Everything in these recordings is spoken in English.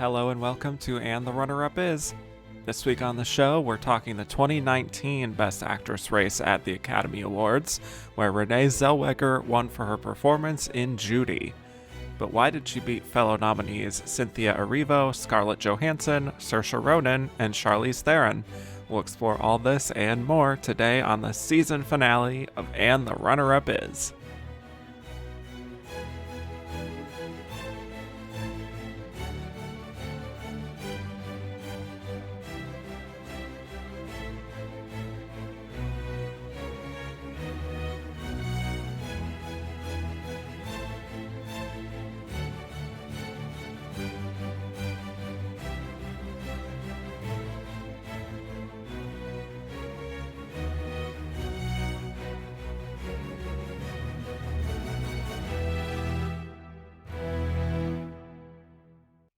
Hello and welcome to And the Runner-Up Is. This week on the show, we're talking the 2019 Best Actress race at the Academy Awards, where Renée Zellweger won for her performance in Judy. But why did she beat fellow nominees Cynthia Erivo, Scarlett Johansson, Saoirse Ronan, and Charlize Theron? We'll explore all this and more today on the season finale of And the Runner-Up Is.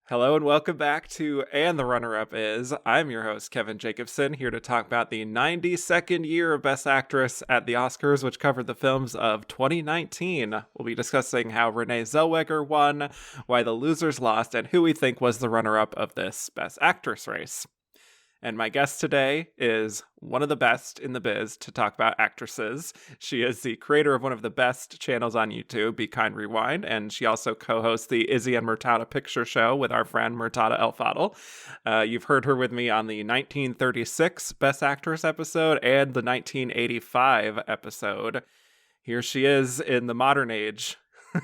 Hello and welcome back to And the Runner-Up Is. I'm your host, Kevin Jacobson, here to talk about the 92nd year of Best Actress at the Oscars, which covered the films of 2019. We'll be discussing how Renée Zellweger won, why the losers lost, and who we think was the runner-up of this Best Actress race. And my guest today is one of the best in the biz to talk about actresses. She is the creator of one of the best channels on YouTube, Be Kind Rewind, and she also co-hosts the Izzy and Murtada Picture Show with our friend Murtada El Fadl. You've heard her with me on the 1936 Best Actress episode and the 1985 episode. Here she is in the modern age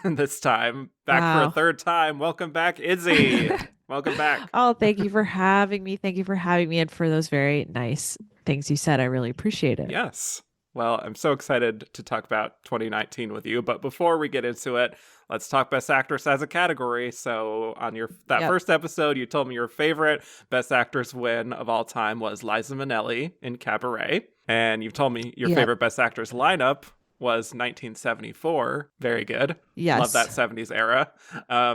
this time, back for a third time. Welcome back, Izzy. Welcome back. Oh, thank you for having me. Thank you for having me and for those very nice things you said. I really appreciate it. Yes. Well, I'm so excited to talk about 2019 with you. But before we get into it, let's talk Best Actress as a category. So on first episode, you told me your favorite Best Actress win of all time was Liza Minnelli in Cabaret. And you've told me your favorite Best Actress lineup was 1974. Very good. Yes. Love that 70s era.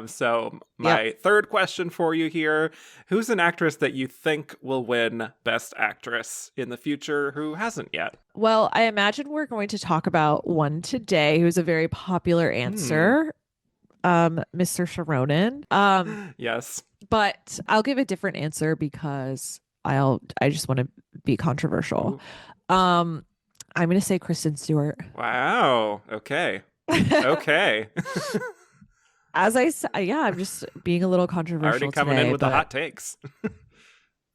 So my third question for you here, who's an actress that you think will win Best Actress in the future who hasn't yet? Well, I imagine we're going to talk about one today who's a very popular answer, Mr. Saoirse Ronan. Yes. But I'll give a different answer because I just want to be controversial. Ooh. I'm going to say Kristen Stewart. Wow. Okay. Okay. As I said, I'm just being a little controversial already coming today, in with the hot takes.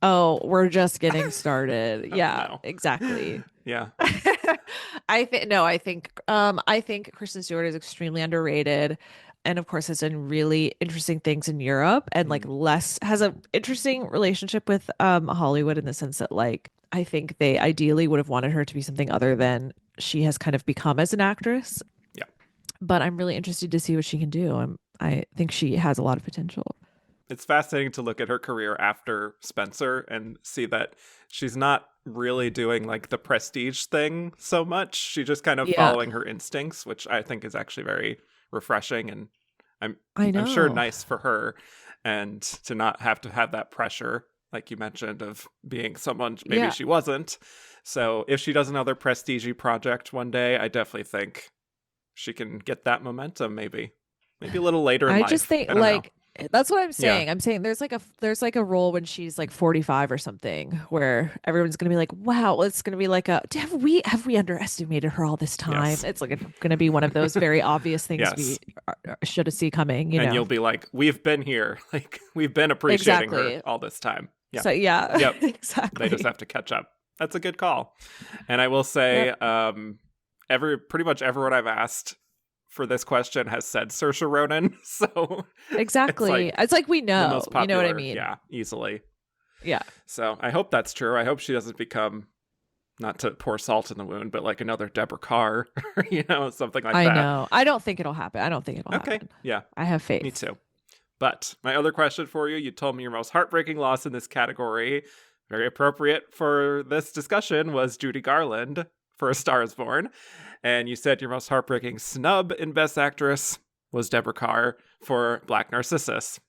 Oh, we're just getting started. No. Exactly. Yeah. I think Kristen Stewart is extremely underrated. And of course, has done really interesting things in Europe and has an interesting relationship with Hollywood in the sense that I think they ideally would have wanted her to be something other than she has kind of become as an actress. Yeah. But I'm really interested to see what she can do. I think she has a lot of potential. It's fascinating to look at her career after Spencer and see that she's not really doing the prestige thing so much. She's just kind of following her instincts, which I think is actually very refreshing and I'm sure nice for her, and to not have to have that pressure, like you mentioned, of being someone maybe she wasn't. So if she does another prestige project one day, I definitely think she can get that momentum maybe a little later in life. I just think that's what I'm saying. Yeah. I'm saying there's a role when she's 45 or something where everyone's gonna be like, wow, it's gonna be have we underestimated her all this time? Yes. It's gonna be one of those very obvious things we should have seen coming. And you'll be like, we've been here, we've been appreciating her all this time. Yeah. So exactly. They just have to catch up. That's a good call. And I will say, pretty much everyone I've asked for this question has said Saoirse Ronan, so exactly. It's we know, the most popular, you know what I mean? Yeah, easily. Yeah. So I hope that's true. I hope she doesn't become, not to pour salt in the wound, but another Deborah Carr, something like that. I know. I don't think it'll happen. Okay. Yeah. I have faith. Me too. But my other question for you, you told me your most heartbreaking loss in this category, very appropriate for this discussion, was Judy Garland for A Star Is Born. And you said your most heartbreaking snub in Best Actress was Deborah Carr for Black Narcissus.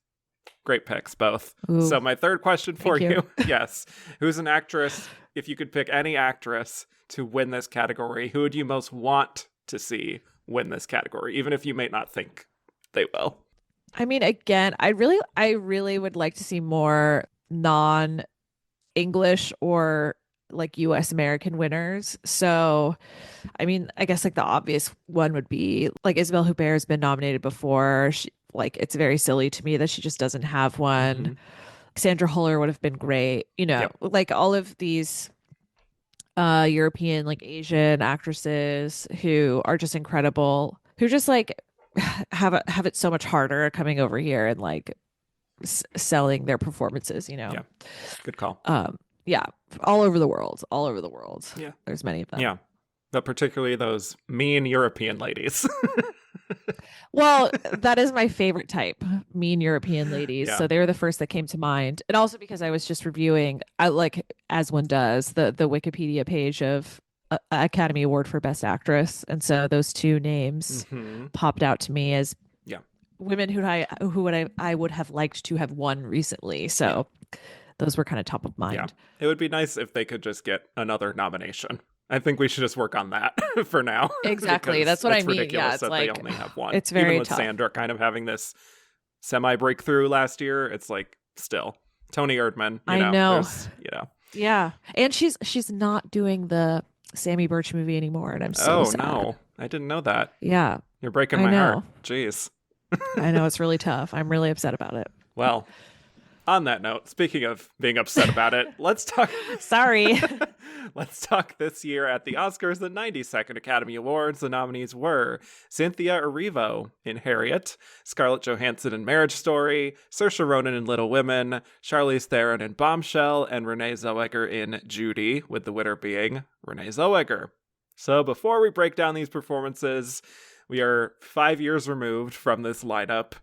Great picks, both. Ooh. So my third question for you, yes. Who's an actress, if you could pick any actress to win this category, who would you most want to see win this category, even if you may not think they will? I mean, again, I really would like to see more non-English or like US American winners. So, I mean, I guess like the obvious one would be like Isabelle Huppert has been nominated before. Like it's very silly to me that she just doesn't have one. Hmm. Sandra Huller would have been great. Yep. Like all of these European like Asian actresses who are just incredible, who just like have it so much harder coming over here and like selling their performances. Yeah. Good call. Yeah, all over the world, all over the world. Yeah. There's many of them. Yeah. But particularly those mean European ladies. Well, that is my favorite type, mean European ladies. Yeah. So they were the first that came to mind. And also because I was just reviewing, I like as one does, the Wikipedia page of Academy Award for Best Actress. And so those two names Hmm. popped out to me as Yeah. women I would have liked to have won recently. Yeah. So those were kind of top of Yeah. mind. It would be nice if they could just get another nomination. I think we should just work on that for now. Exactly. Because That's what I it's mean. ridiculous Yeah, it's that they like only have one. it's very Even with tough. Sandra kind of having this semi breakthrough last year, it's like still Tony Erdmann. I know. There's. Yeah. And she's not doing the Sammy Birch movie anymore, and I'm so Oh sad. no, I didn't know that. Yeah. You're breaking I my heart. know. Jeez. I know it's really tough. I'm really upset about it. Well, on that note, speaking of being upset about it, let's talk. Sorry. Let's talk this year at the Oscars, the 92nd Academy Awards. The nominees were Cynthia Erivo in Harriet, Scarlett Johansson in Marriage Story, Saoirse Ronan in Little Women, Charlize Theron in Bombshell, and Renée Zellweger in Judy, with the winner being Renée Zellweger. So before we break down these performances, we are 5 years removed from this lineup.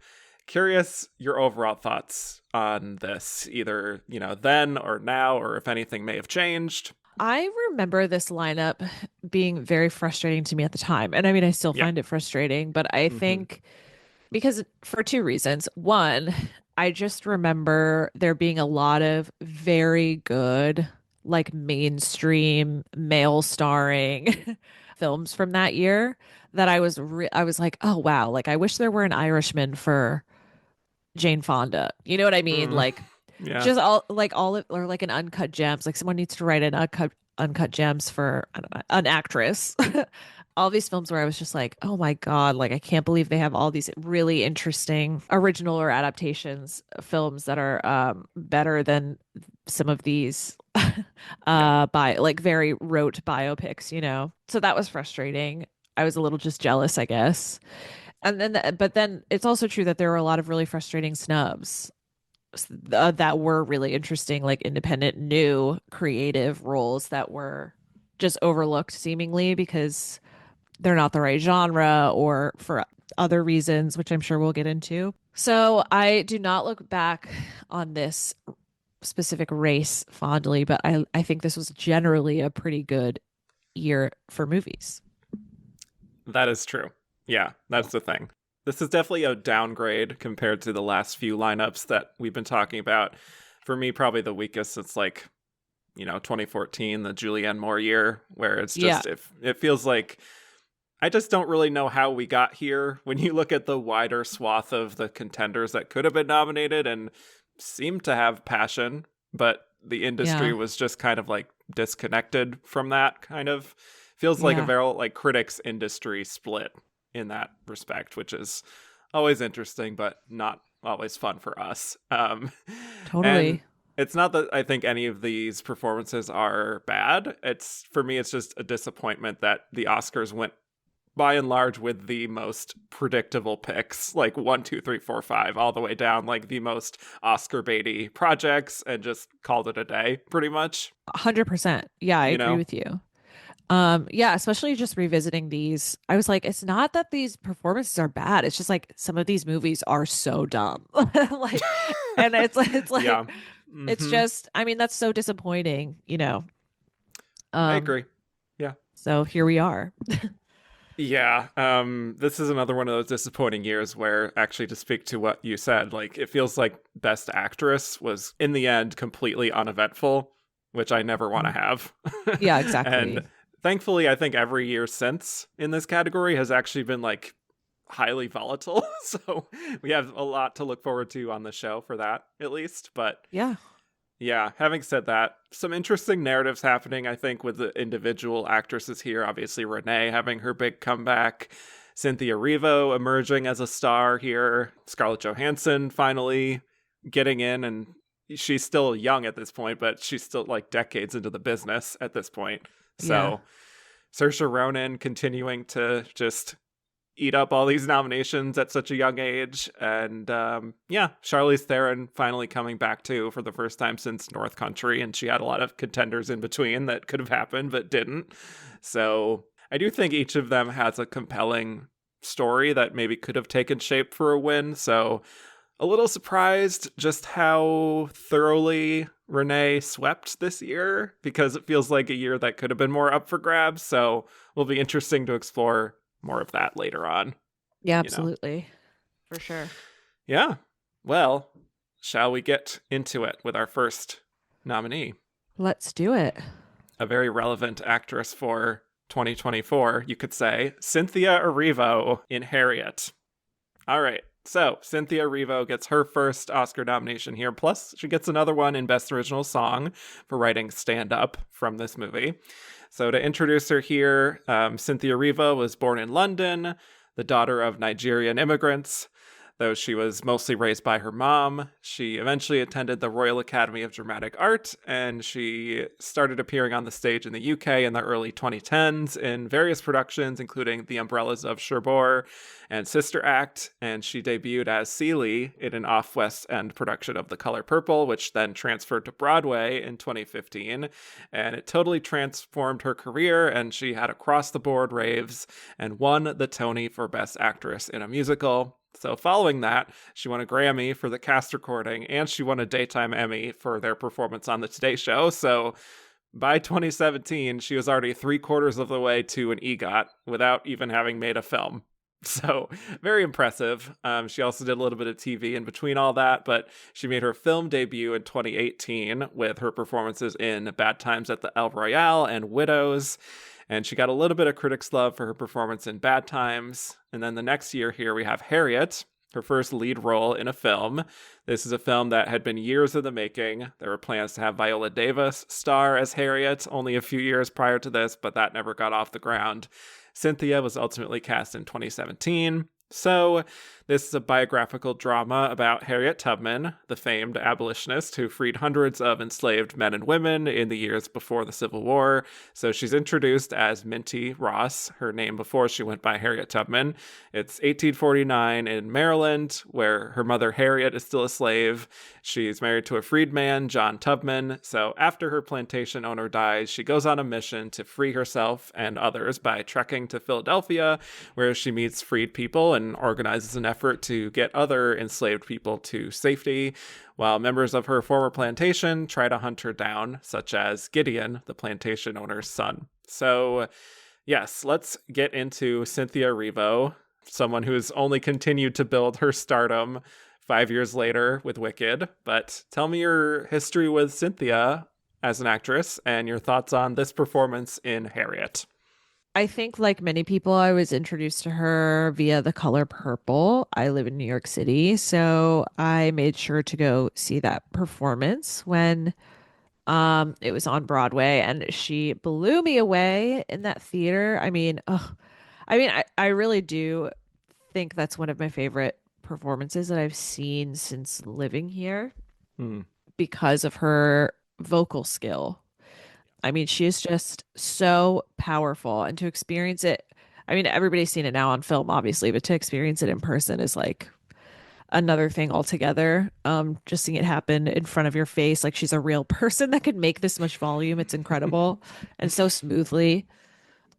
Curious your overall thoughts on this, either, then or now, or if anything may have changed. I remember this lineup being very frustrating to me at the time. And I mean, I still Yeah. find it frustrating, but I think because for two reasons. One, I just remember there being a lot of very good, like mainstream male starring films from that year that I was like, oh wow, like I wish there were an Irishman for Jane Fonda. You know what I mean? Mm. Like Yeah. just all of, or like an Uncut Gems. Like someone needs to write an uncut gems for I don't know, an actress. All these films where I was just like, oh my God, like I can't believe they have all these really interesting original or adaptations films that are better than some of these by like very rote biopics. So that was frustrating. I was a little just jealous, I guess. And then but then it's also true that there were a lot of really frustrating snubs that were really interesting, like independent, new, creative roles that were just overlooked seemingly because they're not the right genre or for other reasons, which I'm sure we'll get into. So I do not look back on this specific race fondly, but I think this was generally a pretty good year for movies. That is true. Yeah, that's the thing. This is definitely a downgrade compared to the last few lineups that we've been talking about. For me, probably the weakest, it's like, 2014, the Julianne Moore year, where it's just, it feels like I just don't really know how we got here when you look at the wider swath of the contenders that could have been nominated and seemed to have passion, but the industry was just kind of like disconnected from that kind of. Feels like a very like critics industry split in that respect, which is always interesting, but not always fun for us. Totally. And it's not that I think any of these performances are bad. For me, it's just a disappointment that the Oscars went by and large with the most predictable picks, like 1, 2, 3, 4, 5, all the way down, like the most Oscar baity projects, and just called it a day, pretty much. 100%. Yeah, I agree with you. Yeah, especially just revisiting these. I was like, it's not that these performances are bad. It's just like some of these movies are so dumb. Like, and it's like Yeah. it's just, I mean, that's so disappointing. I agree. Yeah. So here we are. Yeah. This is another one of those disappointing years where, actually, to speak to what you said, like it feels like Best Actress was in the end completely uneventful, which I never want to have. Yeah, exactly. And thankfully, I think every year since in this category has actually been like highly volatile. So we have a lot to look forward to on the show for that, at least. But Yeah. yeah, having said that, some interesting narratives happening, I think, with the individual actresses here. Obviously, Renee having her big comeback, Cynthia Erivo emerging as a star here, Scarlett Johansson finally getting in, and she's still young at this point, but she's still like decades into the business at this point. Yeah. So Saoirse Ronan continuing to just eat up all these nominations at such a young age. And yeah, Charlize Theron finally coming back too for the first time since North Country. And she had a lot of contenders in between that could have happened but didn't. So I do think each of them has a compelling story that maybe could have taken shape for a win. So a little surprised just how thoroughly Renee swept this year, because it feels like a year that could have been more up for grabs. So will be interesting to explore more of that later on. Yeah, You know? absolutely. For sure. Yeah. Well, shall we get into it with our first nominee? Let's do it. A very relevant actress for 2024, you could say, Cynthia Erivo in Harriet. All right. So, Cynthia Erivo gets her first Oscar nomination here. Plus, she gets another one in Best Original Song for writing Stand Up from this movie. So, to introduce her here, Cynthia Erivo was born in London, the daughter of Nigerian immigrants. Though she was mostly raised by her mom, she eventually attended the Royal Academy of Dramatic Art, and she started appearing on the stage in the UK in the early 2010s in various productions, including The Umbrellas of Cherbourg and Sister Act, and she debuted as Celie in an off-West End production of The Color Purple, which then transferred to Broadway in 2015, and it totally transformed her career, and she had across-the-board raves and won the Tony for Best Actress in a Musical. So following that, she won a Grammy for the cast recording, and she won a Daytime Emmy for their performance on the Today Show. So by 2017, she was already 3/4 of the way to an EGOT without even having made a film. So very impressive. She also did a little bit of TV in between all that, but she made her film debut in 2018 with her performances in Bad Times at the El Royale and Widows. And she got a little bit of critics' love for her performance in Bad Times. And then the next year here we have Harriet, her first lead role in a film. This is a film that had been years in the making. There were plans to have Viola Davis star as Harriet only a few years prior to this, but that never got off the ground. Cynthia was ultimately cast in 2017. So, this is a biographical drama about Harriet Tubman, the famed abolitionist who freed hundreds of enslaved men and women in the years before the Civil War. So she's introduced as Minty Ross, her name before she went by Harriet Tubman. It's 1849 in Maryland, where her mother Harriet is still a slave. She's married to a freedman, John Tubman. So after her plantation owner dies, she goes on a mission to free herself and others by trekking to Philadelphia, where she meets freed people and organizes an effort to get other enslaved people to safety, while members of her former plantation try to hunt her down, such as Gideon, the plantation owner's son. So, yes, let's get into Cynthia Erivo, someone who's only continued to build her stardom 5 years later with Wicked. But tell me your history with Cynthia as an actress and your thoughts on this performance in Harriet. I think, like many people, I was introduced to her via The Color Purple. I live in New York City, so I made sure to go see that performance when it was on Broadway, and she blew me away in that theater. I really do think that's one of my favorite performances that I've seen since living here Hmm. because of her vocal skill. I mean, she is just so powerful, and to experience it, I mean, everybody's seen it now on film, obviously, but to experience it in person is like another thing altogether. Just seeing it happen in front of your face, like she's a real person that could make this much volume. It's incredible and so smoothly.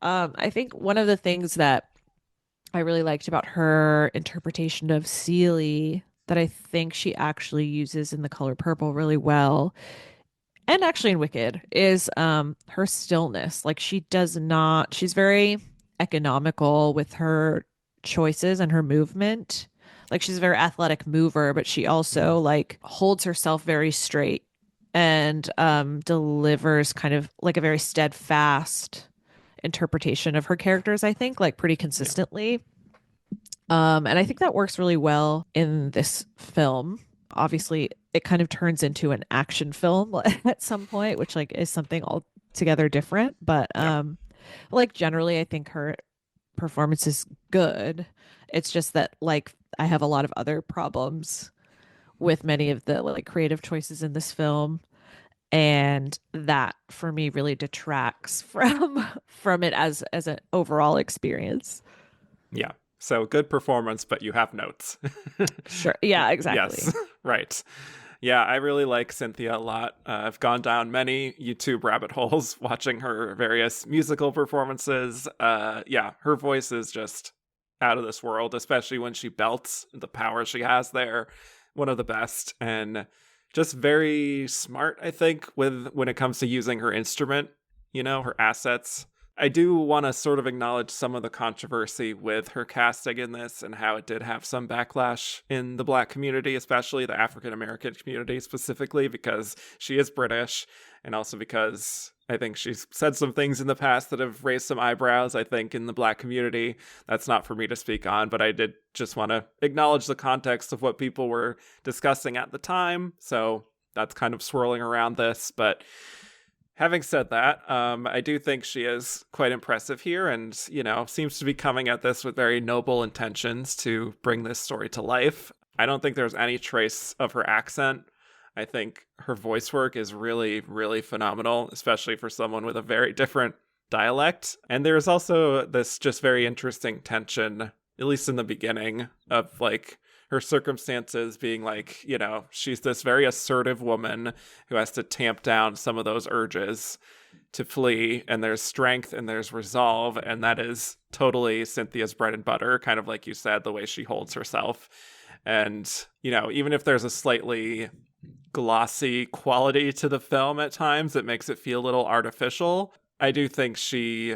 I think one of the things that I really liked about her interpretation of Celie that I think she actually uses in The Color Purple really well, and actually in Wicked, is her stillness. Like she does not, she's very economical with her choices and her movement. Like she's a very athletic mover, but she also like holds herself very straight and delivers kind of like a very steadfast interpretation of her characters, I think, like pretty Yeah. consistently. And I think that works really well in this film. Obviously, it kind of turns into an action film at some point, which like is something altogether different. But Yeah. like generally, I think her performance is good. It's just that like I have a lot of other problems with many of the like creative choices in this film, and that for me really detracts from it as an overall experience. Yeah. So good performance, but you have notes. Sure. Yeah, Yes. exactly. Right. Yeah, I really like Cynthia a lot. I've gone down many YouTube rabbit holes watching her various musical performances. Yeah, her voice is just out of this world, especially when she belts. The power she has there, one of the best, and just very smart, I think, with when it comes to using her instrument, her assets. I do want to sort of acknowledge some of the controversy with her casting in this and how it did have some backlash in the Black community, especially the African American community specifically, because she is British and also because I think she's said some things in the past that have raised some eyebrows, I think, in the Black community. That's not for me to speak on, but I did just want to acknowledge the context of what people were discussing at the time. So that's kind of swirling around this, but having said that, I do think she is quite impressive here and, seems to be coming at this with very noble intentions to bring this story to life. I don't think there's any trace of her accent. I think her voice work is really, really phenomenal, especially for someone with a very different dialect. And there's also this just very interesting tension, at least in the beginning, of like her circumstances being like, she's this very assertive woman who has to tamp down some of those urges to flee, and there's strength and there's resolve, and that is totally Cynthia's bread and butter, kind of like you said, the way she holds herself. And, even if there's a slightly glossy quality to the film at times, it makes it feel a little artificial. I do think she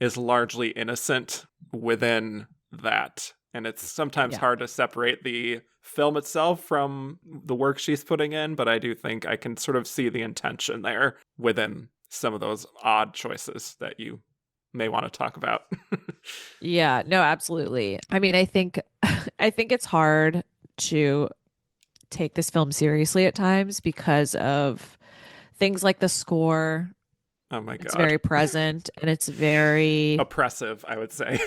is largely innocent within that. And it's sometimes hard to separate the film itself from the work she's putting in, but I do think I can sort of see the intention there within some of those odd choices that you may want to talk about. Yeah, no, absolutely. I mean, I think I think it's hard to take this film seriously at times because of things like the score. Oh my It's God. very present and it's very Oppressive, I would say.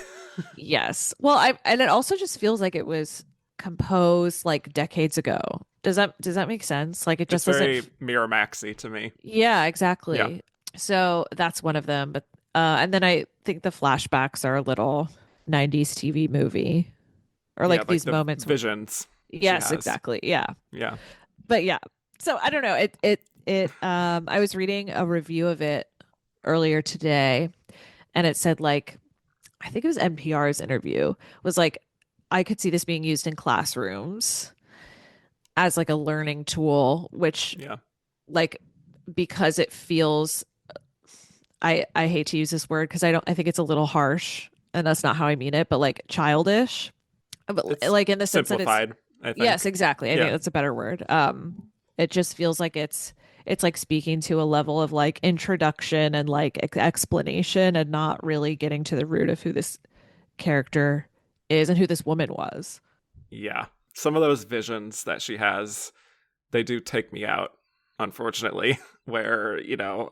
yes. Well, and it also just feels like it was composed like decades ago. Does that make sense? Like it It's just doesn't very Miramaxy to me. yeah, Yeah. exactly. So that's one of them, but and then I think the flashbacks are a little 90s TV movie or Yeah, like like these the moments. visions she Yes, has. exactly. Yeah. Yeah. But yeah. So I don't know. It I was reading a review of it earlier today and it said like I think it was NPR's interview was like I could see this being used in classrooms as like a learning tool, which Yeah. like because it feels I hate to use this word because I think it's a little harsh and that's not how I mean it, but like childish. But It's like in the sense that it's simplified, I yes, think. exactly. I think Yeah. that's a better word. It just feels like it's like speaking to a level of like introduction and like explanation and not really getting to the root of who this character is and who this woman was. Yeah. Some of those visions that she has, they do take me out, unfortunately, where,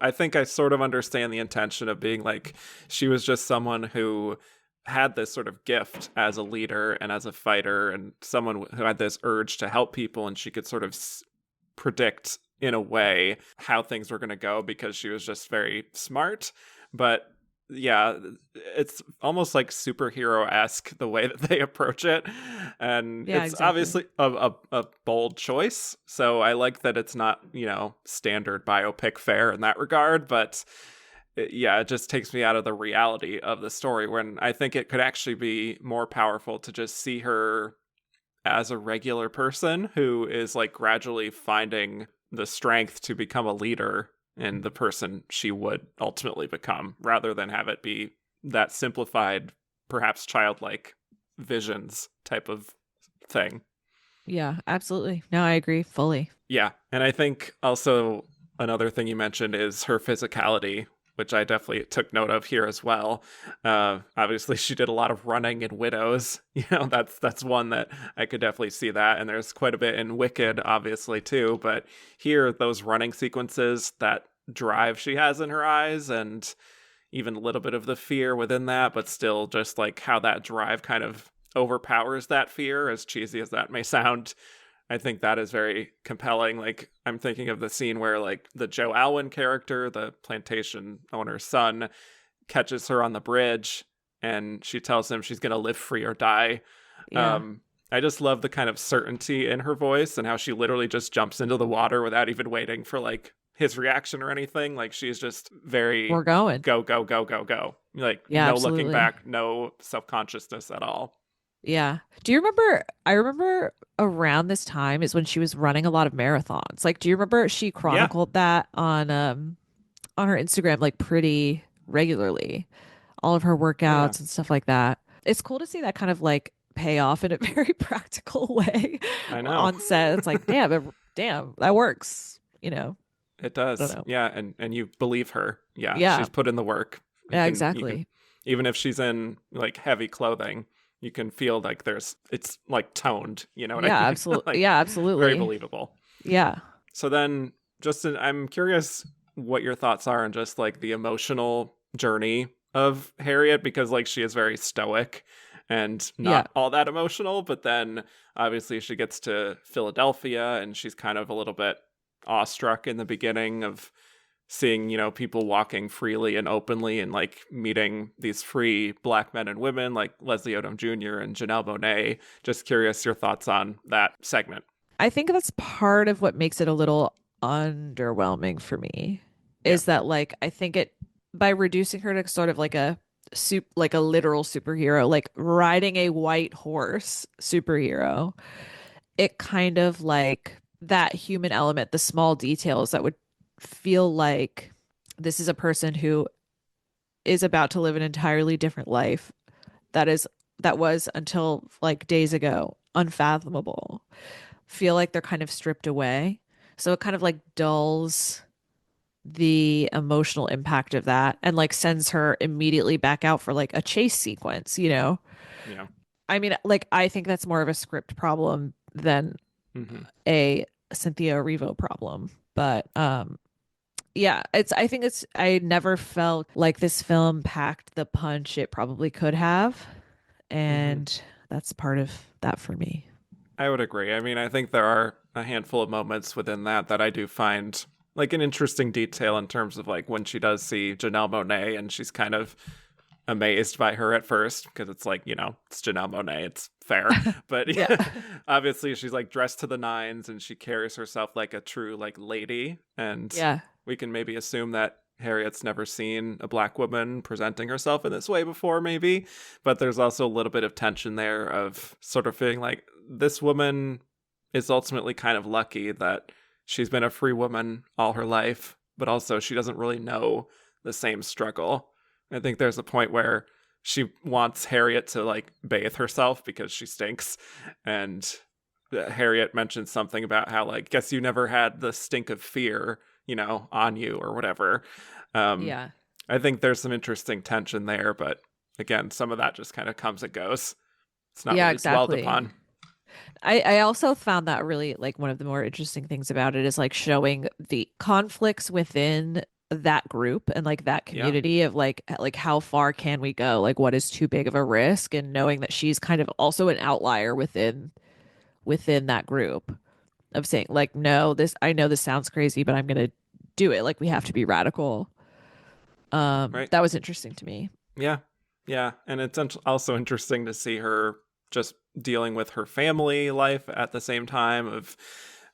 I think I sort of understand the intention of being like, she was just someone who had this sort of gift as a leader and as a fighter and someone who had this urge to help people, and she could sort of predict in a way how things were going to go because she was just very smart. But yeah, it's almost like superhero-esque the way that they approach it, and Yeah, it's exactly. obviously a bold choice, so I like that it's not standard biopic fare in that regard, but it just takes me out of the reality of the story when I think it could actually be more powerful to just see her as a regular person who is like gradually finding the strength to become a leader and the person she would ultimately become, rather than have it be that simplified, perhaps childlike visions type of thing. Yeah, absolutely. No, I agree fully. Yeah. And I think also another thing you mentioned is her physicality, which I definitely took note of here as well. Obviously, she did a lot of running in Widows. That's one that I could definitely see that. And there's quite a bit in Wicked, obviously, too. But here, those running sequences, that drive she has in her eyes, and even a little bit of the fear within that, but still just like how that drive kind of overpowers that fear, as cheesy as that may sound. I think that is very compelling. Like, I'm thinking of the scene where like the Joe Alwyn character, the plantation owner's son, catches her on the bridge and she tells him she's going to live free or die. Yeah. I just love the kind of certainty in her voice and how she literally just jumps into the water without even waiting for like his reaction or anything. Like, she's just very We're going. go, go, go, go, go. Like, Yeah, no absolutely. looking back, no self-consciousness at all. Yeah. Do you remember? I remember around this time is when she was running a lot of marathons. Like, do you remember she Yeah. chronicled that on her Instagram like pretty regularly, all of her Oh, yeah. workouts and stuff like that. It's cool to see that kind of like pay off in a very practical way I know. on set. It's like, damn, that works. It I don't does. know. Yeah, and you believe her. Yeah, Yeah. she's put in the work. Yeah, You can exactly. even if she's in like heavy clothing, you can feel like it's like toned, you know what I Yeah, mean? absolutely. Like, Yeah, very absolutely. believable. Yeah. So then Justin, I'm curious what your thoughts are on just like the emotional journey of Harriet, because like she is very stoic and Yeah. not all that emotional, but then obviously she gets to Philadelphia and she's kind of a little bit awestruck in the beginning of seeing, people walking freely and openly and like meeting these free Black men and women like Leslie Odom Jr. and Janelle Monáe. Just curious your thoughts on that segment. I think that's part of what makes it a little underwhelming for me Yeah. is that like I think it by reducing her to sort of like a literal superhero, like riding a white horse superhero, it kind of like that human element, the small details that would feel like this is a person who is about to live an entirely different life that was until like days ago unfathomable, feel like they're kind of stripped away. So it kind of like dulls the emotional impact of that and like sends her immediately back out for like a chase sequence. Yeah. I mean, like I think that's more of a script problem than Hmm. a Cynthia Erivo problem. But yeah, I never felt like this film packed the punch it probably could have. Hmm. And that's part of that for me. I would agree. I mean, I think there are a handful of moments within that I do find like an interesting detail in terms of like when she does see Janelle Monáe and she's kind of amazed by her at first because it's like, it's Janelle Monáe, it's fair. But Yeah. obviously she's like dressed to the nines and she carries herself like a true like lady. And Yeah. we can maybe assume that Harriet's never seen a Black woman presenting herself in this way before, maybe. But there's also a little bit of tension there of sort of feeling like this woman is ultimately kind of lucky that she's been a free woman all her life, but also she doesn't really know the same struggle. I think there's a point where she wants Harriet to like bathe herself because she stinks. And Harriet mentions something about how like, guess you never had the stink of fear, on you or whatever. Um, Yeah. I think there's some interesting tension there, but again, some of that just kind of comes and goes. It's not Yeah, really dwelled exactly. upon. I also found that really like one of the more interesting things about it is like showing the conflicts within that group and like that Yeah. community of like how far can we go? Like what is too big of a risk? And knowing that she's kind of also an outlier within that group of saying like, no, this I know this sounds crazy, but I'm gonna do it. Like we have to be radical. Right. That was interesting to me. Yeah. Yeah. And it's also interesting to see her just dealing with her family life at the same time of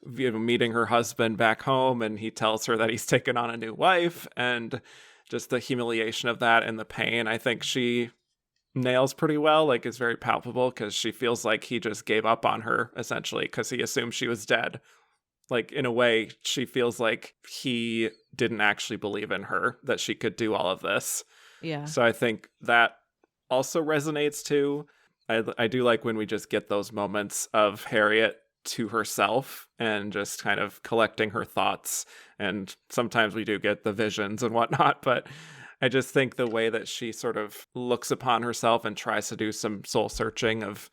meeting her husband back home and he tells her that he's taken on a new wife and just the humiliation of that and the pain. I think she nails pretty well, like is very palpable because she feels like he just gave up on her essentially because he assumed she was dead. Like in a way, she feels like he didn't actually believe in her, that she could do all of this. Yeah. So I think that also resonates too. I do like when we just get those moments of Harriet to herself and just kind of collecting her thoughts. And sometimes we do get the visions and whatnot, but I just think the way that she sort of looks upon herself and tries to do some soul searching of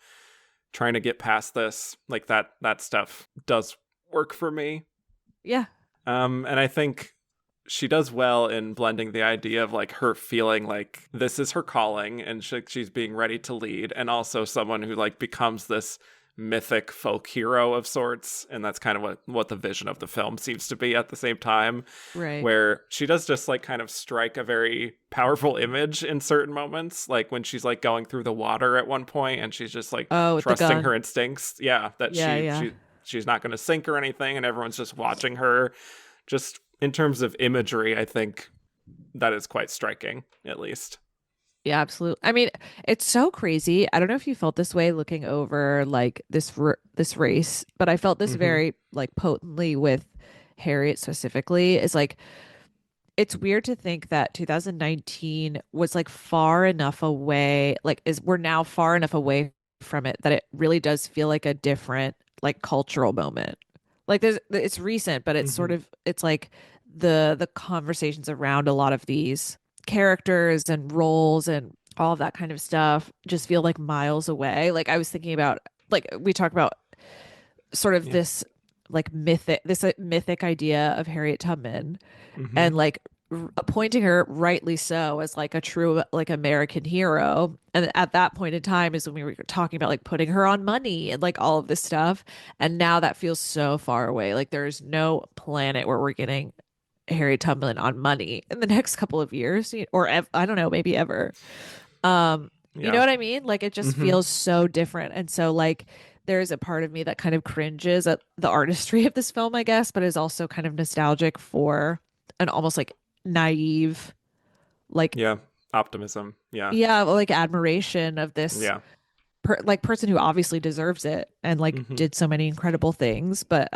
trying to get past this, like that stuff does work for me. Yeah. And I think she does well in blending the idea of like her feeling like this is her calling and she's being ready to lead, and also someone who like becomes this mythic folk hero of sorts. And that's kind of what the vision of the film seems to be at the same time, Right. where she does just like kind of strike a very powerful image in certain moments, like when she's like going through the water at one point and she's just like With the trusting gun. her instincts. Yeah, that she's not going to sink or anything, and everyone's just watching her. Just in terms of imagery, I think that is quite striking, at least. Yeah, absolutely. I mean, it's so crazy. I don't know if you felt this way looking over like this race, but I felt this very like potently with Harriet specifically. Is like it's weird to think that 2019 was like far enough away, like we're now far enough away from it that it really does feel like a different like cultural moment. Like it's recent, but it's sort of it's like the conversations around a lot of these characters and roles and all of that kind of stuff just feel like miles away. Like I was thinking about like we talk about sort of this like mythic idea of Harriet Tubman and like appointing her rightly so as like a true like American hero. And at that point in time is when we were talking about like putting her on money and like all of this stuff. And now that feels so far away. Like there's no planet where we're getting Harriet Tubman on money in the next couple of years, or I don't know, maybe ever. You know what I mean? Like it just feels so different. And so like there's a part of me that kind of cringes at the artistry of this film, I guess, but is also kind of nostalgic for an almost like naive, like optimism. Like admiration of this person who obviously deserves it and like did so many incredible things, but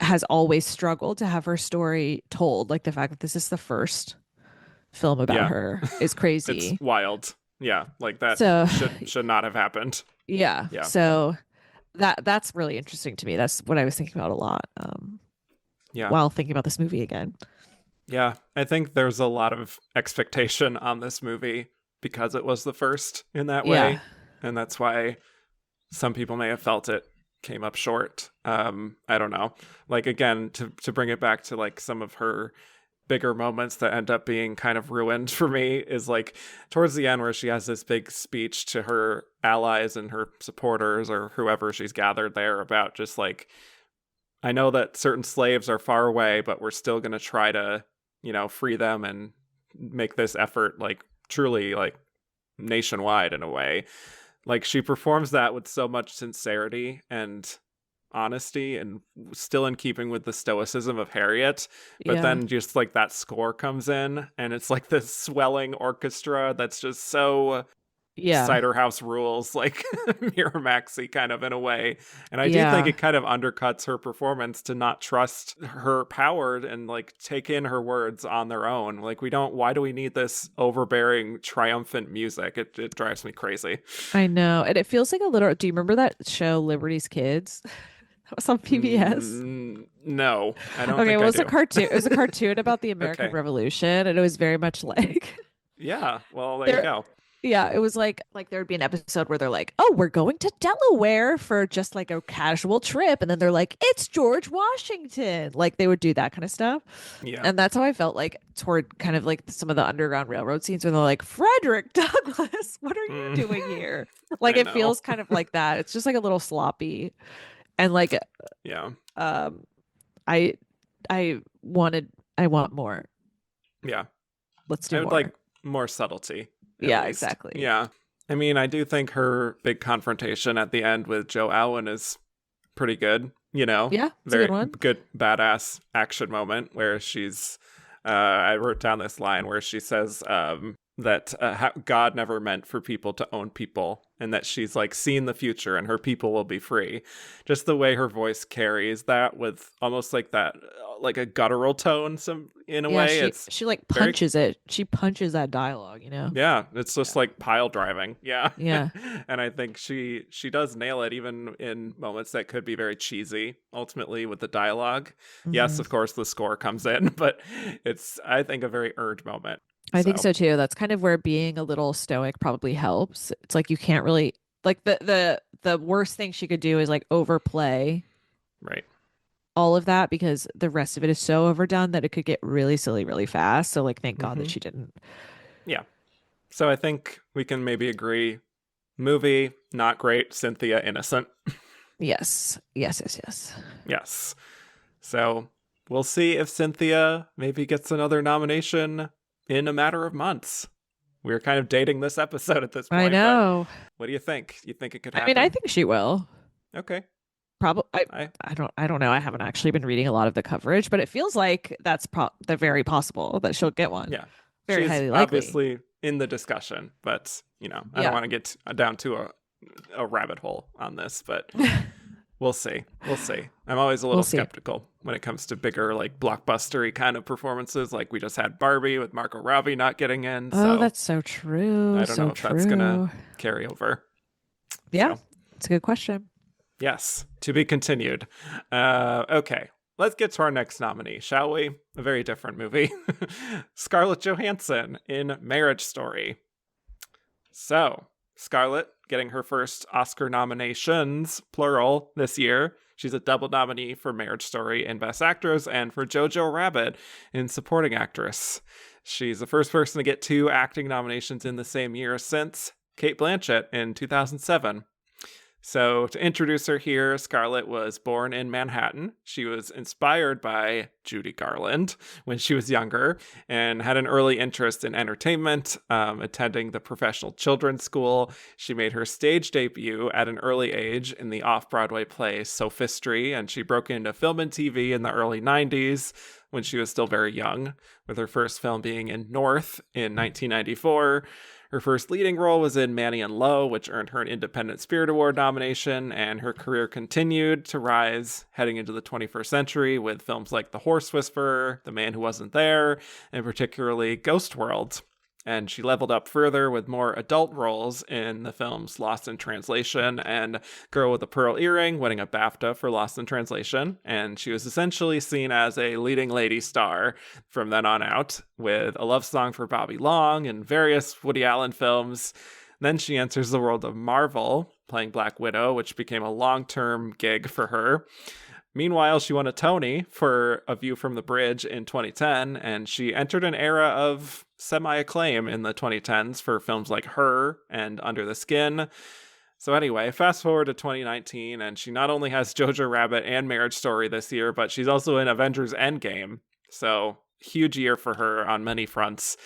has always struggled to have her story told. Like the fact that this is the first film about her is crazy. It's wild. Yeah, like that should not have happened. Yeah. So that's really interesting to me. That's what I was thinking about a lot. While thinking about this movie again. Yeah, I think there's a lot of expectation on this movie because it was the first in that way. And that's why some people may have felt it came up short. I don't know. Like, again, to bring it back to like some of her bigger moments that end up being kind of ruined for me is like towards the end where she has this big speech to her allies and her supporters or whoever she's gathered there about just like, I know that certain slaves are far away, but we're still going to try to, free them and make this effort like truly like nationwide in a way. Like she performs that with so much sincerity and honesty and still in keeping with the stoicism of Harriet. But then just like that score comes in and it's like this swelling orchestra that's just so Cider House Rules, like Miramaxy kind of in a way. And I do think it kind of undercuts her performance to not trust her power and like take in her words on their own. Like why do we need this overbearing, triumphant music? It drives me crazy. I know. And it feels like a little, do you remember that show Liberty's Kids? That was on PBS. No, I don't. Okay, think well, I it's do. a cartoon. It was a cartoon about the American Revolution, and it was very much like. Yeah, well, there you go. Yeah, it was like there would be an episode where they're like, "Oh, we're going to Delaware for just like a casual trip," and then they're like, "It's George Washington." Like they would do that kind of stuff. Yeah, and that's how I felt like toward kind of like some of the Underground Railroad scenes where they're like, "Frederick Douglass, what are you doing here?" Like it feels kind of like that. It's just like a little sloppy, and like I want more. Yeah, let's do. I would more. like more subtlety. Yeah, least. Exactly. Yeah. I mean, I do think her big confrontation at the end with Joe Alwyn is pretty good, Yeah, very a good one. Good badass action moment where she's I wrote down this line where she says that God never meant for people to own people, and that she's like seen the future and her people will be free. Just the way her voice carries that with almost like that, like a guttural tone, some in a Yeah, way. she It's she like very, punches it. She punches that dialogue, you know? yeah, it's just Yeah. like pile driving. Yeah. Yeah. And I think she does nail it even in moments that could be very cheesy ultimately with the dialogue. Yes, Hmm. of course the score comes in, but it's, I think, a very earned moment. I think So, so too. That's kind of where being a little stoic probably helps. It's like you can't really like the worst thing she could do is like overplay right. all of that because the rest of it is so overdone that it could get really silly really fast. So like thank God that Hmm. she didn't. Yeah. So I think we can maybe agree, movie not great, Cynthia innocent. Yes. Yes, yes, yes. Yes. So we'll see if Cynthia maybe gets another nomination in a matter of months. We're kind of dating this episode at this I point, but know. what do you think? You think it could I mean, I happen? think she will. Okay. Probably I I don't know. I haven't actually been reading a lot of the coverage, but it feels like that's the very possible that she'll get one. Yeah. Very She's highly likely. obviously in the discussion, but I don't Yeah. want to get down to a rabbit hole on this, but we'll see. We'll see. I'm always a We'll little see. skeptical when it comes to bigger, like blockbustery kind of performances. Like we just had Barbie with Margot Robbie not getting in, Oh, so that's so true. I don't know So if that's gonna true. carry over. Yeah, So it's a good question. yes, to be continued. Okay, let's get to our next nominee, shall we? A very different movie. Scarlett Johansson in Marriage Story. So, Scarlett getting her first Oscar nominations, plural, this year. She's a double nominee for Marriage Story in Best Actress and for Jojo Rabbit in Supporting Actress. She's the first person to get two acting nominations in the same year since Cate Blanchett in 2007. So, to introduce her here, Scarlett was born in Manhattan. She was inspired by Judy Garland when she was younger and had an early interest in entertainment, attending the professional children's school. She made her stage debut at an early age in the off Broadway play Sophistry, and she broke into film and TV in the early 90s when she was still very young, with her first film being in North in 1994. Her first leading role was in Manny and Lowe, which earned her an Independent Spirit Award nomination, and her career continued to rise heading into the 21st century with films like The Horse Whisperer, The Man Who Wasn't There, and particularly Ghost World. And she leveled up further with more adult roles in the films Lost in Translation and Girl with a Pearl Earring, winning a BAFTA for Lost in Translation. And she was essentially seen as a leading lady star from then on out, with a love song for Bobby Long and various Woody Allen films. Then she enters the world of Marvel, playing Black Widow, which became a long-term gig for her. Meanwhile, she won a Tony for A View from the Bridge in 2010, and she entered an era of semi-acclaim in the 2010s for films like Her and Under the Skin. So anyway, fast forward to 2019, and she not only has Jojo Rabbit and Marriage Story this year, but she's also in Avengers Endgame. So huge year for her on many fronts.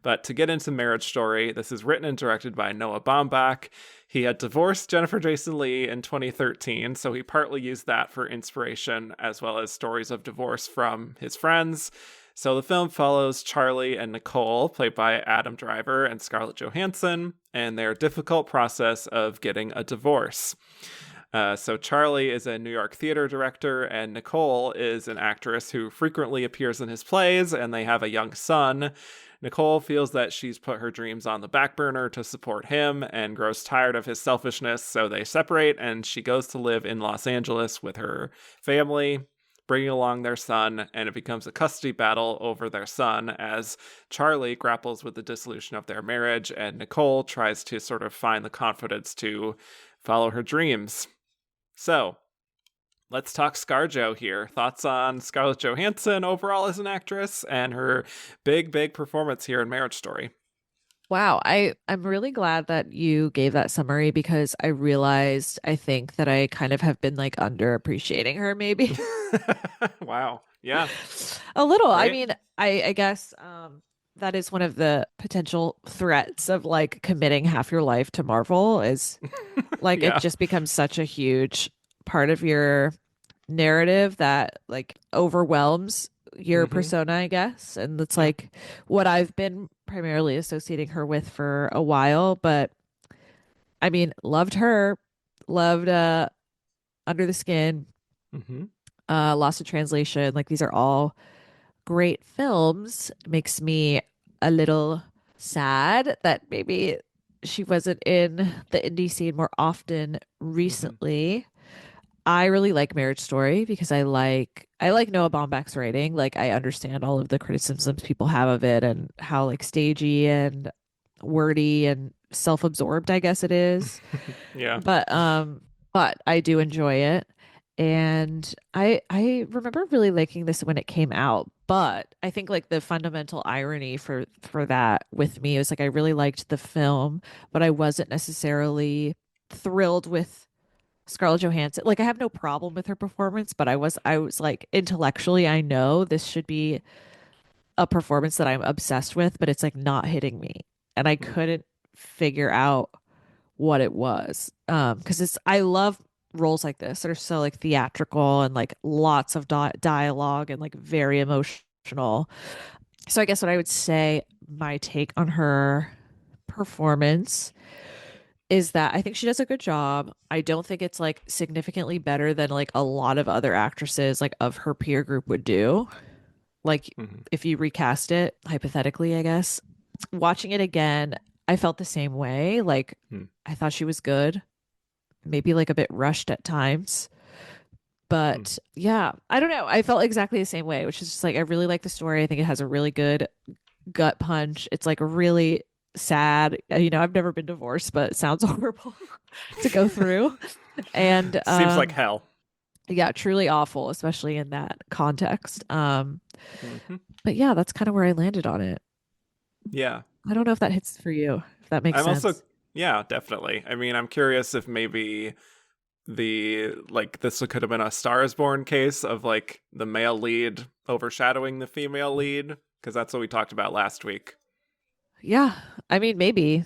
But to get into Marriage Story, this is written and directed by Noah Baumbach. He had divorced Jennifer Jason Leigh in 2013, so he partly used that for inspiration, as well as stories of divorce from his friends. So the film follows Charlie and Nicole, played by Adam Driver and Scarlett Johansson, and their difficult process of getting a divorce. So Charlie is a New York theater director, and Nicole is an actress who frequently appears in his plays, and they have a young son. Nicole feels that she's put her dreams on the back burner to support him and grows tired of his selfishness, so they separate, and she goes to live in Los Angeles with her family, bringing along their son, and it becomes a custody battle over their son as Charlie grapples with the dissolution of their marriage, and Nicole tries to sort of find the confidence to follow her dreams. So, let's talk ScarJo here. Thoughts on Scarlett Johansson overall as an actress and her big performance here in Marriage Story? Wow, I'm really glad that you gave that summary because I realized I think that I kind of have been like underappreciating her maybe Wow. Yeah. a little. I Right? mean, I guess that is one of the potential threats of like committing half your life to Marvel is like it Yeah. just becomes such a huge part of your narrative that like overwhelms your Mm-hmm. persona, I guess. And it's Yeah. like what I've been primarily associating her with for a while, but I mean, loved her, loved Under the Skin, Hmm. Lost in Translation. Like these are all great films. Makes me a little sad that maybe she wasn't in the indie scene more often Hmm. recently. I really like Marriage Story because I like Noah Baumbach's writing. Like I understand all of the criticisms people have of it and how like stagey and wordy and self-absorbed I guess it is. Yeah. But I do enjoy it. And I remember really liking this when it came out, but I think like the fundamental irony for that with me was like I really liked the film, but I wasn't necessarily thrilled with Scarlett Johansson. Like I have no problem with her performance, but I was like intellectually I know this should be a performance that I'm obsessed with, but it's like not hitting me. And I Mm. couldn't figure out what it was. Because it's I love roles like this that are so like theatrical and like lots of dialogue and like very emotional. So I guess what I would say my take on her performance is that I think she does a good job. I don't think it's like significantly better than like a lot of other actresses like of her peer group would do. Like Mhm. if you recast it hypothetically, I guess. Watching it again, I felt the same way. Like Mm. I thought she was good, maybe like a bit rushed at times. Mm. But yeah, I don't know. I felt exactly the same way, which is just like I really like the story. I think it has a really good gut punch. It's like really sad. I've never been divorced, but it sounds horrible to go through. And Seems like hell. yeah, truly awful, especially in that context. Hmm. But yeah, that's kind of where I landed on it. Yeah. I don't know if that hits for you, if that makes I'm also, sense. yeah, definitely. I mean, I'm curious if maybe this could have been a Star is Born case of like the male lead overshadowing the female lead, because that's what we talked about last week. Yeah, I mean, maybe.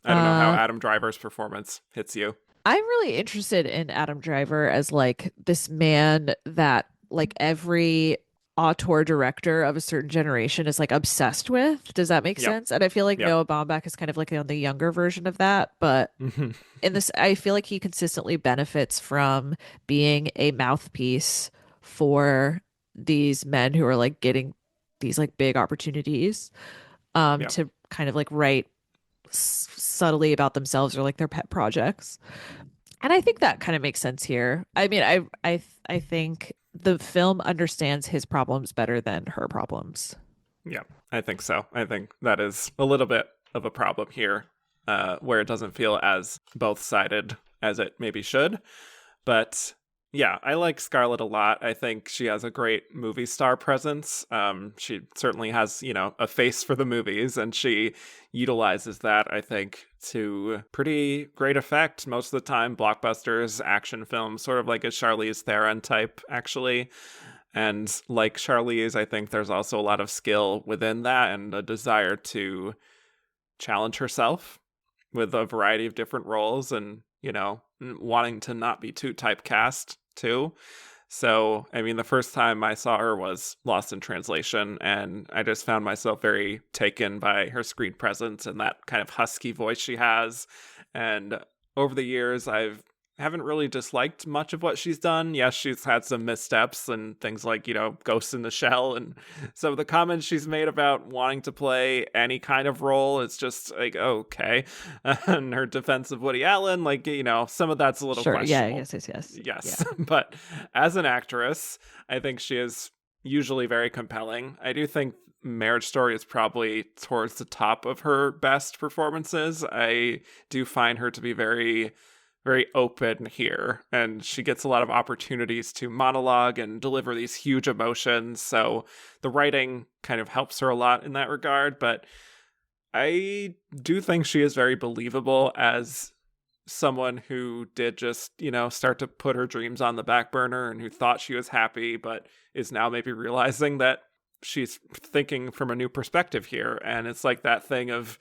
I don't know how Uh, Adam Driver's performance hits you. I'm really interested in Adam Driver as like this man that like every auteur director of a certain generation is like obsessed with. Does that make Yep. sense? And I feel like Yep. Noah Baumbach is kind of like on the younger version of that, but Hmm. in this, I feel like he consistently benefits from being a mouthpiece for these men who are like getting these like big opportunities Yep. to kind of like write subtly about themselves or like their pet projects. And I think that kind of makes sense here. I mean, I think the film understands his problems better than her problems. Yeah, I think so. I think that is a little bit of a problem here, where it doesn't feel as both sided as it maybe should. But yeah, I like Scarlett a lot. I think she has a great movie star presence. She certainly has, a face for the movies, and she utilizes that, I think, to pretty great effect most of the time. Blockbusters, action films, sort of like a Charlize Theron type, actually. And like Charlize, I think there's also a lot of skill within that and a desire to challenge herself with a variety of different roles and, wanting to not be too typecast too. So, I mean, the first time I saw her was Lost in Translation, and I just found myself very taken by her screen presence and that kind of husky voice she has. And over the years, I've haven't really disliked much of what she's done. Yes, she's had some missteps and things like, Ghost in the Shell and some of the comments she's made about wanting to play any kind of role. It's just like, okay. And her defense of Woody Allen, like, some of that's a little Sure. Yeah. questionable. Yes. Yes. Yes. Yeah. Yes. But as an actress, I think she is usually very compelling. I do think Marriage Story is probably towards the top of her best performances. I do find her to be very, very open here, and she gets a lot of opportunities to monologue and deliver these huge emotions. So the writing kind of helps her a lot in that regard. But I do think she is very believable as someone who did just, start to put her dreams on the back burner and who thought she was happy, but is now maybe realizing that she's thinking from a new perspective here. And it's like that thing of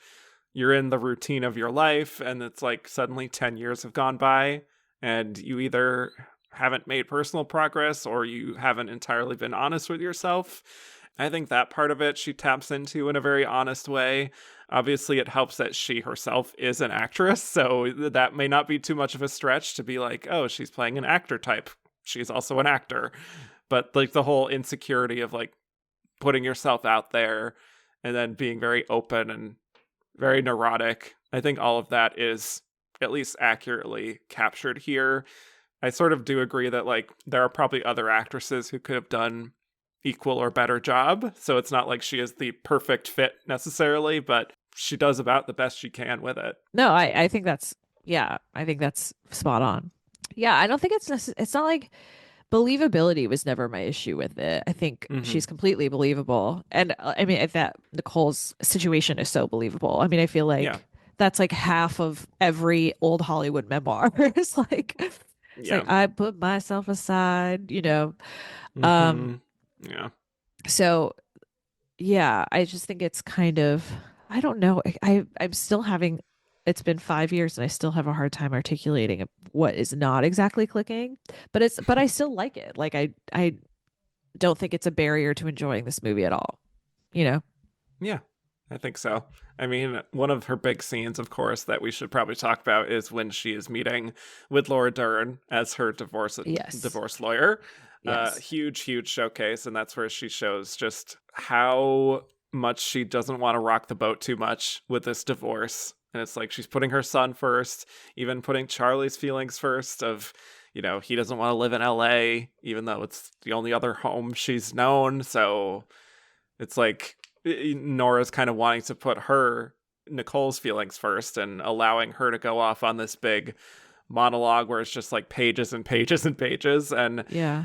you're in the routine of your life, and it's like suddenly 10 years have gone by, and you either haven't made personal progress or you haven't entirely been honest with yourself. I think that part of it she taps into in a very honest way. Obviously, it helps that she herself is an actress, so that may not be too much of a stretch to be like, oh, she's playing an actor type. She's also an actor. But like the whole insecurity of like putting yourself out there and then being very open and very neurotic, I think all of that is at least accurately captured here. I sort of do agree that like there are probably other actresses who could have done equal or better job. So it's not like she is the perfect fit necessarily, but she does about the best she can with it. No, I think that's, yeah, I think that's spot on. Yeah, I don't think it's not like believability was never my issue with it. I think Hmm. she's completely believable. And I mean, if that Nicole's situation is so believable. I mean, I feel Yeah. like that's like half of every old Hollywood memoir. It's like Yeah. I put myself aside, you know. Um, Hmm. Yeah. so yeah, I just think it's kind of, I don't know. I'm still having, it's been 5 years and I still have a hard time articulating what is not exactly clicking, but I still like it. Like I don't think it's a barrier to enjoying this movie at all, you know? Yeah. I think so. I mean, one of her big scenes, of course, that we should probably talk about is when she is meeting with Laura Dern as her Yes. divorce lawyer. Yes. Huge showcase, and that's where she shows just how much she doesn't want to rock the boat too much with this divorce. And it's like she's putting her son first, even putting Charlie's feelings first of, he doesn't want to live in LA, even though it's the only other home she's known. So it's like Nora's kind of wanting to put Nicole's feelings first and allowing her to go off on this big monologue where it's just like pages and pages and pages. And Yeah.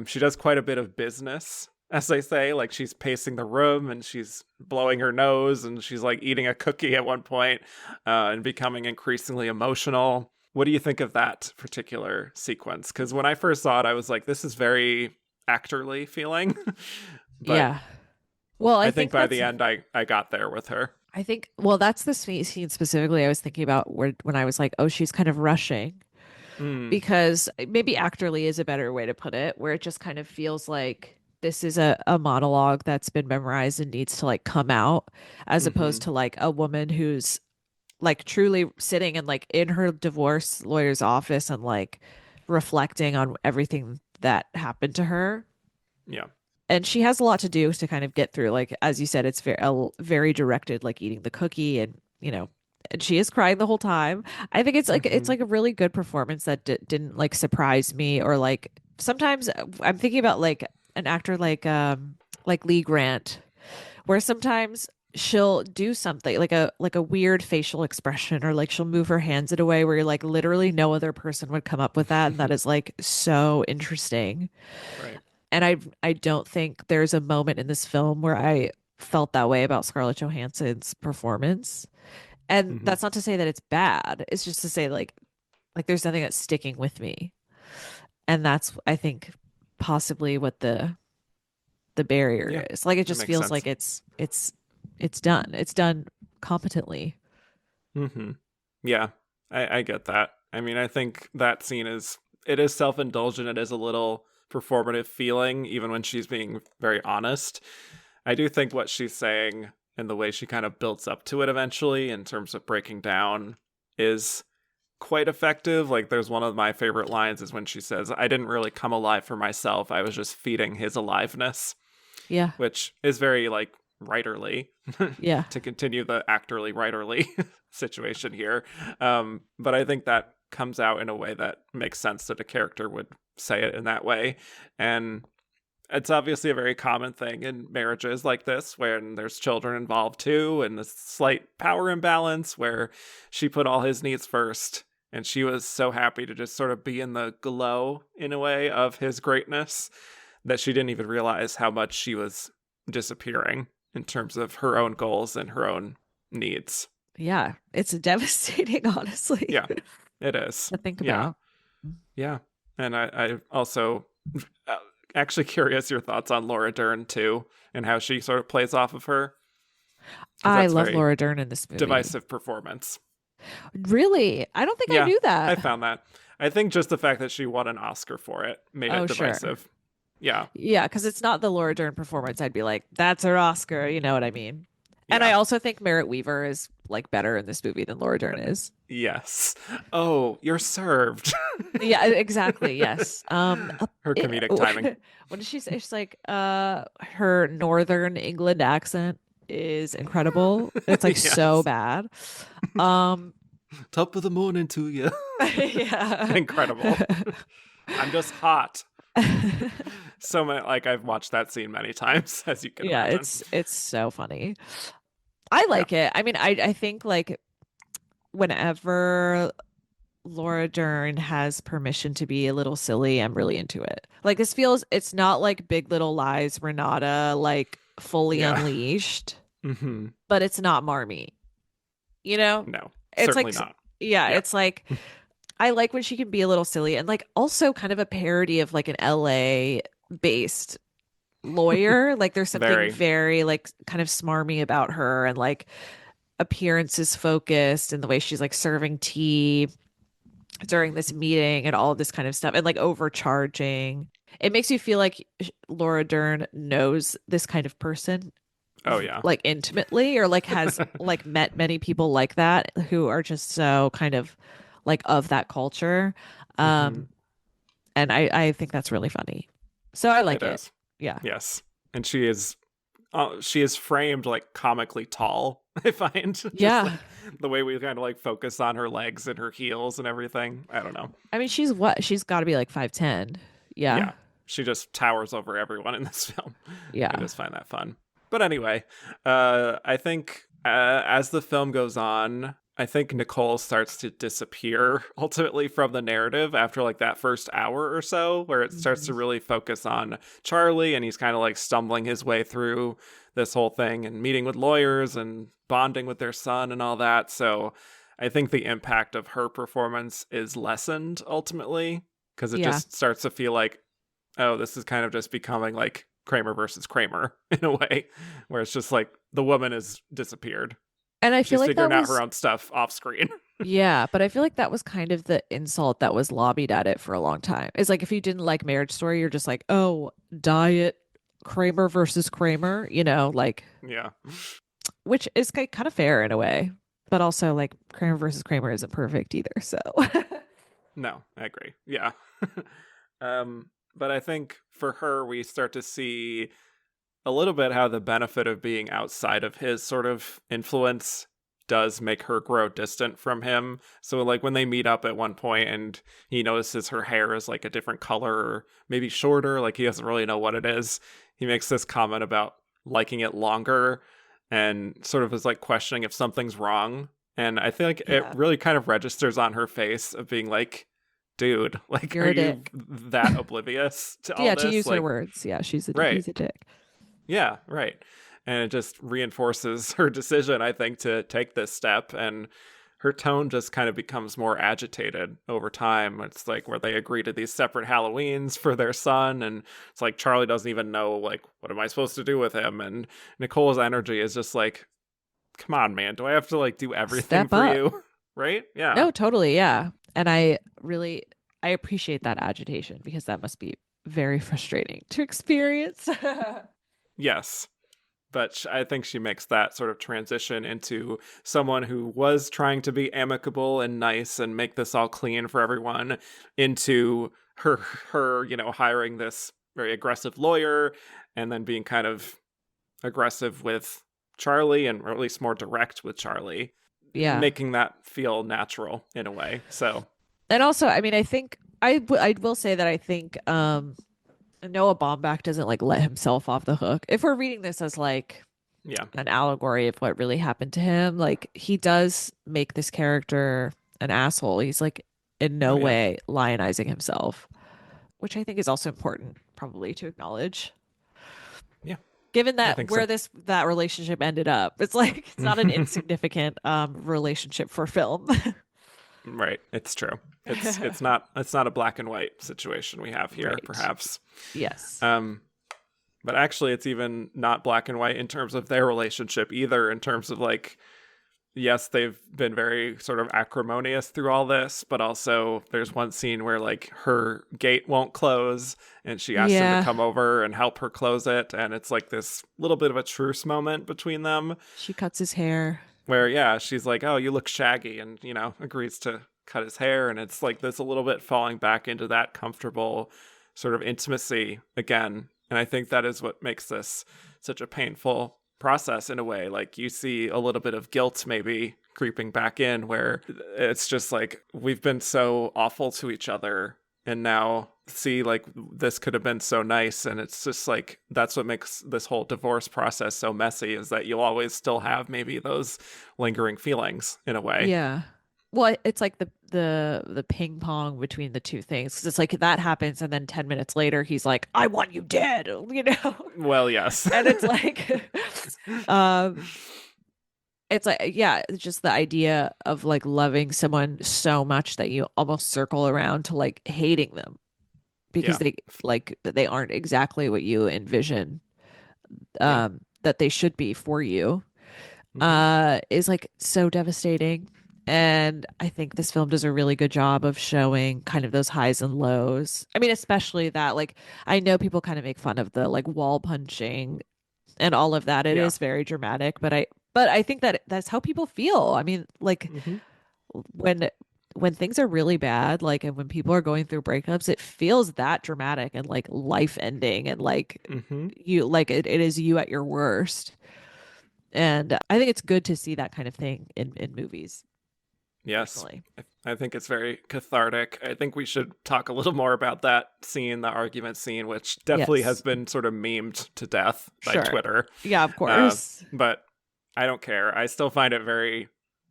she does quite a bit of business, as they say. Like she's pacing the room and she's blowing her nose and she's like eating a cookie at one point, and becoming increasingly emotional. What do you think of that particular sequence? Because when I first saw it, I was like, this is very actorly feeling. But Yeah. Well, I think by the end, I got there with her. I think, well, that's the scene specifically I was thinking about where when I was like, oh, she's kind of rushing Mm, because maybe actorly is a better way to put it, where it just kind of feels like this is a monologue that's been memorized and needs to like come out, as hmm. opposed to like a woman who's like truly sitting and like in her divorce lawyer's office and like reflecting on everything that happened to her. Yeah. And she has a lot to do to kind of get through. Like as you said, it's very directed, like eating the cookie, and and she is crying the whole time. I think it's Hmm. like a really good performance that didn't like surprise me, or like sometimes I'm thinking about like an actor like Lee Grant, where sometimes she'll do something like a weird facial expression, or like she'll move her hands in a way where like literally no other person would come up with that, and that is like so interesting. Right. And I don't think there's a moment in this film where I felt that way about Scarlett Johansson's performance. And Hmm. that's not to say that it's bad. It's just to say like there's nothing that's sticking with me. And that's I think possibly what the barrier Yeah, is. Like it that just makes feels sense. like it's done. It's done competently. Hmm. Yeah, I get that. I mean, I think that scene it is self-indulgent. It is a little performative feeling, even when she's being very honest. I do think what she's saying and the way she kind of builds up to it eventually in terms of breaking down is quite effective. Like there's one of my favorite lines is when she says, I didn't really come alive for myself. I was just feeding his aliveness, Yeah. which is very like writerly Yeah. to continue the actorly writerly situation here. But I think that comes out in a way that makes sense that a character would say it in that way. And it's obviously a very common thing in marriages like this when there's children involved too, and this slight power imbalance where she put all his needs first. And she was so happy to just sort of be in the glow, in a way, of his greatness that she didn't even realize how much she was disappearing in terms of her own goals and her own needs. Yeah. It's devastating, honestly, Yeah, it is. to think Yeah, about. yeah. And I also uh, actually curious your thoughts on Laura Dern too, and how she sort of plays off of her, because I that's love very Laura Dern in this movie. divisive performance. Really? I don't think I Yeah, knew I that. found that. I think just the fact that she won an Oscar for it made it Oh, sure. divisive. Yeah. Yeah, because it's not the Laura Dern performance. I'd be like, that's her Oscar. You know what I mean? And I Yeah. also think Merritt Weaver is like better in this movie than Laura Dern is. Yes. Oh, you're served. Yeah, exactly. Yes. Her comedic timing. What did she say? She's like, her Northern England accent is incredible. It's like so Yes. bad. Um, Top of the morning to you. yeah. Incredible. I'm just hot. So many, like I've watched that scene many times, as you can Yeah, imagine. it's so funny. I Yeah. like it. I mean, I think like whenever Laura Dern has permission to be a little silly, I'm really into it. Like this feels, it's not like Big Little Lies Renata, like fully Yeah. unleashed, Hmm. but it's not Marmee. You know? No, It's certainly like, not. yeah, Yeah. it's like I like when she can be a little silly and like also kind of a parody of like an LA based lawyer. Like there's something Very. very like kind of smarmy about her and like appearances focused and the way she's like serving tea during this meeting and all of this kind of stuff and like overcharging. It makes you feel like Laura Dern knows this kind of person Oh, yeah. like intimately or like has like met many people like that who are just so kind of of that culture. Hmm. Um and I think that's really funny. So I like It it. is. Yeah. Yes. And she is framed like comically tall, I find. Just Yeah. like the way we kind of like focus on her legs and her heels and everything. I don't know. I mean, she's what? She's got to be like 5'10". Yeah. Yeah. She just towers over everyone in this film. I Yeah. just find that fun. But anyway, I think as the film goes on, I think Nicole starts to disappear ultimately from the narrative after like that first hour or so, where it starts to Mhm. really focus on Charlie and he's kind of like stumbling his way through this whole thing and meeting with lawyers and bonding with their son and all that. So I think the impact of her performance is lessened ultimately because it Yeah. just starts to feel like, oh, this is kind of just becoming like Kramer versus Kramer in a way, where it's just like the woman has disappeared. And I feel She's like that figuring out her was, own stuff off screen. yeah, but I feel like that was kind of the insult that was lobbied at it for a long time. It's like if you didn't like Marriage Story, you're just like, oh, diet Kramer versus Kramer, like, Yeah. which is kind of fair in a way, but also like Kramer versus Kramer isn't perfect either. So, No, I agree. Yeah. But I think for her, we start to see a little bit how the benefit of being outside of his sort of influence does make her grow distant from him. So like when they meet up at one point and he notices her hair is like a different color or maybe shorter, like he doesn't really know what it is. He makes this comment about liking it longer and sort of is like questioning if something's wrong. And I feel like it yeah, really kind of registers on her face of being like, dude, like, you're are a you dick. that oblivious to all Yeah, to this? use her Like, words. Yeah, right. he's a dick. Yeah, right. And it just reinforces her decision, I think, to take this step. And her tone just kind of becomes more agitated over time. It's like where they agree to these separate Halloweens for their son. And it's like Charlie doesn't even know, like, what am I supposed to do with him? And Nicole's energy is just like, come on, man. Do I have to, like, do everything Step for up. you? Right? Yeah. No, totally. Yeah. And I appreciate that agitation because that must be very frustrating to experience. Yes. But I think she makes that sort of transition into someone who was trying to be amicable and nice and make this all clean for everyone into her hiring this very aggressive lawyer and then being kind of aggressive with Charlie and or at least more direct with Charlie, Yeah. making that feel natural in a way. So, And also, I mean, I think I will say that I think Noah Baumbach doesn't like let himself off the hook. If we're reading this as like yeah. an allegory of what really happened to him, like he does make this character an asshole. He's like in no Oh yeah. way lionizing himself, which I think is also important probably to acknowledge. Yeah. Given I that think so. where that relationship ended up, it's like it's not an insignificant relationship for film. Right. It's true. It's not a black and white situation we have here, Right. perhaps. Yes. Um, but actually, it's even not black and white in terms of their relationship either. In terms of like yes, they've been very sort of acrimonious through all this, but also there's one scene where like her gate won't close and she asks him to Yeah. come over and help her close it. And it's like this little bit of a truce moment between them She cuts his hair. where, yeah, she's like, oh, you look shaggy, and, agrees to cut his hair. And it's like this a little bit falling back into that comfortable sort of intimacy again. And I think that is what makes this such a painful process in a way. Like you see a little bit of guilt maybe creeping back in where it's just like we've been so awful to each other and now see like this could have been so nice, and it's just like that's what makes this whole divorce process so messy, is that you'll always still have maybe those lingering feelings in a way. Yeah. Well, it's like the ping pong between the two things. 'Cause it's like that happens, and then 10 minutes later, he's like, "I want you dead," you know? Well, yes. And it's like, um, it's like, yeah, it's just the idea of like loving someone so much that you almost circle around to like hating them because Yeah. they aren't exactly what you envision Yeah. that they should be for you, Hmm. is like so devastating. And I think this film does a really good job of showing kind of those highs and lows. I mean, especially that, like, I know people kind of make fun of the like wall punching and all of that. It Yeah. is very dramatic, but I think that that's how people feel. I mean, like Hmm. when when things are really bad, like, and when people are going through breakups, it feels that dramatic and like life ending and like Hmm. you like it is you at your worst. And I think it's good to see that kind of thing in movies, Yes. personally. I think it's very cathartic. I think we should talk a little more about that scene, the argument scene, which definitely has Yes. been sort of memed to death by Sure. Twitter. Yeah, of Uh, course. but I don't care. I still find it very,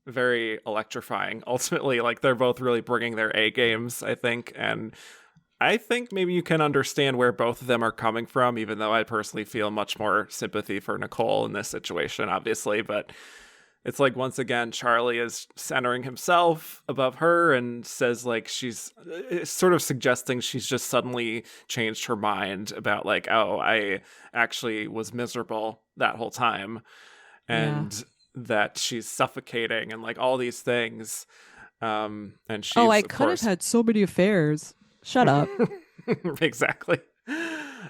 very electrifying. Ultimately, like they're both really bringing their A games, I think. And I think maybe you can understand where both of them are coming from, even though I personally feel much more sympathy for Nicole in this situation, obviously. But it's like, once again, Charlie is centering himself above her and says, like, she's sort of suggesting she's just suddenly changed her mind about, like, oh, I actually was miserable that whole time. Yeah. And that she's suffocating and like all these things. And Oh, she's, I of could have course, had so many affairs. Shut up. exactly.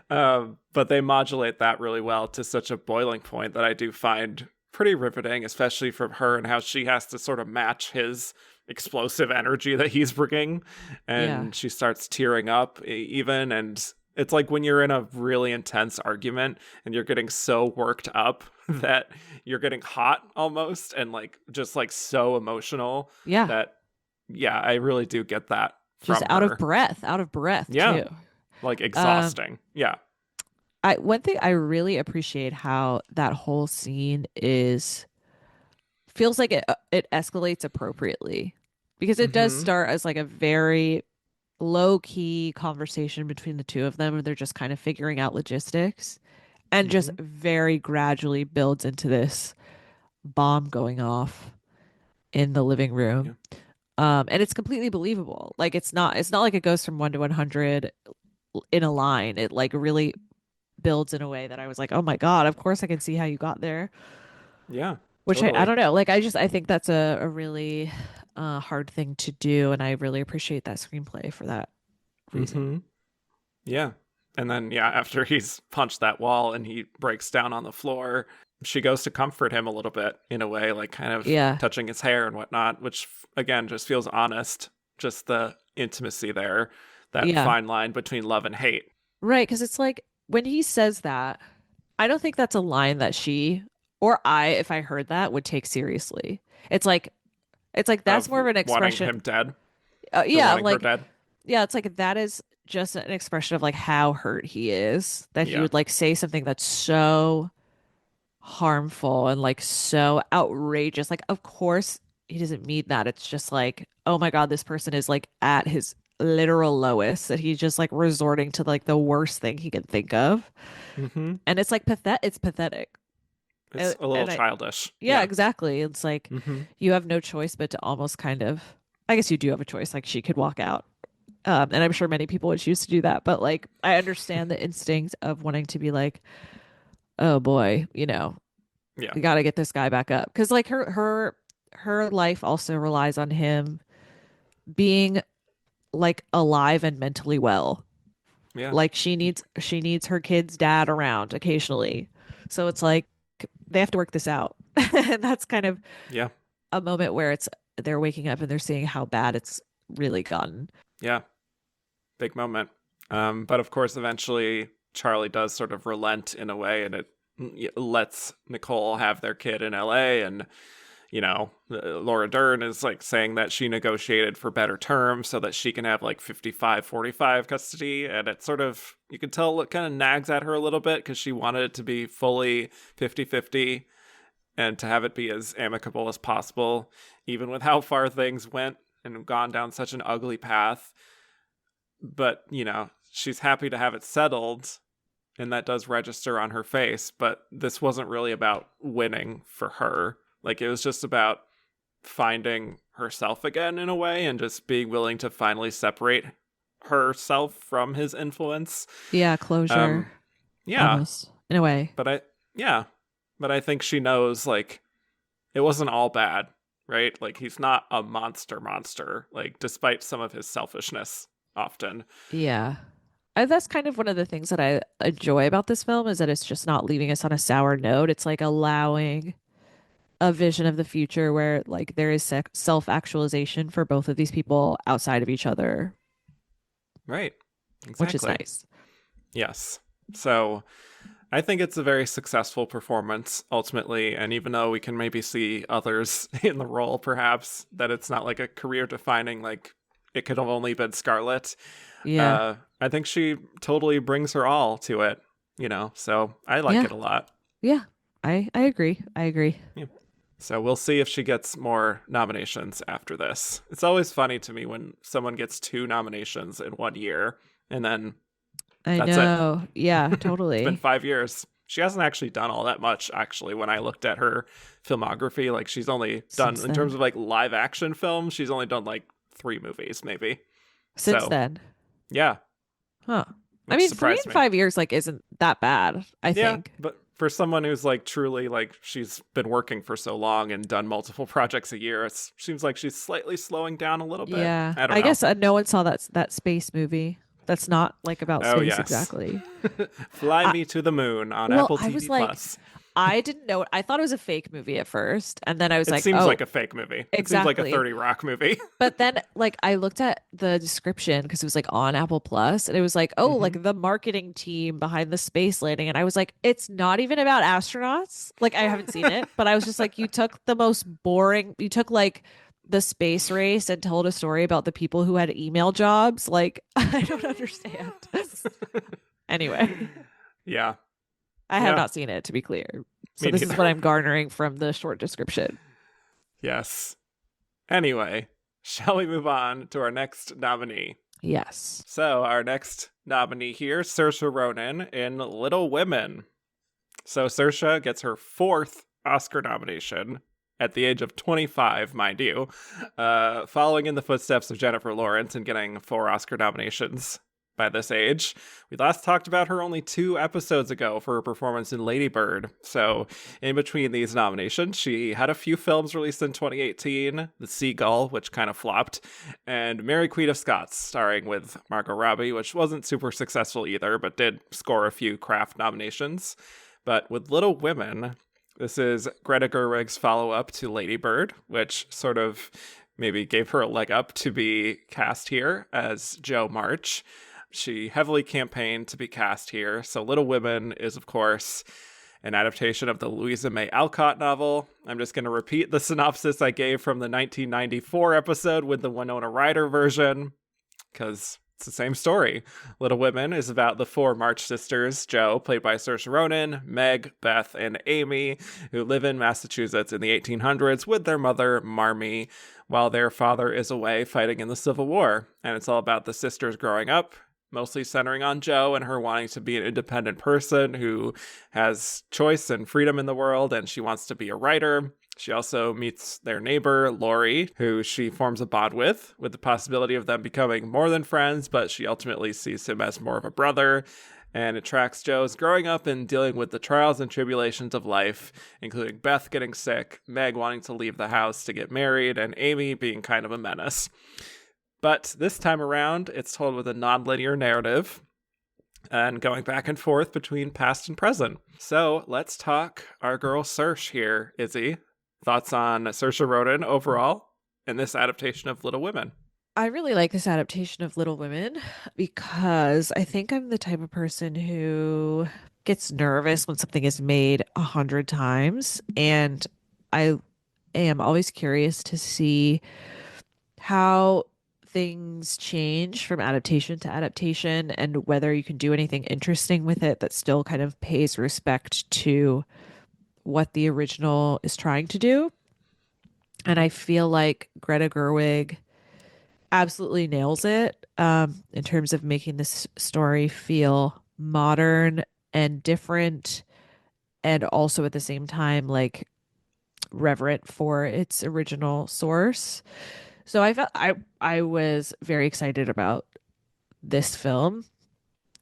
But they modulate that really well to such a boiling point that I do find pretty riveting, especially from her and how she has to sort of match his explosive energy that he's bringing. Yeah. And she starts tearing up even. And it's like when you're in a really intense argument and you're getting so worked up that you're getting hot almost and like just like so emotional Yeah. that, yeah, I really do get that Just from her. out of breath Yeah, too. like Um, exhausting. Yeah. I one thing I really appreciate how that whole scene is feels like it escalates appropriately because it does Mm-hmm. start as like a very low key conversation between the two of them, and they're just kind of figuring out logistics, and just Mm-hmm. very gradually builds into this bomb going off in the living Yeah. room. And it's completely believable. Like it's not like it goes from 1 to 100 in a line. It like really builds in a way that I was like, oh my God, of course I can see how you got there. Yeah. Which I Totally. don't know. Like I think that's a really hard thing to do, and I really appreciate that screenplay for that reason. Mm-hmm. Yeah. And then, yeah, after he's punched that wall and he breaks down on the floor, she goes to comfort him a little bit in a way, like kind of Yeah. touching his hair and whatnot, which again just feels honest. Just the intimacy there, that Yeah. fine line between love and hate. Right, because it's like when he says that, I don't think that's a line that she or I, if I heard that, would take seriously. It's like that's Of more of an wanting expression. him dead or Yeah, wanting her like dead. yeah, it's like that is just an expression of like how hurt he is that he Yeah. would like say something that's so harmful and like so outrageous. Like, of course, he doesn't mean that. It's just like, oh my God, this person is like at his literal lowest, that he's just like resorting to like the worst thing he can think of. Mm-hmm. And it's like It's pathetic. It's a little And I, childish. yeah, Yeah. exactly. It's like Mm-hmm. you have no choice but to almost kind of, I guess you do have a choice. Like she could walk out. And I'm sure many people would choose to do that. But like, I understand the instinct of wanting to be like, oh boy, Yeah. we got to get this guy back up. Cause like her life also relies on him being like alive and mentally well. Yeah. Like she needs her kid's dad around occasionally. So it's like they have to work this out. And that's kind of Yeah. a moment where it's they're waking up and they're seeing how bad it's really gotten. Yeah. Big moment. But of course, eventually Charlie does sort of relent in a way, and it lets Nicole have their kid in LA. And, Laura Dern is like saying that she negotiated for better terms so that she can have like 55-45 custody. And it sort of, you can tell it kind of nags at her a little bit because she wanted it to be fully 50-50 and to have it be as amicable as possible, even with how far things went and gone down such an ugly path. But, she's happy to have it settled, and that does register on her face. But this wasn't really about winning for her. Like, it was just about finding herself again in a way and just being willing to finally separate herself from his influence. Yeah, closure. Yeah. Almost, in a way. But I think she knows, like, it wasn't all bad, right? Like, he's not a monster, like, despite some of his selfishness often. Yeah. That's kind of one of the things that I enjoy about this film is that it's just not leaving us on a sour note. It's like allowing a vision of the future where like there is self-actualization for both of these people outside of each other. Right. Exactly. Which is nice. Yes. So I think it's a very successful performance ultimately. And even though we can maybe see others in the role, perhaps, that it's not like a career defining, like it could have only been Scarlett. Yeah. I think she totally brings her all to it, so I like it a lot. Yeah. I agree. Yeah. So we'll see if she gets more nominations after this. It's always funny to me when someone gets 2 nominations in 1 year, and then that's know. it. Yeah, totally. It's been 5 years. She hasn't actually done all that much, actually, when I looked at her filmography. Like, she's only done, in terms of like live action films, she's only done like 3 movies, maybe. Since then. Yeah. Huh. I mean, 3 and 5 years like isn't that bad, I think. But for someone who's like truly like she's been working for so long and done multiple projects a year, it seems like she's slightly slowing down a little bit. Yeah. I don't know. Guess no one saw that space movie. That's not like about space exactly. Fly Me to the Moon on Apple TV Plus. I didn't know it. I thought it was a fake movie at first. And then I was like, it seems like a fake movie. Exactly. It seems like a 30 Rock movie. But then like I looked at the description because it was like on Apple Plus and it was like, like the marketing team behind the space landing. And I was like, it's not even about astronauts. Like I haven't seen it, but I was just like, you took like the space race and told a story about the people who had email jobs. Like, I don't understand. Anyway. Yeah. I have not seen it, to be clear. So this is what I'm garnering from the short description. Yes. Anyway, shall we move on to our next nominee? Yes. So our next nominee here, Saoirse Ronan in Little Women. So Saoirse gets her 4th Oscar nomination at the age of 25, mind you, following in the footsteps of Jennifer Lawrence and getting 4 Oscar nominations by this age. We last talked about her only 2 episodes ago for her performance in Lady Bird. So in between these nominations, she had a few films released in 2018, The Seagull, which kind of flopped, and Mary Queen of Scots, starring with Margot Robbie, which wasn't super successful either, but did score a few craft nominations. But with Little Women, this is Greta Gerwig's follow-up to Lady Bird, which sort of maybe gave her a leg up to be cast here as Jo March. She heavily campaigned to be cast here. So Little Women is, of course, an adaptation of the Louisa May Alcott novel. I'm just going to repeat the synopsis I gave from the 1994 episode with the Winona Ryder version, because it's the same story. Little Women is about the 4 March sisters, Jo, played by Saoirse Ronan, Meg, Beth, and Amy, who live in Massachusetts in the 1800s with their mother, Marmee, while their father is away fighting in the Civil War. And it's all about the sisters growing up, mostly centering on Jo and her wanting to be an independent person who has choice and freedom in the world, and she wants to be a writer. She also meets their neighbor, Laurie, who she forms a bond with the possibility of them becoming more than friends, but she ultimately sees him as more of a brother. And it tracks Joe's growing up and dealing with the trials and tribulations of life, including Beth getting sick, Meg wanting to leave the house to get married, and Amy being kind of a menace. But this time around, it's told with a non-linear narrative and going back and forth between past and present. So let's talk our girl Saoirse here, Izzy. Thoughts on Saoirse Ronan overall in this adaptation of Little Women? I really like this adaptation of Little Women because I think I'm the type of person who gets nervous when something is made 100 times. And I am always curious to see how things change from adaptation to adaptation and whether you can do anything interesting with it that still kind of pays respect to what the original is trying to do. And I feel like Greta Gerwig absolutely nails it in terms of making this story feel modern and different, and also at the same time like reverent for its original source. So I was very excited about this film,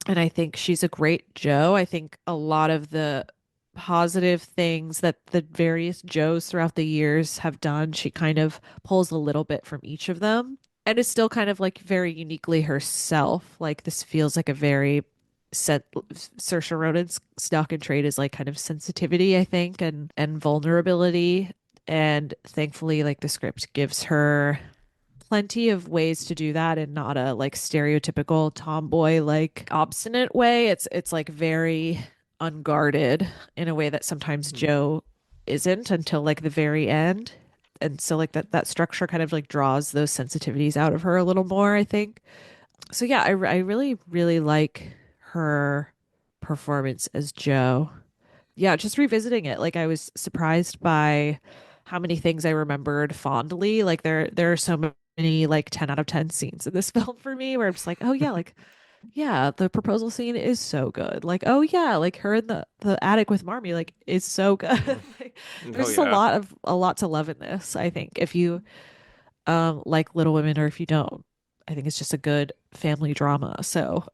and I think she's a great Joe. I think a lot of the positive things that the various Joes throughout the years have done, she kind of pulls a little bit from each of them. And is still kind of like very uniquely herself. Like this feels like a very set Saoirse Ronan's stock and trade is like kind of sensitivity, I think, and vulnerability. And thankfully, like the script gives her plenty of ways to do that in not a like stereotypical tomboy like obstinate way. It's like very unguarded in a way that sometimes Joe isn't until like the very end. And so like that structure kind of like draws those sensitivities out of her a little more, I think. So yeah, I really really like her performance as Joe. Yeah, just revisiting it, like I was surprised by how many things I remembered fondly. Like there are so many like 10 out of 10 scenes in this film for me where I'm just like, oh yeah, like yeah, the proposal scene is so good. Like, oh yeah, like her in the attic with Marmee, like is so good. Like, there's Oh, just yeah. a lot to love in this. I think if you like Little Women or if you don't, I think it's just a good family drama. So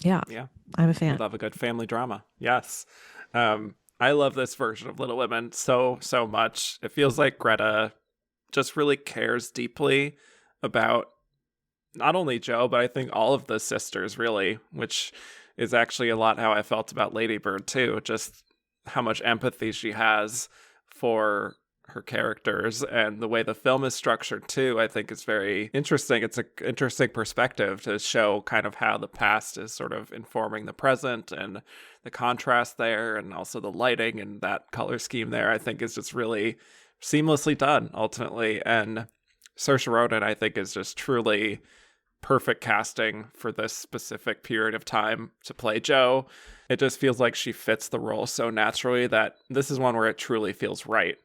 yeah, Yeah. I'm a We fan. love a good family drama. Yes. I love this version of Little Women so, so much. It feels like Greta just really cares deeply about not only Joe, but I think all of the sisters, really, which is actually a lot how I felt about Lady Bird, too. Just how much empathy she has for her characters, and the way the film is structured, too, I think is very interesting. It's an interesting perspective to show kind of how the past is sort of informing the present, and the contrast there, and also the lighting and that color scheme there, I think is just really seamlessly done, ultimately. And Saoirse Ronan, I think, is just truly perfect casting for this specific period of time to play Joe. It just feels like she fits the role so naturally that this is one where it truly feels right,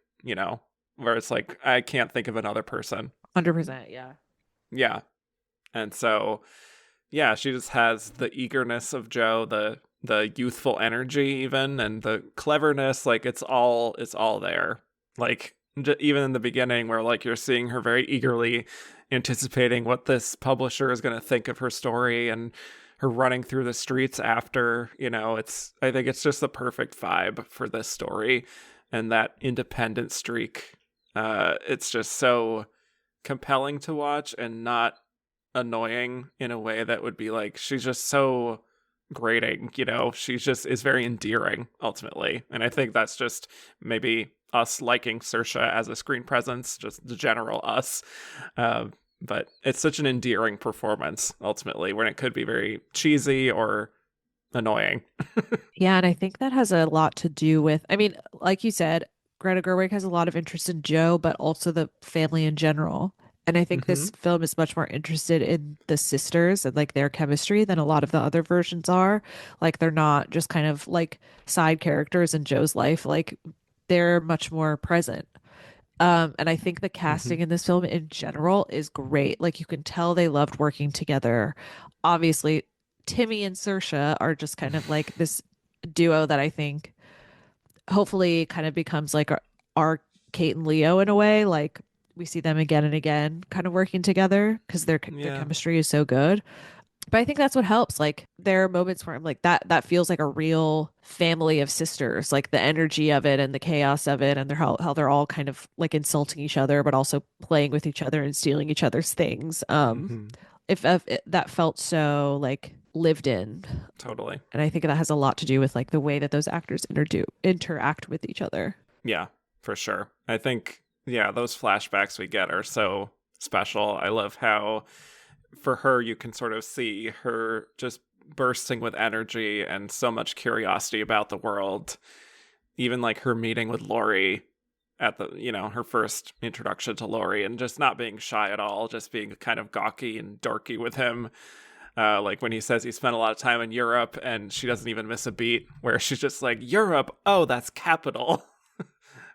where it's like, I can't think of another person. 100%, yeah. Yeah. And so, yeah, she just has the eagerness of Joe, the youthful energy even, and the cleverness. Like it's all there. Like even in the beginning where like you're seeing her very eagerly anticipating what this publisher is going to think of her story, and her running through the streets after, I think it's just the perfect vibe for this story, and that independent streak. It's just so compelling to watch and not annoying in a way that would be like, she's just so grating, she's just is very endearing ultimately. And I think that's just maybe us liking Saoirse as a screen presence, just the general us. But it's such an endearing performance ultimately, when it could be very cheesy or annoying. Yeah, and I think that has a lot to do with, I mean, like you said, Greta Gerwig has a lot of interest in Joe, but also the family in general. And I think Mm-hmm. this film is much more interested in the sisters and like their chemistry than a lot of the other versions are. Like they're not just kind of like side characters in Joe's life. Like they're much more present. And I think the Mm-hmm. casting in this film in general is great. Like you can tell they loved working together. Obviously, Timmy and Saoirse are just kind of like this duo that I think hopefully kind of becomes like our Kate and Leo in a way. Like we see them again and again kind of working together because their Yeah. chemistry is so good. But I think that's what helps. Like there are moments where I'm like that feels like a real family of sisters, like the energy of it and the chaos of it and how they're all kind of like insulting each other but also playing with each other and stealing each other's things. Hmm. If that felt so like lived in. Totally. And I think that has a lot to do with like the way that those actors interact with each other. Yeah, for sure. I think, yeah, those flashbacks we get are so special. I love how for her, you can sort of see her just bursting with energy and so much curiosity about the world. Even like her meeting with Laurie at the, her first introduction to Laurie and just not being shy at all, just being kind of gawky and dorky with him. Like when he says he spent a lot of time in Europe and she doesn't even miss a beat, where she's just like, Europe, oh, that's capital.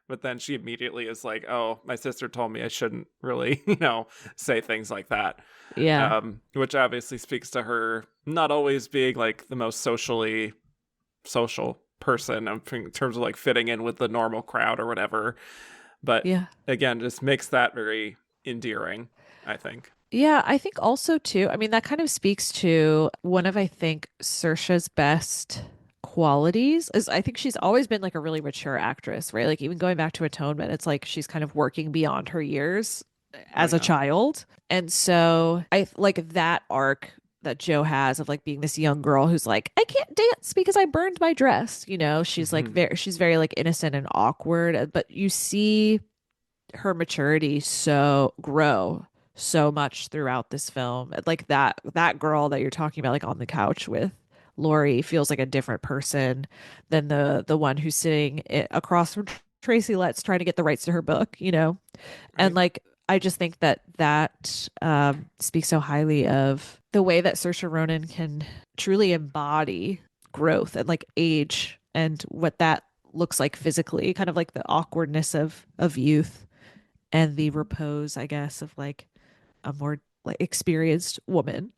But then she immediately is like, oh, my sister told me I shouldn't really, say things like that. Yeah. Which obviously speaks to her not always being like the most socially social person in terms of like fitting in with the normal crowd or whatever. But Yeah. again, just makes that very endearing, I think. Yeah, I think also too, I mean, that kind of speaks to one of, I think, Saoirse's best qualities is I think she's always been like a really mature actress, right? Like even going back to Atonement, it's like she's kind of working beyond her years Oh, as a yeah. child. And so I like that arc that Joe has of like being this young girl who's like, I can't dance because I burned my dress. You know, she's like Hmm. she's very like innocent and awkward, but you see her maturity so grow so much throughout this film. Like that girl that you're talking about, like on the couch with Laurie, feels like a different person than the one who's sitting across from Tracy Letts trying to get the rights to her book, you know? And Right. like I just think that speaks so highly of the way that Saoirse Ronan can truly embody growth and like age and what that looks like physically, kind of like the awkwardness of youth and the repose, I guess, of like a more like experienced woman.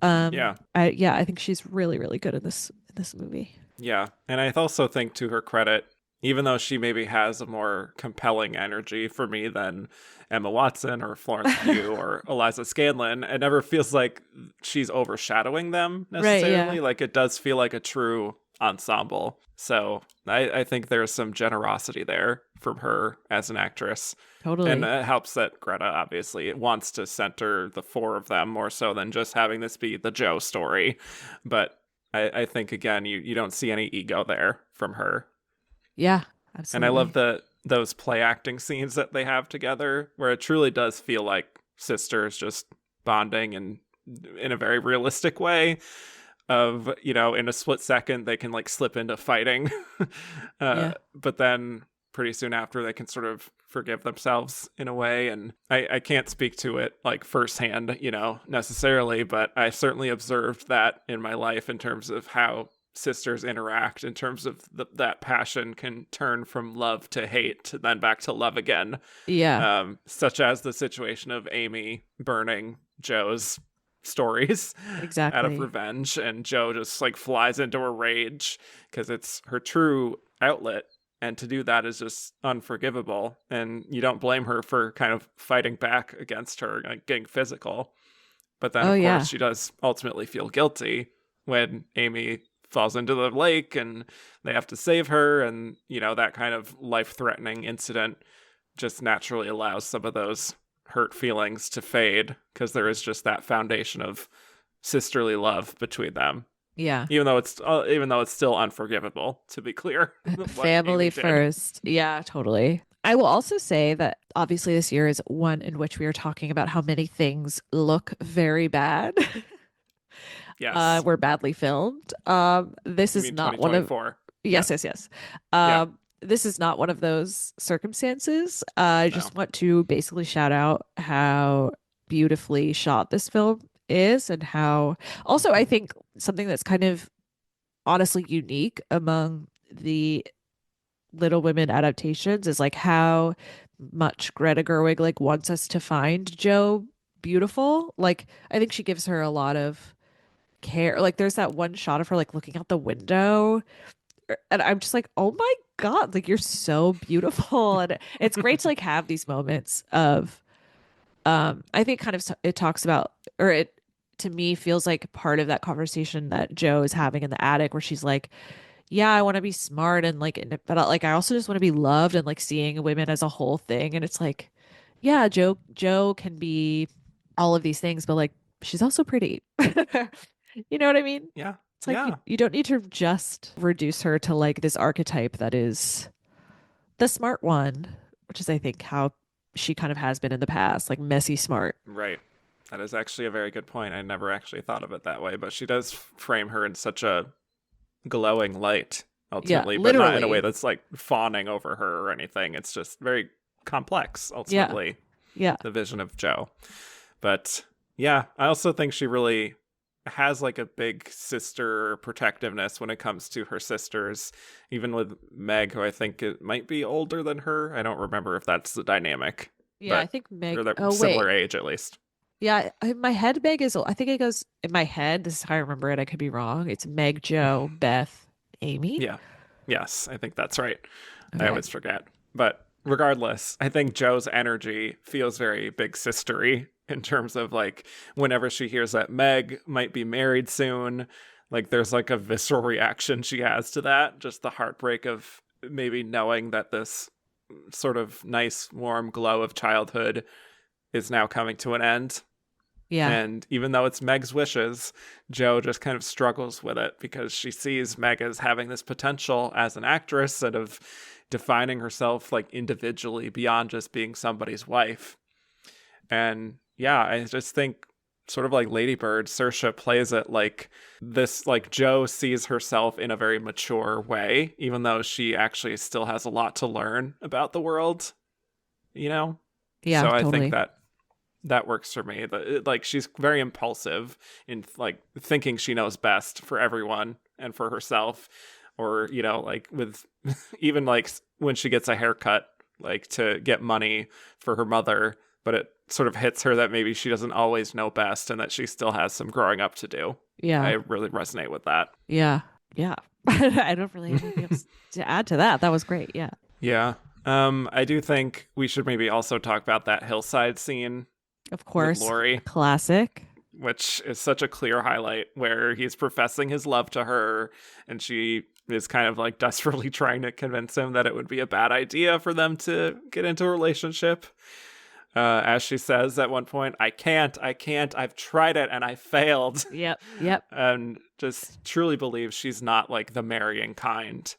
Yeah. I think she's really, really good in this movie. Yeah. And I also think to her credit, even though she maybe has a more compelling energy for me than Emma Watson or Florence Pugh or Eliza Scanlon, it never feels like she's overshadowing them Right, yeah. necessarily. Like it does feel like a true ensemble. So I think there's some generosity there from her as an actress. And Totally. it helps that Greta obviously wants to center the four of them more so than just having this be the Joe story. But I think again, you don't see any ego there from her. Yeah, And I love absolutely. those play acting scenes that they have together, where it truly does feel like sisters just bonding and in a very realistic way. Of in a split second they can like slip into fighting, Yeah. but then pretty soon after they can sort of forgive themselves in a way. And I can't speak to it like firsthand, necessarily, but I certainly observed that in my life in terms of how sisters interact in terms of that passion can turn from love to hate to then back to love again, Yeah, such as the situation of Amy burning Joe's stories out of exactly. revenge, and Joe just like flies into a rage because it's her true outlet, and to do that is just unforgivable, and you don't blame her for kind of fighting back against her, like getting physical. But then Oh of course yeah. she does ultimately feel guilty when Amy falls into the lake and they have to save her, and that kind of life-threatening incident just naturally allows some of those hurt feelings to fade because there is just that foundation of sisterly love between them. Yeah. Even though it's still unforgivable, to be clear, what Family Amy did. first. Yeah, totally. I will also say that obviously this year is one in which we are talking about how many things look very bad. Yes. Were badly filmed. This You is mean not one of 2024? Yeah. yes, yes, yes. Yeah. This is not one of those circumstances. I No. just want to basically shout out how beautifully shot this film is and how also I think something that's kind of honestly unique among the Little Women adaptations is like how much Greta Gerwig like wants us to find Joe beautiful. Like I think she gives her a lot of care. Like there's that one shot of her like looking out the window and I'm just like, "Oh my God, like you're so beautiful." And it's great to like have these moments of I think kind of it talks about or it to me feels like part of that conversation that Joe is having in the attic where she's like, yeah, I want to be smart and like, but like, I also just want to be loved and like seeing women as a whole thing. And it's like, yeah, Joe can be all of these things, but like, she's also pretty. You know what I mean? Yeah. It's like Yeah. you don't need to just reduce her to like this archetype that is the smart one, which is, I think, how she kind of has been in the past, like messy smart. Right. That is actually a very good point. I never actually thought of it that way, but she does frame her in such a glowing light Yeah, ultimately, but not in a way literally. that's like fawning over her or anything. It's just very complex Yeah, ultimately, yeah, the vision of Joe. But yeah, I also think she really has like a big sister protectiveness when it comes to her sisters, even with Meg, who I think it might be older than her. I don't remember if that's the dynamic, yeah. I but think Meg. they're Oh wait, similar age at least. yeah. In my head, Meg is. I think it goes in my head. This is how I remember it. I could be wrong. It's Meg, Joe, Beth, Amy. Yeah. Yes, I think that's right. I Okay. always forget. But regardless, I think Joe's energy feels very big sistery in terms of like whenever she hears that Meg might be married soon, like there's like a visceral reaction she has to that. Just the heartbreak of maybe knowing that this sort of nice, warm glow of childhood is now coming to an end. Yeah, And even though it's Meg's wishes, Joe just kind of struggles with it because she sees Meg as having this potential as an actress and of defining herself like individually beyond just being somebody's wife. And yeah, I just think sort of like Lady Bird, Saoirse plays it like this, like Joe sees herself in a very mature way, even though she actually still has a lot to learn about the world, you know? yeah, So I think totally. that works for me. Like she's very impulsive in like thinking she knows best for everyone and for herself, or like with even like when she gets a haircut, like to get money for her mother, but it sort of hits her that maybe she doesn't always know best and that she still has some growing up to do. I Yeah, really resonate with that. yeah, yeah. I don't really have anything else to add to that. That was great. Yeah, Yeah. I do think we should maybe also talk about that hillside scene of with course, Lori, classic. which is such a clear highlight where he's professing his love to her and she is kind of like desperately trying to convince him that it would be a bad idea for them to get into a relationship. As she says at one point, I can't, I've tried it and I failed. Yep, yep, And just truly believes she's not like the marrying kind.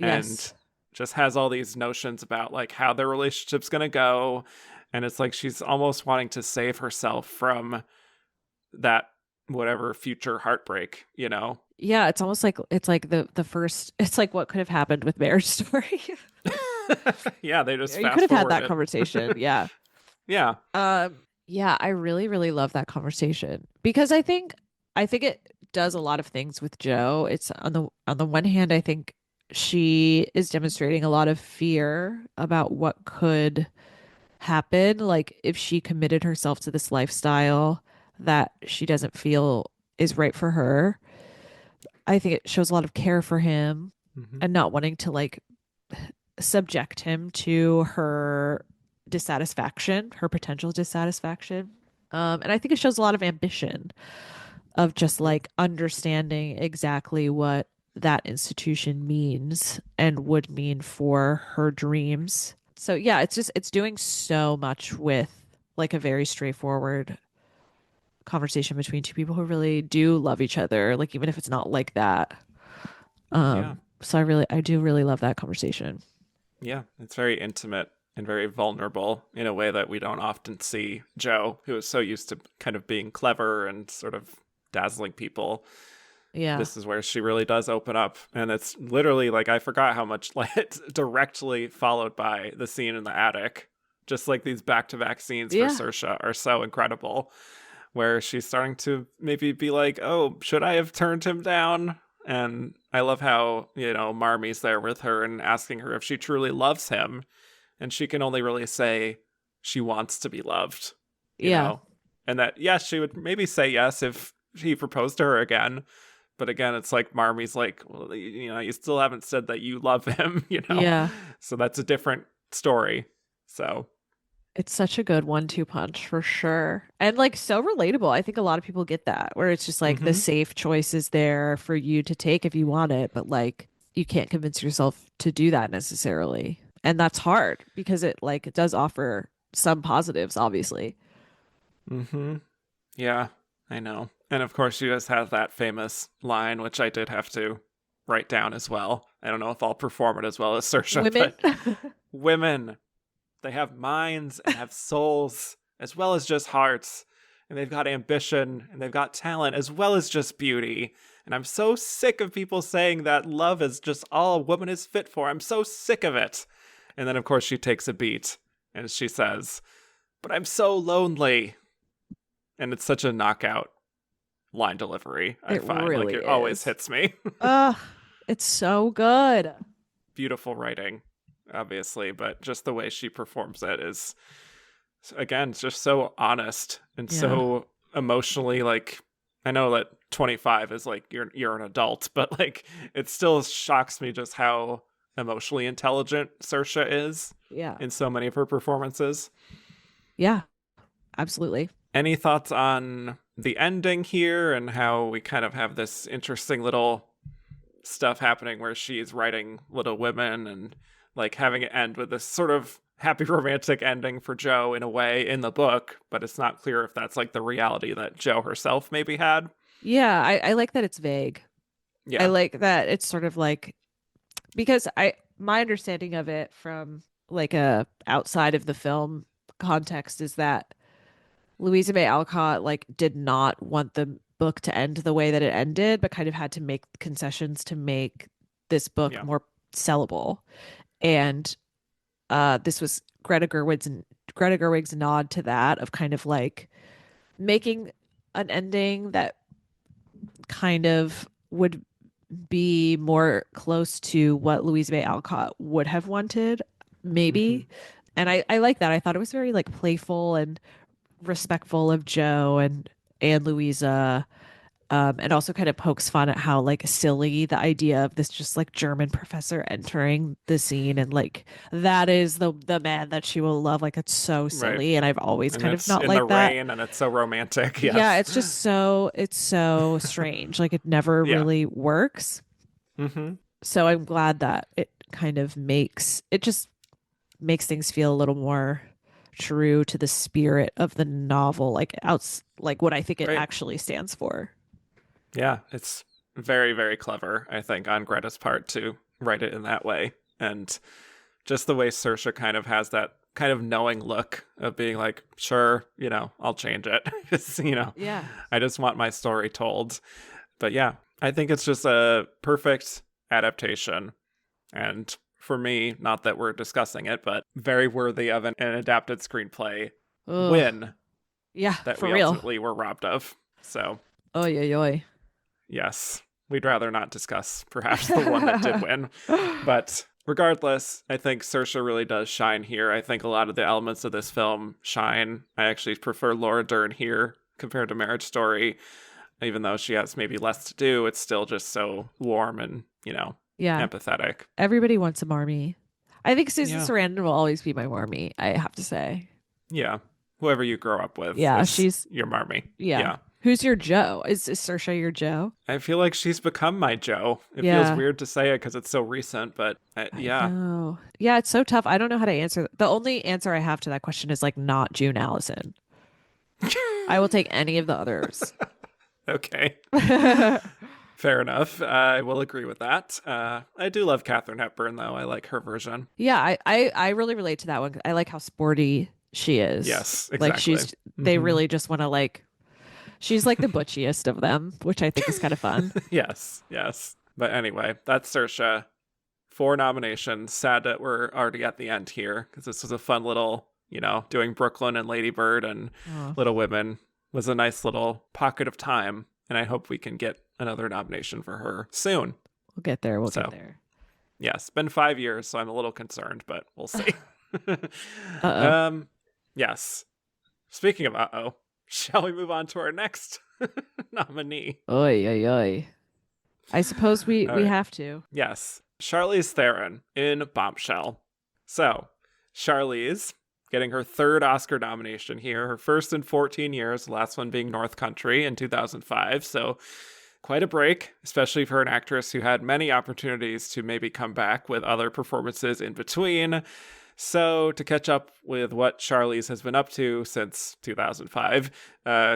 And yes. just has all these notions about like how their relationship's going to go. And it's like she's almost wanting to save herself from that whatever future heartbreak. Yeah, it's almost like it's like the first. It's like what could have happened with Marriage Story. Yeah, they just You could fast have had forward that it. conversation. Yeah. Yeah. Yeah, I really, really love that conversation because I think it does a lot of things with Joe. It's on the one hand, I think she is demonstrating a lot of fear about what could happen, like if she committed herself to this lifestyle that she doesn't feel is right for her. I think it shows a lot of care for him Hmm. and not wanting to like subject him to her dissatisfaction, her potential dissatisfaction. And I think it shows a lot of ambition of just Yeah. like understanding exactly what that institution means and would mean for her dreams. So yeah, it's doing so much with like a very straightforward conversation between two people who really do love each other, like even if it's not like that. Yeah. So I do really love that conversation. Yeah. It's very intimate and very vulnerable in a way that we don't often see Joe, who is so used to kind of being clever and sort of dazzling people. Yeah. This is where she really does open up, and it's literally like I forgot how much like it's directly followed by the scene in the attic. Just like these back-to-back scenes for Yeah. Saoirse are so incredible, where she's starting to maybe be like, oh, should I have turned him down? And I love how Marmy's there with her and asking her if she truly loves him, and she can only really say she wants to be loved you Yeah. know and that yes, she would maybe say yes if he proposed to her again. But again, it's like Marmy's like, well, you still haven't said that you love him. Yeah. So that's a different story. So It's such a good 1-2 punch for sure. And like so relatable. I think a lot of people get that where it's just like the Mm-hmm. safe choice is there for you to take if you want it, but like you can't convince yourself to do that necessarily. And that's hard because it does offer some positives, obviously. Mm-hmm. Yeah, I know. And of course, she just has that famous line, which I did have to write down as well. I don't know if I'll perform it as well as Saoirse, Women. but women, they have minds and have souls as well as just hearts. And they've got ambition and they've got talent as well as just beauty. And I'm so sick of people saying that love is just all a woman is fit for. I'm so sick of it. And then, of course, she takes a beat and she says, "But I'm so lonely." And it's such a knockout line delivery, I It find. Like, really it always is. hits me. Ugh, it's so good. Beautiful writing, obviously, but just the way she performs it is, again, just so honest and Yeah. so emotionally, like, I know that 25 is like you're an adult, but like it still shocks me just how emotionally intelligent Saoirse is Yeah. in so many of her performances. Yeah, absolutely. Any thoughts on the ending here and how we kind of have this interesting little stuff happening where she's writing Little Women and like having it end with this sort of happy romantic ending for Joe in a way in the book, but it's not clear if that's like the reality that Joe herself maybe had. Yeah, I like that it's vague. I Yeah. like that it's sort of like because I my understanding of it from like a outside of the film context is that Louisa May Alcott like did not want the book to end the way that it ended, but kind of had to make concessions to make this book Yeah. more sellable. And this was Greta Gerwig's nod to that of kind of like making an ending that kind of would be more close to what Louise May Alcott would have wanted, Mm-hmm. maybe. And I like that. I thought it was very like playful and respectful of Joe and Louisa. And also kind of pokes fun at how like silly the idea of this just like German professor entering the scene and like that is the man that she will love. Like it's so Right. silly, and I've always And kind of it's not in the liked that. rain and it's so romantic. Yeah, Yes. it's so strange. Like it never Yeah. really works. Mm-hmm. So I'm glad that it just makes things feel a little more true to the spirit of the novel, like what I think it Right. actually stands for. Yeah. It's very, very clever, I think, on Greta's part to write it in that way. And just the way Saoirse kind of has that kind of knowing look of being like, sure, I'll change it. Yeah. I just want my story told. But yeah, I think it's just a perfect adaptation. And for me, not that we're discussing it, but very worthy of an adapted screenplay Ugh. win Yeah, that for we real. ultimately were robbed of. So, Oy, oy, oy. yes, we'd rather not discuss perhaps the one that did win. But regardless, I think Saoirse really does shine here. I think a lot of the elements of this film shine. I actually prefer Laura Dern here compared to Marriage Story. Even though she has maybe less to do, it's still just so warm and, Yeah. empathetic. Everybody wants a Marmee. I think Susan Yeah. Sarandon will always be my Marmee, I have to say. Yeah. Whoever you grow up with Yeah, is she's your Marmee. yeah. Yeah. Who's your Joe? Is Saoirse your Joe? I feel like she's become my Joe. It feels Yeah. weird to say it because it's so recent, but I yeah. know. Yeah, it's so tough. I don't know how to answer. The only answer I have to that question is like not June Allison. I will take any of the others. Okay. Fair enough. I will agree with that. I do love Katharine Hepburn, though. I like her version. Yeah, I really relate to that one. I like how sporty she is. Yes, Like exactly. they Hmm. really just want to like she's like the butchiest of them, which I think is kind of fun. Yes, yes. But anyway, that's Saoirse. 4 nominations. Sad that we're already at the end here because this was a fun little, doing Brooklyn and Lady Bird and Oh, Little Women was a nice little pocket of time. And I hope we can get another nomination for her soon. we'll get there. We'll So, get there. yes, been 5 years, so I'm a little concerned, but we'll see. Uh-oh. um, yes. Speaking of uh-oh, shall we move on to our next nominee? Oy, oy, oy. I suppose All we right. have to. Yes, Charlize Theron in Bombshell. So, Charlize, getting her third Oscar nomination here, her first in 14 years, the last one being North Country in 2005. So quite a break, especially for an actress who had many opportunities to maybe come back with other performances in between. So to catch up with what Charlize has been up to since 2005,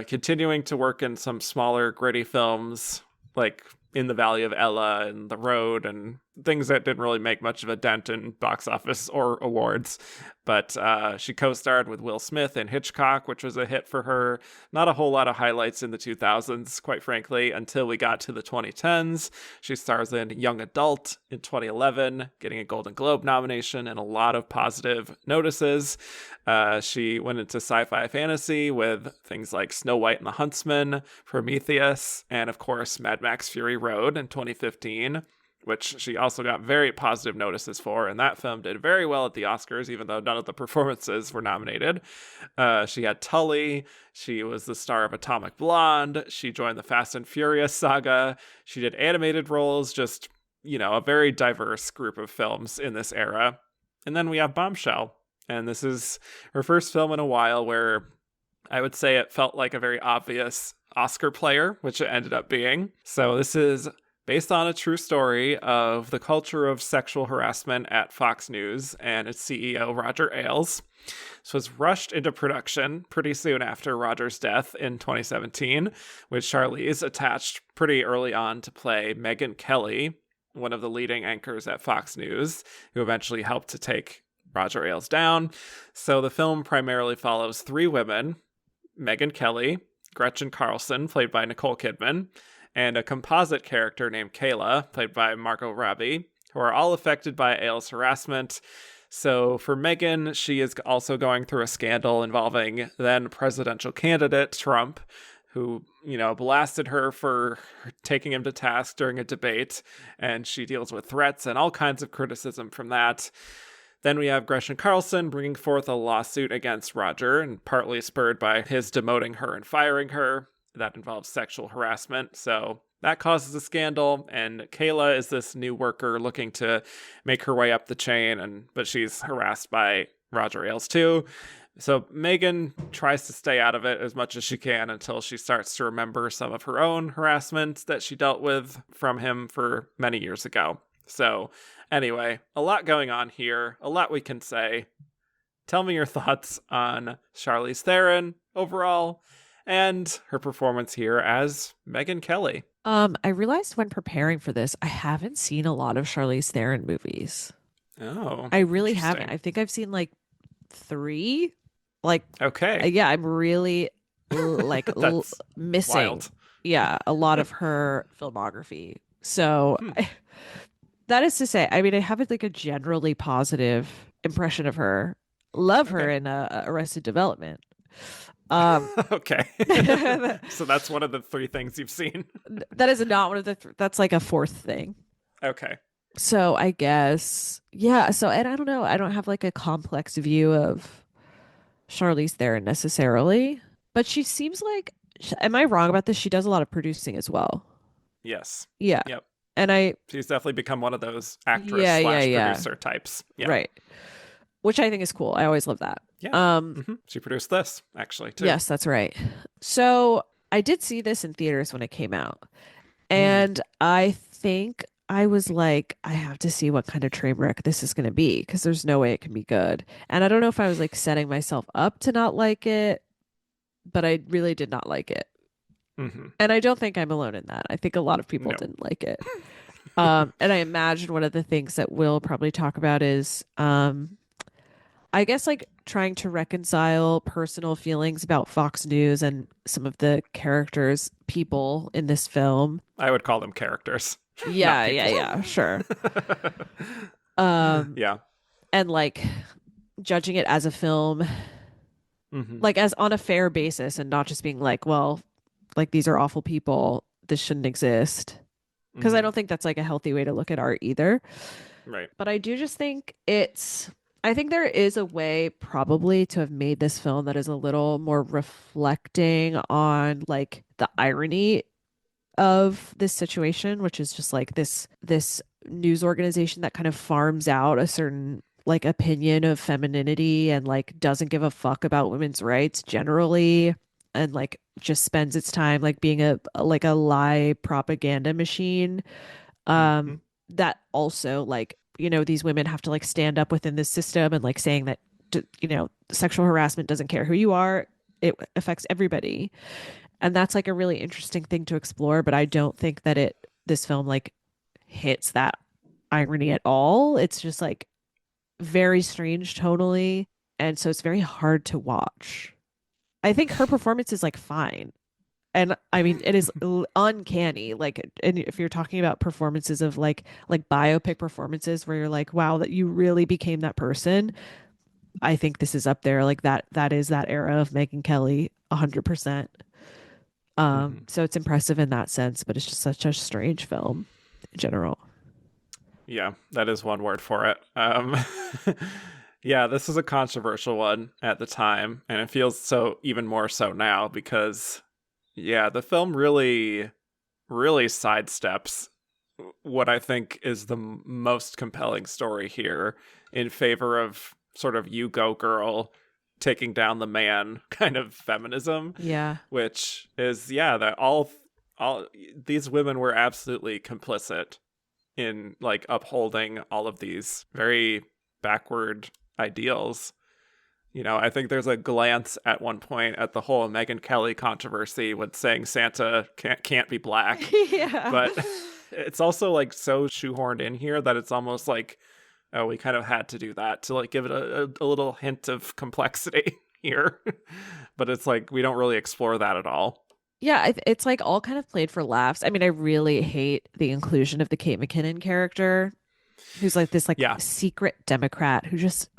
continuing to work in some smaller, gritty films like In the Valley of Ella and The Road and things that didn't really make much of a dent in box office or awards. But she co-starred with Will Smith in Hitchcock, which was a hit for her. Not a whole lot of highlights in the 2000s, quite frankly, until we got to the 2010s. She stars in Young Adult in 2011, getting a Golden Globe nomination and a lot of positive notices. She went into sci-fi fantasy with things like Snow White and the Huntsman, Prometheus, and of course Mad Max Fury Road in 2015, which she also got very positive notices for, and that film did very well at the Oscars, even though none of the performances were nominated. She had Tully. She was the star of Atomic Blonde. She joined the Fast and Furious saga. She did animated roles, just, a very diverse group of films in this era. And then we have Bombshell, and this is her first film in a while where I would say it felt like a very obvious Oscar player, which it ended up being. So this is based on a true story of the culture of sexual harassment at Fox News and its CEO, Roger Ailes. This was rushed into production pretty soon after Roger's death in 2017, with Charlize attached pretty early on to play Megyn Kelly, one of the leading anchors at Fox News, who eventually helped to take Roger Ailes down. So the film primarily follows three women: Megyn Kelly, Gretchen Carlson, played by Nicole Kidman, and a composite character named Kayla, played by Margot Robbie, who are all affected by Ailes' harassment. So for Megyn, she is also going through a scandal involving then presidential candidate Trump, who, blasted her for taking him to task during a debate, and she deals with threats and all kinds of criticism from that. Then we have Gretchen Carlson bringing forth a lawsuit against Roger, and partly spurred by his demoting her and firing her. That involves sexual harassment, so that causes a scandal, and Kayla is this new worker looking to make her way up the chain, but she's harassed by Roger Ailes too. So Megyn tries to stay out of it as much as she can until she starts to remember some of her own harassment that she dealt with from him for many years ago. So anyway, a lot going on here, a lot we can say. Tell me your thoughts on Charlize Theron overall, and her performance here as Megyn Kelly. I realized when preparing for this, I haven't seen a lot of Charlize Theron movies. Oh, I really haven't. I think I've seen like 3. Okay. Yeah, I'm really missing. Wild. Yeah, a lot of her filmography. So that is to say, I mean, I have a generally positive impression of her. Love her in Arrested Development. Okay. So that's one of the 3 things you've seen. That is not one of the that's like a 4th thing. Okay. So I guess, yeah. So, and I don't know. I don't have a complex view of Charlize Theron necessarily, but she seems like, am I wrong about this? She does a lot of producing as well. Yes. Yeah. Yep. And she's definitely become one of those actress / producer types. Yeah. Right. Which I think is cool. I always love that. Yeah. She produced this actually too. Yes, that's right. So I did see this in theaters when it came out. And I think I was like, I have to see what kind of train wreck this is going to be, because there's no way it can be good. And I don't know if I was setting myself up to not like it, but I really did not like it. And I don't think I'm alone in that. I think a lot of people didn't like it. And I imagine one of the things that we'll probably talk about is, I guess trying to reconcile personal feelings about Fox News and some of the people in this film. I would call them characters. Yeah, sure. Yeah. And judging it as a film, as on a fair basis, and not just being well, these are awful people, this shouldn't exist. Because I don't think that's a healthy way to look at art either. Right. But I do just think I think there is a way probably to have made this film that is a little more reflecting on the irony of this situation, which is just this news organization that kind of farms out a certain like opinion of femininity and like doesn't give a fuck about women's rights generally, and like just spends its time like being like a lie propaganda machine. Hmm. That also like, these women have to like stand up within this system and like saying that, sexual harassment doesn't care who you are. It affects everybody. And that's like a really interesting thing to explore, but I don't think that this film like hits that irony at all. It's just like very strange tonally, and so it's very hard to watch. I think her performance is like fine. And I mean, it is uncanny. Like, and if you're talking about performances of like biopic performances where you're like, wow, that you really became that person, I think this is up there. Like that is that era of Megyn Kelly 100%. Hmm. So it's impressive in that sense, but it's just such a strange film in general. Yeah, that is one word for it. Yeah, this is a controversial one at the time, and it feels so even more so now because, yeah, the film really, really sidesteps what I think is the most compelling story here in favor of sort of you go girl taking down the man kind of feminism, Yeah. which is, yeah, that all these women were absolutely complicit in like upholding all of these very backward ideals. I think there's a glance at one point at the whole Megyn Kelly controversy with saying Santa can't be black, Yeah. but it's also like so shoehorned in here that it's almost like, oh, we kind of had to do that to like give it a little hint of complexity here. But it's like we don't really explore that at all. Yeah, it's like all kind of played for laughs. I mean, I really hate the inclusion of the Kate McKinnon character, who's like this like Yeah. secret Democrat who just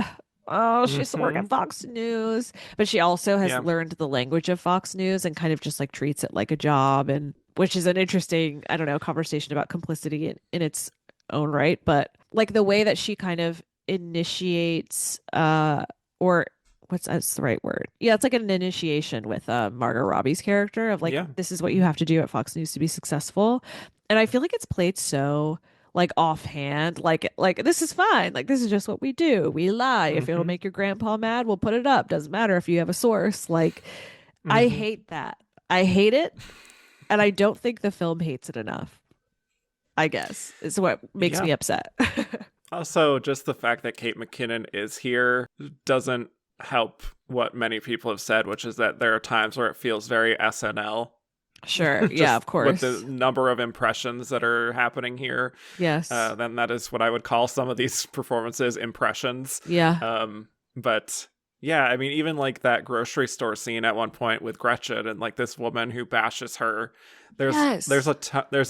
oh, she used to work Hmm. at Fox News, but she also has Yeah. learned the language of Fox News and kind of just like treats it like a job, and which is an interesting, I don't know, conversation about complicity in its own right, but like the way that she kind of initiates or that's the right word. Yeah, it's like an initiation with Margot Robbie's character of like Yeah. this is what you have to do at Fox News to be successful. And I feel like it's played so like offhand, like this is fine. Like this is just what we do. We lie. If it'll Hmm. make your grandpa mad, we'll put it up. Doesn't matter if you have a source. Like I Hmm. hate that. I hate it, and I don't think the film hates it enough. I guess is what makes Yeah. me upset. Also, just the fact that Kate McKinnon is here doesn't help what many people have said, which is that there are times where it feels very SNL, Sure. Yeah, just of with the course. number of impressions that are happening here. Yes. Then that is what I would call some of these performances impressions. Yeah. But yeah, I mean, even like that grocery store scene at one point with Gretchen and like this woman who bashes her. There's Yes. there's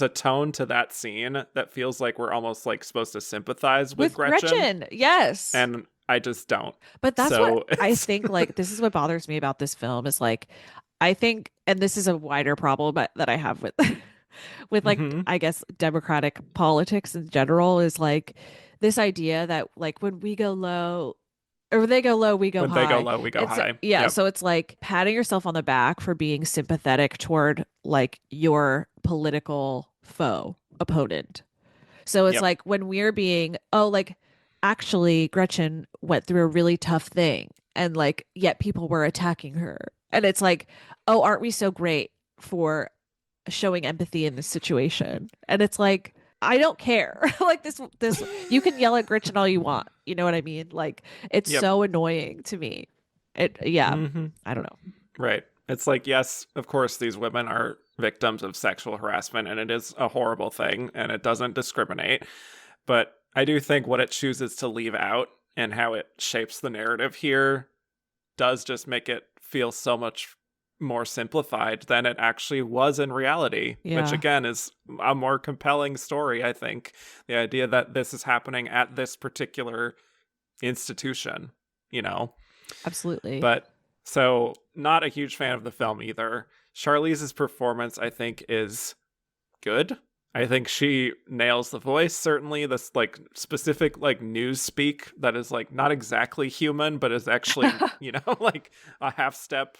a tone to that scene that feels like we're almost like supposed to sympathize with With Gretchen, Gretchen. Yes. and I just don't. But that's what So I it's think, like, this is what bothers me about this film is like, I think, and this is a wider problem that I have with, with like, Mhm. I guess, democratic politics in general is like this idea that, like, when we go low, or when they go low, we go When they go high. low, we go It's, high. yeah. Yep. So it's like patting yourself on the back for being sympathetic toward like your political foe, opponent. So it's Yep. like when we're being, oh, like actually Gretchen went through a really tough thing and like yet people were attacking her. And it's like, oh, aren't we so great for showing empathy in this situation? And it's like, I don't care. Like this you can yell at Gretchen all you want. You know what I mean? Like it's Yep. so annoying to me. Yeah, Hmm. I don't know. Right. It's like, yes, of course, these women are victims of sexual harassment, and it is a horrible thing, and it doesn't discriminate. But I do think what it chooses to leave out and how it shapes the narrative here does just make it feel so much more simplified than it actually was in reality, which Yeah, again is a more compelling story, I think. The idea that this is happening at this particular institution, you know? absolutely. But so, not a huge fan of the film either. Charlize's performance, I think, is good. I think she nails the voice, certainly. This like specific like news speak that is like not exactly human, but is actually, like a half step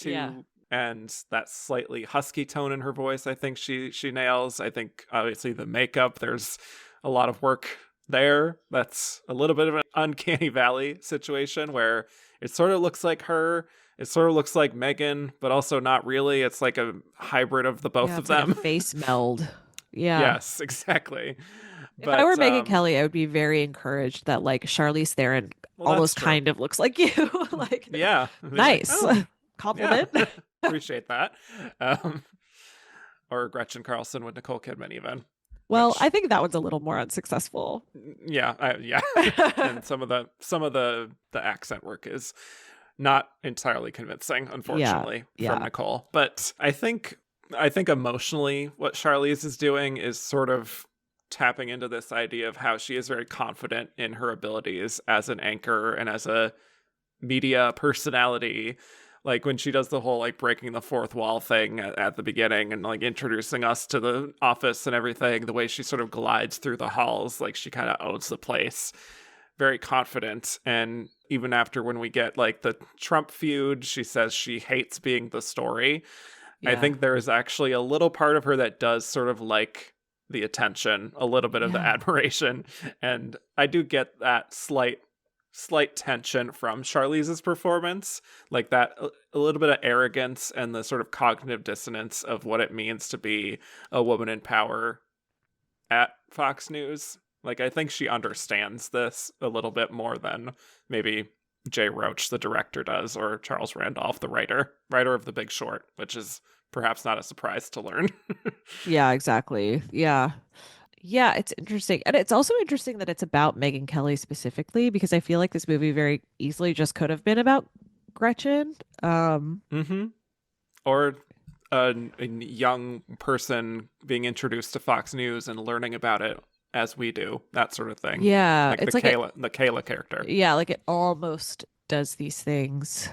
Yeah. to, and that slightly husky tone in her voice, I think she nails. I think obviously the makeup, there's a lot of work there. That's a little bit of an uncanny valley situation where it sort of looks like her, it sort of looks like Megan, but also not really. It's like a hybrid of the both Yeah, of it's like a them. face meld. Yeah. Yes, exactly. If I were But Megyn Kelly, I would be very encouraged that like Charlize Theron well, that's almost true. kind of looks like you. Like, Yeah, be like, nice oh, yeah, compliment. appreciate that. Um, or Gretchen Carlson with Nicole Kidman, even. Well, I Which, think that one's a little more unsuccessful. yeah, yeah, and some of the accent work is not entirely convincing, Yeah. unfortunately, from Yeah. Nicole. But I think emotionally, what Charlize is doing is sort of tapping into this idea of how she is very confident in her abilities as an anchor and as a media personality. Like when she does the whole like breaking the fourth wall thing at the beginning and like introducing us to the office and everything, the way she sort of glides through the halls, like she kind of owns the place, very confident. And even after when we get like the Trump feud, she says she hates being the story. I Yeah. think there is actually a little part of her that does sort of like the attention, a little bit of the Yeah. admiration. And I do get that slight tension from Charlize's performance, like that a little bit of arrogance and the sort of cognitive dissonance of what it means to be a woman in power at Fox News. Like I think she understands this a little bit more than maybe Jay Roach, the director, does, or Charles Randolph, the writer of The Big Short, which is perhaps not a surprise to learn. Yeah, exactly. Yeah. Yeah, it's interesting. And it's also interesting that it's about Megyn Kelly specifically because I feel like this movie very easily just could have been about Gretchen. Mm-hmm. Or a young person being introduced to Fox News and learning about it as we do, that sort of thing. Yeah, Like it's like it, The Kayla character. yeah, like it almost does these things.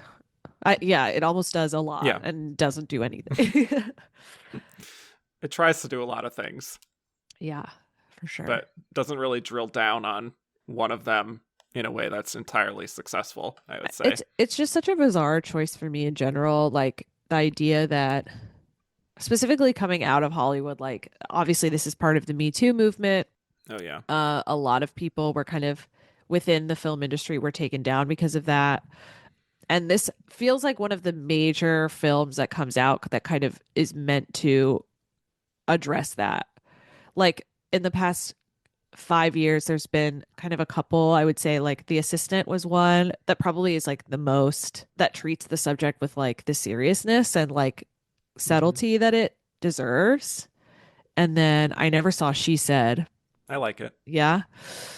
Yeah, it almost does a lot Yeah. and doesn't do anything. It tries to do a lot of things, Yeah, for sure. but doesn't really drill down on one of them in a way that's entirely successful, I would say. It's just such a bizarre choice for me in general, like the idea that specifically coming out of Hollywood, like obviously this is part of the Me Too movement. Oh, yeah. A lot of people were kind of within the film industry were taken down because of that. And this feels like one of the major films that comes out that kind of is meant to address that. Like in the past 5 years, there's been kind of a couple, I would say, like The Assistant was one that probably is like the most that treats the subject with like the seriousness and like Hmm. subtlety that it deserves. And then I never saw She Said. I like it. Yeah.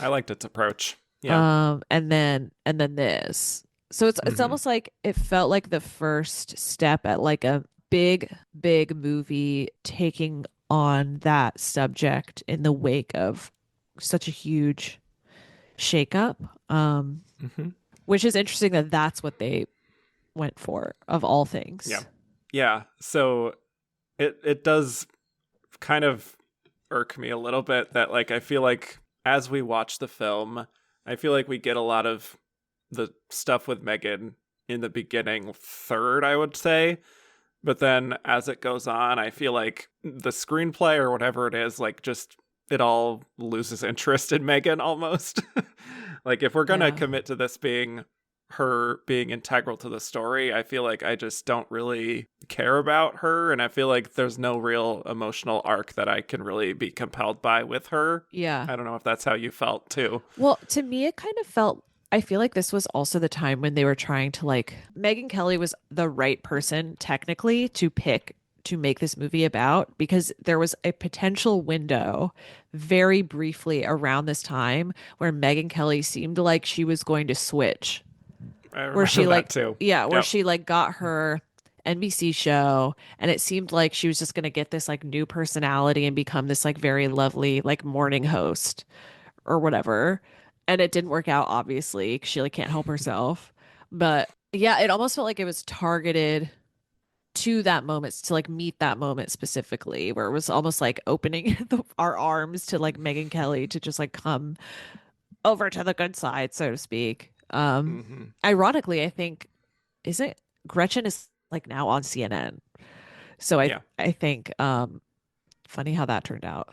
I liked its approach. Yeah. And then this. So it's Hmm. almost like it felt like the first step at like a big movie taking on that subject in the wake of such a huge shakeup. Hmm. Which is interesting that that's what they went for of all Yeah. things. Yeah. So it does kind of irk me a little bit that like I feel like as we watch the film, I feel like we get a lot of the stuff with Megan in the beginning third, I would say. But then as it goes on, I feel like the screenplay or whatever it is, like just it all loses interest in Megan almost. Like if we're gonna Yeah. commit to this being her being integral to the story, I feel like I just don't really care about her, and I feel like there's no real emotional arc that I can really be compelled by with her. Yeah. I don't know if that's how you felt too. Well, to me, it kind of felt. I feel like this was also the time when they were trying to like. Megyn Kelly was the right person technically to pick to make this movie about because there was a potential window very briefly around this time where Megyn Kelly seemed like she was going to switch, I where remember she that like, too. yeah, where Yep. she like got her NBC show and it seemed like she was just going to get this like new personality and become this like very lovely like morning host or whatever. And it didn't work out, obviously, 'cause she like can't help herself. But yeah, it almost felt like it was targeted to that moment, to like meet that moment specifically, where it was almost like opening our arms to like Megyn Kelly to just like come over to the good side, so to speak. Hmm. Ironically, I think isn't Gretchen is like now on CNN. So I Yeah. I think funny how that turned out.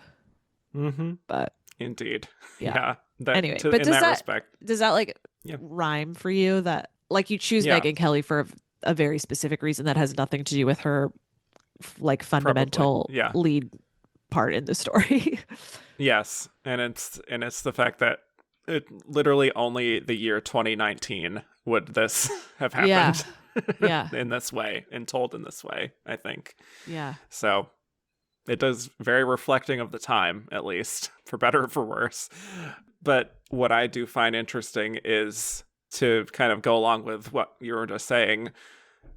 Hmm. But Indeed. yeah. Yeah. that Anyway, to but in that respect. does that like Yeah. rhyme for you that like you choose Yeah, Megyn Kelly for a very specific reason that has nothing to do with her like probably. fundamental Yeah. lead part in the story? Yes. And it's the fact that it literally only the year 2019 would this have Yeah. happened Yeah. in this way and told in this way, I think. Yeah. So it does very reflecting of the time, at least, for better or for worse. But what I do find interesting is to kind of go along with what you were just saying,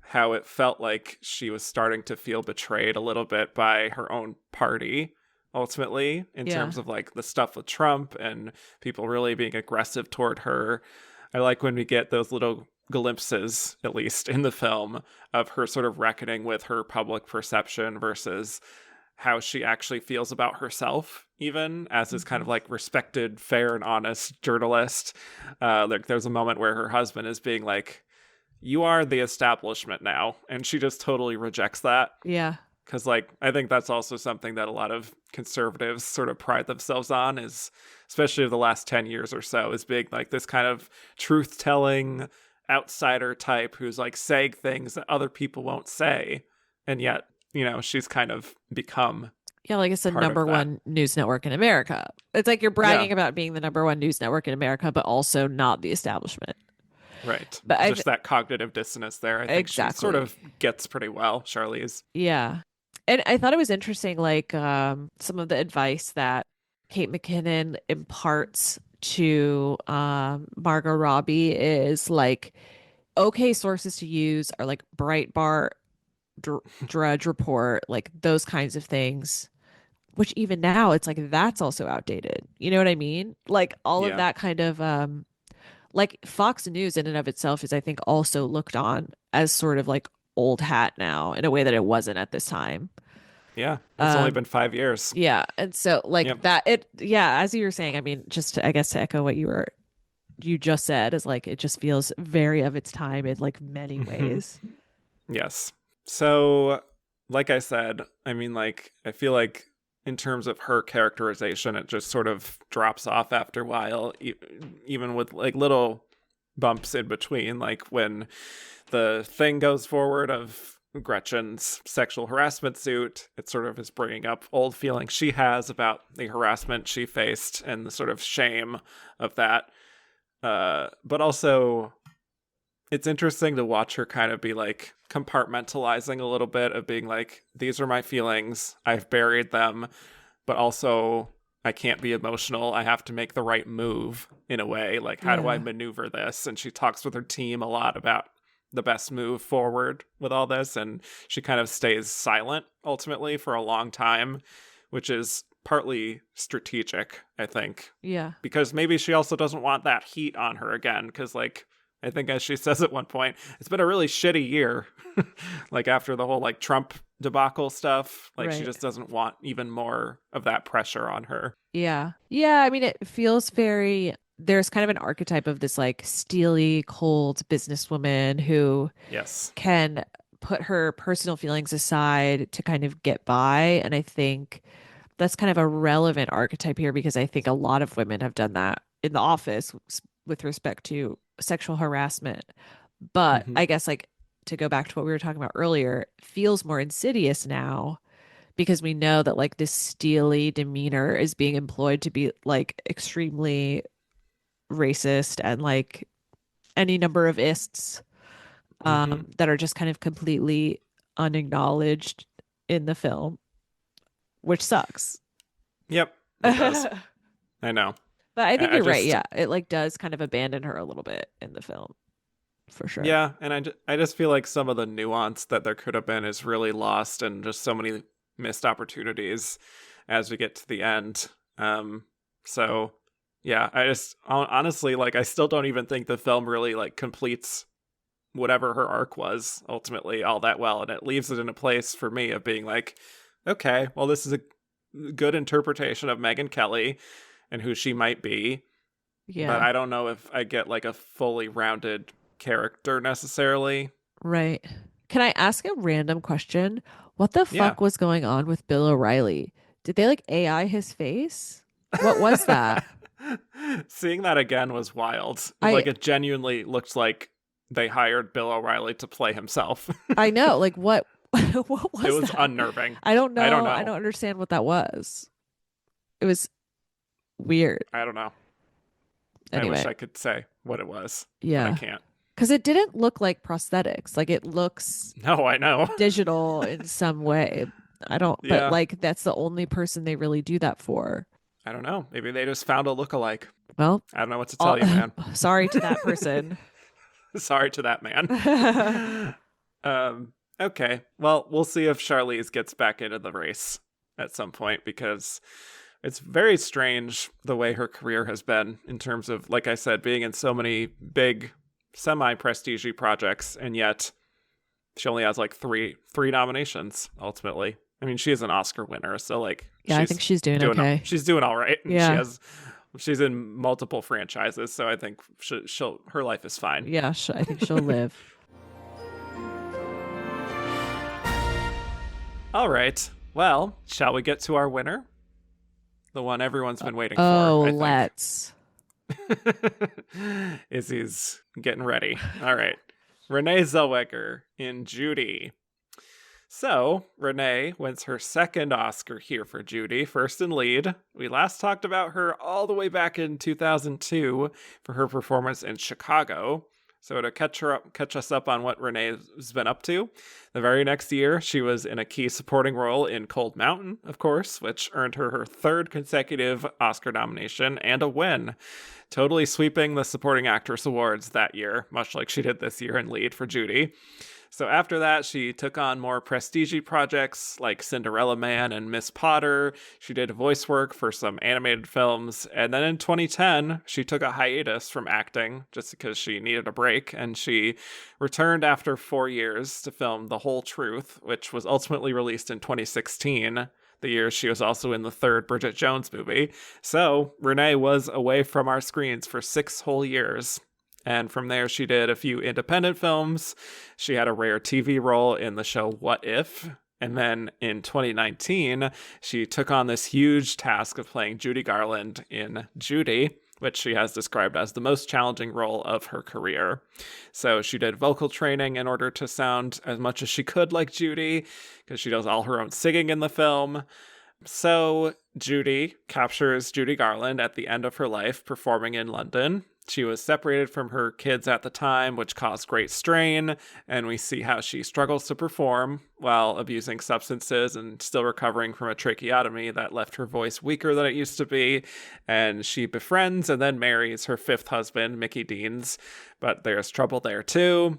how it felt like she was starting to feel betrayed a little bit by her own party, ultimately, in Yeah. terms of like the stuff with Trump and people really being aggressive toward her. I like when we get those little glimpses, at least in the film, of her sort of reckoning with her public perception versus how she actually feels about herself, even as this kind of like respected, fair, and honest journalist. Like there's a moment where her husband is being like, "You are the establishment now," and she just totally rejects that. Yeah. Because like I think that's also something that a lot of conservatives sort of pride themselves on, is especially the last 10 years or so, is being like this kind of truth telling outsider type who's like saying things that other people won't say, and yet she's kind of become Yeah, like it's the part of number that. one news network in America. It's like you're Yeah, bragging about being the number one news network in America, but also not the establishment. right. But I Just that cognitive dissonance there. I think she sort exactly. of gets pretty well, Charlize. Yeah. And I thought it was interesting, like some of the advice that Kate McKinnon imparts to Margot Robbie is like, okay, sources to use are like Breitbart, Drudge Report, like those kinds of things. Which even now it's like that's also outdated. You know what I mean? Like all of Yeah, that kind of like Fox News in and of itself is I think also looked on as sort of like old hat now in a way that it wasn't at this time. yeah. It's only Um been 5 years. yeah, and so like Yep. that it yeah, as you were saying, I mean just I guess to echo what you just said is like it just feels very of its time in like many ways. Yes. So, like I said, I mean, like, I feel like in terms of her characterization, it just sort of drops off after a while, even with like little bumps in between, like when the thing goes forward of Gretchen's sexual harassment suit. It sort of is bringing up old feelings she has about the harassment she faced and the sort of shame of that. But also, it's interesting to watch her kind of be like compartmentalizing a little bit of being like, these are my feelings, I've buried them, but also I can't be emotional. I have to make the right move in a way. Like, how do I Yeah. maneuver this? And she talks with her team a lot about the best move forward with all this. And she kind of stays silent ultimately for a long time, which is partly strategic, I think, Yeah. because maybe she also doesn't want that heat on her again. Because, like, I think as she says at one point, it's been a really shitty year. Like after the whole like Trump debacle stuff, like she Right. just doesn't want even more of that pressure on her. Yeah. Yeah. I mean, it feels very, there's kind of an archetype of this like steely, cold businesswoman who Yes. can put her personal feelings aside to kind of get by. And I think that's kind of a relevant archetype here because I think a lot of women have done that in the office with respect to sexual harassment. But Hmm. I guess like to go back to what we were talking about earlier, feels more insidious now because we know that like this steely demeanor is being employed to be like extremely racist and like any number of ists Hmm. that are just kind of completely unacknowledged in the film, which sucks. Yep, it does. But I know. I think I you're right. just, Yeah, it like does kind of abandon her a little bit in the film for sure. yeah, and I just feel like some of the nuance that there could have been is really lost, and just so many missed opportunities as we get to the end. So yeah, I just honestly, like, I still don't even think the film really like completes whatever her arc was ultimately all that well, and it leaves it in a place for me of being like, okay, well, this is a good interpretation of Megyn Kelly and who she might be, but Yeah, I don't know if I get like a fully rounded character necessarily. right. Can I ask a random question? What the Yeah. fuck was going on with Bill O'Reilly? Did they like AI his face? What was that? Seeing that again was wild. I Like, it genuinely looked like they hired Bill O'Reilly to play himself. I know, like what what It was was that? unnerving. I don't I don't know. I know. don't understand what that was. It was weird. I don't know. I wish Anyway, I could say what it was, but I yeah. can't. Because it didn't look like prosthetics. Like it looks No, I know. digital in some way. I don't, but Yeah, like that's the only person they really do that for. I don't know. Maybe they just found a look-alike. Well, I don't know what to all, tell you, man. sorry to that person. Sorry to that man. Okay. Well, we'll see if Charlize gets back into the race at some point because it's very strange the way her career has been in terms of, like I said, being in so many big, semi-prestige projects, and yet she only has like three nominations ultimately. I mean, she is an Oscar winner, so like Yeah, I think she's doing okay. she's doing all right. And Yeah. she's in multiple franchises, so I think her life is fine. Yeah, I think she'll live. All right. Well, shall we get to our winner? The one everyone's been waiting Oh, for, I think. let's. Izzy's getting ready. All right. Renée Zellweger in Judy. So, Renée wins her second Oscar here for Judy, first in lead. We last talked about her all the way back in 2002 for her performance in Chicago. So to catch us up on what Renee's been up to, the very next year she was in a key supporting role in Cold Mountain, of course, which earned her her third consecutive Oscar nomination and a win, totally sweeping the supporting actress awards that year, much like she did this year in lead for Judy. So after that, she took on more prestige projects like Cinderella Man and Miss Potter. She did voice work for some animated films. And then in 2010, she took a hiatus from acting just because she needed a break. And she returned after 4 years to film The Whole Truth, which was ultimately released in 2016. The year she was also in the third Bridget Jones movie. So Renée was away from our screens for 6 whole years. And from there, she did a few independent films. She had a rare TV role in the show What If? And then in 2019, she took on this huge task of playing Judy Garland in Judy, which she has described as the most challenging role of her career. So she did vocal training in order to sound as much as she could like Judy, because she does all her own singing in the film. So Judy captures Judy Garland at the end of her life performing in London. She was separated from her kids at the time, which caused great strain, and we see how she struggles to perform while abusing substances and still recovering from a tracheotomy that left her voice weaker than it used to be. And she befriends and then marries her fifth husband, Mickey Deans, but there's trouble there too.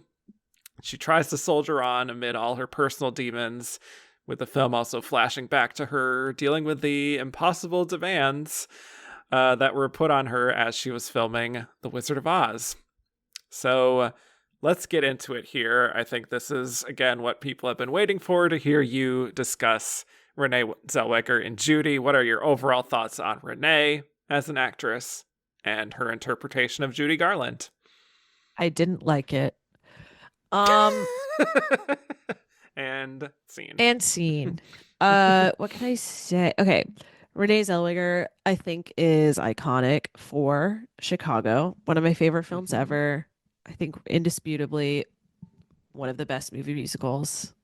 She tries to soldier on amid all her personal demons, with the film also flashing back to her dealing with the impossible demands that were put on her as she was filming The Wizard of Oz. So let's get into it here. I think this is, again, what people have been waiting for, to hear you discuss Renée Zellweger in Judy. What are your overall thoughts on Renée as an actress and her interpretation of Judy Garland? I didn't like it. And scene. What can I say? Okay. Renée Zellweger, I think, is iconic for Chicago. One of my favorite films ever. I think indisputably one of the best movie musicals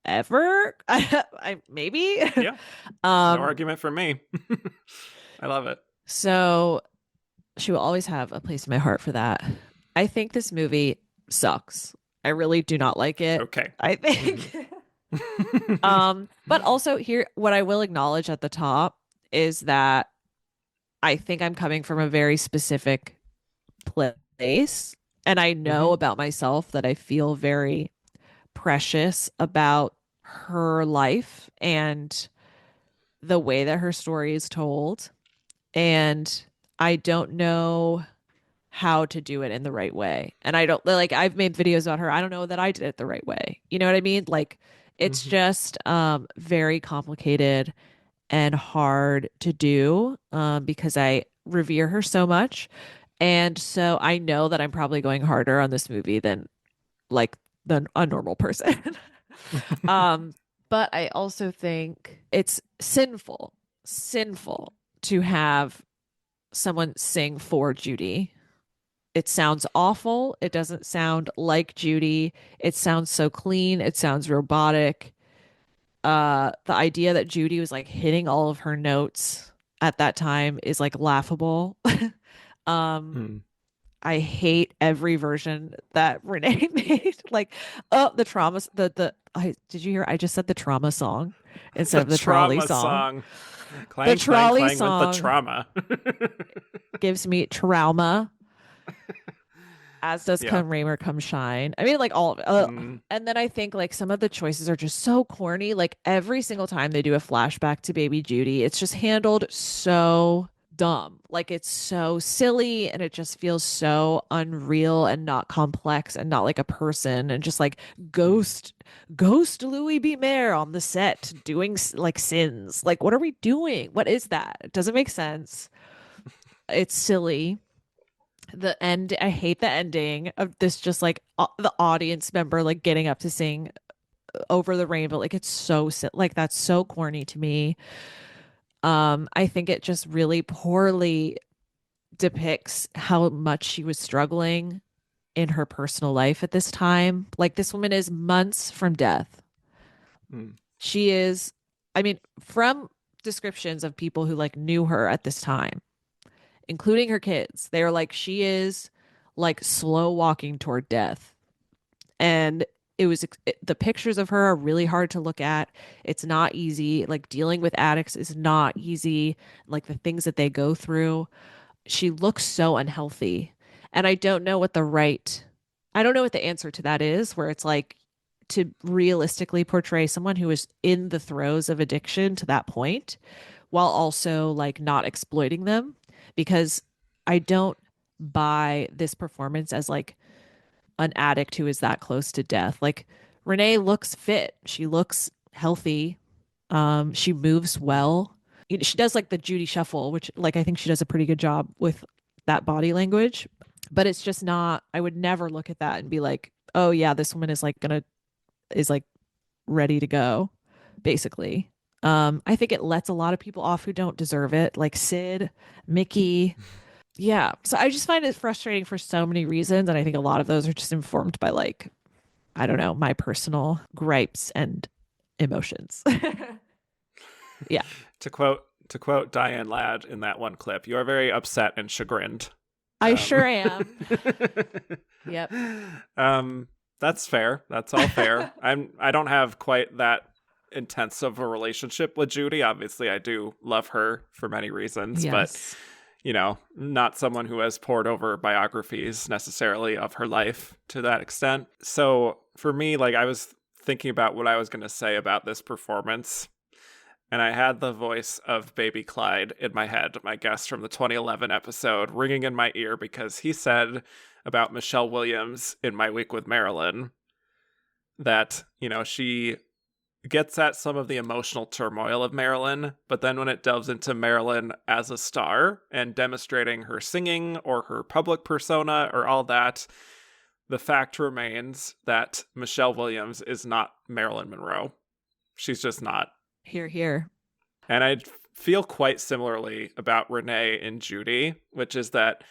ever. I maybe. Yeah. No argument from me. I love it. So she will always have a place in my heart for that. I think this movie sucks. I really do not like it. Okay. I think. But also here, what I will acknowledge at the top is that I think I'm coming from a very specific place, and I know about myself that I feel very precious about her life and the way that her story is told, and I don't know how to do it in the right way. And I don't, like, I've made videos about her. I don't know that I did it the right way. You know what I mean? Like, it's just very complicated and hard to do because I revere her so much. And so I know that I'm probably going harder on this movie than a normal person. But I also think it's sinful to have someone sing for Judy. It sounds awful. It doesn't sound like Judy. It sounds so clean. It sounds robotic. The idea that Judy was like hitting all of her notes at that time is like laughable. um Hmm. I hate every version that Renee made. Like, oh, the trauma, did you hear? I just said the trauma song instead The of the trolley trauma song. song. The Clang, clang, trolley clang went the song trauma. gives me trauma, as does Yeah. Come Rain or Come Shine. I mean, like all of it. Mm. And then I think like some of the choices are just so corny. Like every single time they do a flashback to baby Judy, it's just handled so dumb. Like it's so silly and it just feels so unreal and not complex and not like a person and just like Mm. ghost Louis B. Mayer on the set doing like sins. Like what are we doing? What is that? It doesn't make sense. It's silly. The end, I hate the ending of this, just like the audience member like getting up to sing Over the Rainbow. Like it's so like that's so corny to me. I think it just really poorly depicts how much she was struggling in her personal life at this time. Like this woman is months from death. Mm. She is, I mean, from descriptions of people who like knew her at this time, including her kids, they are like, she is like slow walking toward death. And the pictures of her are really hard to look at. It's not easy. Like dealing with addicts is not easy. Like the things that they go through. She looks so unhealthy. And I don't know what the answer to that is, where it's like to realistically portray someone who is in the throes of addiction to that point while also like not exploiting them, because I don't buy this performance as like an addict who is that close to death. Like Renee looks fit. She looks healthy. She moves well. She does like the Judy shuffle, which like I think she does a pretty good job with that body language. But it's just not, I would never look at that and be like, oh yeah, this woman is like ready to go, basically. I think it lets a lot of people off who don't deserve it, like Sid, Mickey. Yeah. So I just find it frustrating for so many reasons. And I think a lot of those are just informed by like, I don't know, my personal gripes and emotions. Yeah. To quote Diane Ladd in that one clip, you are very upset and chagrined. I sure am. Yep. That's fair. That's all fair. I don't have quite that intense of a relationship with Judy. Obviously, I do love her for many reasons, but Yes. not someone who has pored over biographies necessarily of her life to that extent. So for me, like I was thinking about what I was going to say about this performance, and I had the voice of Baby Clyde in my head, my guest from the 2011 episode, ringing in my ear because he said about Michelle Williams in My Week with Marilyn that, she gets at some of the emotional turmoil of Marilyn, but then when it delves into Marilyn as a star and demonstrating her singing or her public persona or all that, the fact remains that Michelle Williams is not Marilyn Monroe. She's just not. Here, here. And I feel quite similarly about Renee and Judy, which is that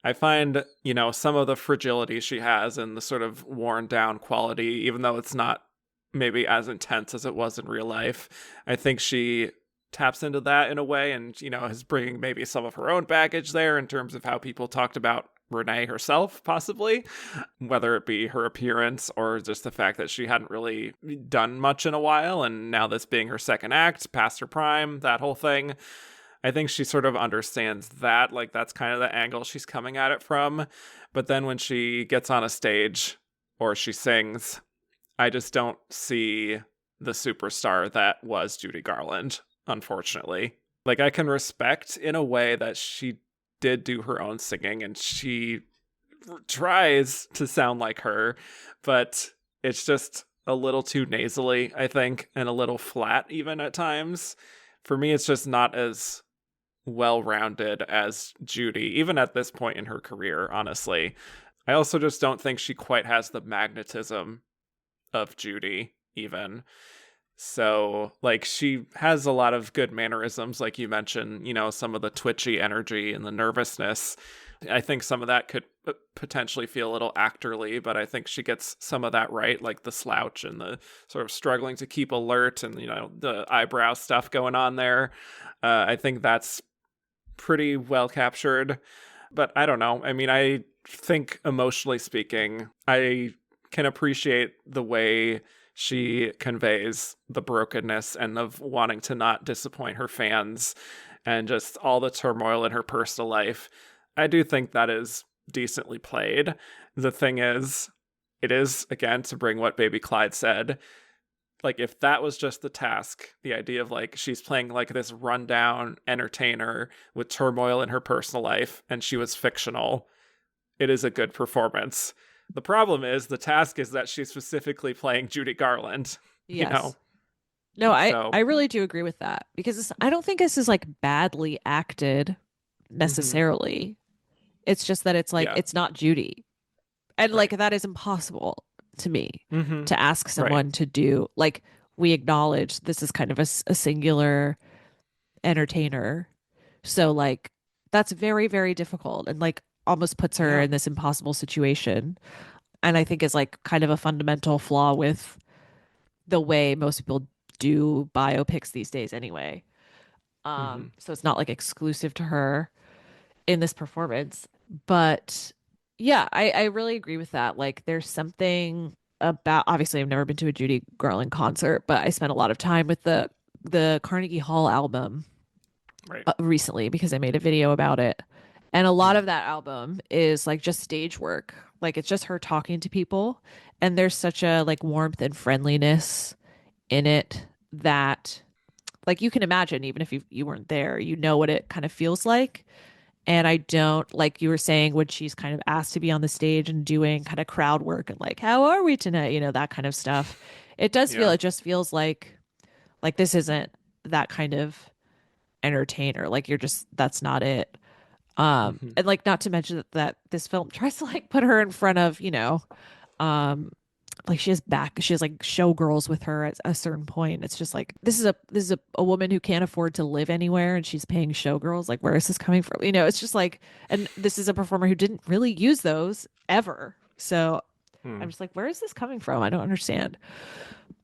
I find, some of the fragility she has and the sort of worn down quality, even though it's not maybe as intense as it was in real life, I think she taps into that in a way and, is bringing maybe some of her own baggage there in terms of how people talked about Renee herself, possibly, whether it be her appearance or just the fact that she hadn't really done much in a while, and now this being her second act, past her prime, that whole thing. I think she sort of understands that, like that's kind of the angle she's coming at it from. But then when she gets on a stage or she sings, I just don't see the superstar that was Judy Garland, unfortunately. Like I can respect in a way that she did do her own singing and she tries to sound like her, but it's just a little too nasally, I think, and a little flat even at times. For me, it's just not as well-rounded as Judy, even at this point in her career, honestly. I also just don't think she quite has the magnetism of Judy, even. So, like, she has a lot of good mannerisms, like you mentioned, some of the twitchy energy and the nervousness. I think some of that could potentially feel a little actorly, but I think she gets some of that right, like the slouch and the sort of struggling to keep alert and, the eyebrow stuff going on there. I think that's pretty well captured. But I don't know. I mean, I think emotionally speaking, I can appreciate the way she conveys the brokenness and of wanting to not disappoint her fans and just all the turmoil in her personal life. I do think that is decently played. The thing is, it is, again, to bring what Baby Clyde said, like, if that was just the task, the idea of, like, she's playing, like, this rundown entertainer with turmoil in her personal life, and she was fictional, it is a good performance. The problem is, the task is that she's specifically playing Judy Garland, Yes. No, I So, really do agree with that because I don't think this is like badly acted mhm, necessarily. It's just that it's like yeah, it's not Judy. And like right. that is impossible to me Hmm. to ask Right. someone to do. Like we acknowledge this is kind of a singular entertainer. So like that's very, very difficult and like almost puts her Yeah. in this impossible situation. And I think is like kind of a fundamental flaw with the way most people do biopics these days anyway. Hmm. So it's not like exclusive to her in this performance. But yeah, I really agree with that. Like there's something about obviously I've never been to a Judy Garland concert, but I spent a lot of time with the Carnegie Hall album Right. recently because I made a video about it. And a lot Mm. of that album is like just stage work. Like it's just her talking to people and there's such a like warmth and friendliness in it that like you can imagine even if you weren't there, you know what it kind of feels like. And I don't like you were saying when she's kind of asked to be on the stage and doing kind of crowd work and like, how are we tonight? You know, that kind of stuff. It does feel, Yeah. it just feels like this isn't that kind of entertainer. Like you're just, that's not it. Hmm. And like, not to mention that this film tries to like put her in front of, um, like she has like showgirls with her at a certain point. It's just like this is a woman who can't afford to live anywhere and she's paying showgirls. Like where is this coming from? It's just like, and this is a performer who didn't really use those ever. So I'm Mm. just like, where is this coming from? I don't understand.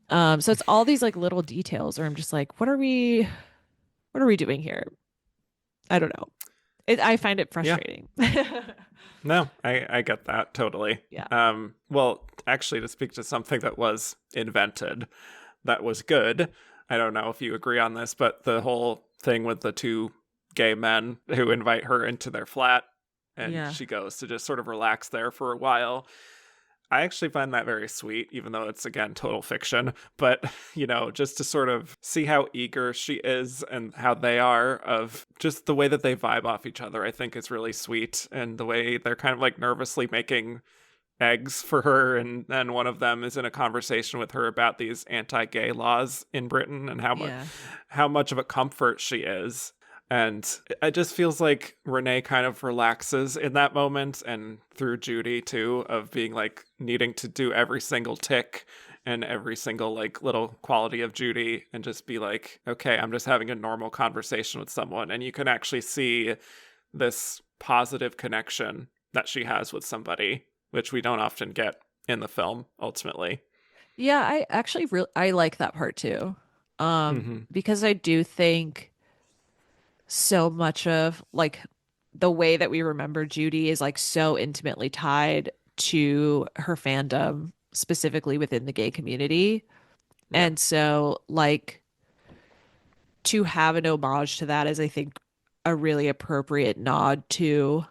So it's all these like little details where I'm just like, what are we doing here? I don't know. I find it Yeah. frustrating. No, I get that totally. Yeah. Well, actually, to speak to something that was invented, that was good. I don't know if you agree on this, but the whole thing with the two gay men who invite her into their flat and Yeah. she goes to just sort of relax there for a while. I actually find that very sweet, even though it's, again, total fiction. But, just to sort of see how eager she is and how they are, of just the way that they vibe off each other, I think is really sweet. And the way they're kind of like nervously making eggs for her. And then one of them is in a conversation with her about these anti-gay laws in Britain and Yeah. how much of a comfort she is. And it just feels like Renee kind of relaxes in that moment, and through Judy too, of being like needing to do every single tick and every single like little quality of Judy and just be like, okay, I'm just having a normal conversation with someone. And you can actually see this positive connection that she has with somebody, which we don't often get in the film ultimately. Yeah, I actually really I like that part too. Hmm. Because I do think so much of like the way that we remember Judy is like so intimately tied to her fandom, specifically within the gay community. Yeah. And so like to have an homage to that is I think a really appropriate nod to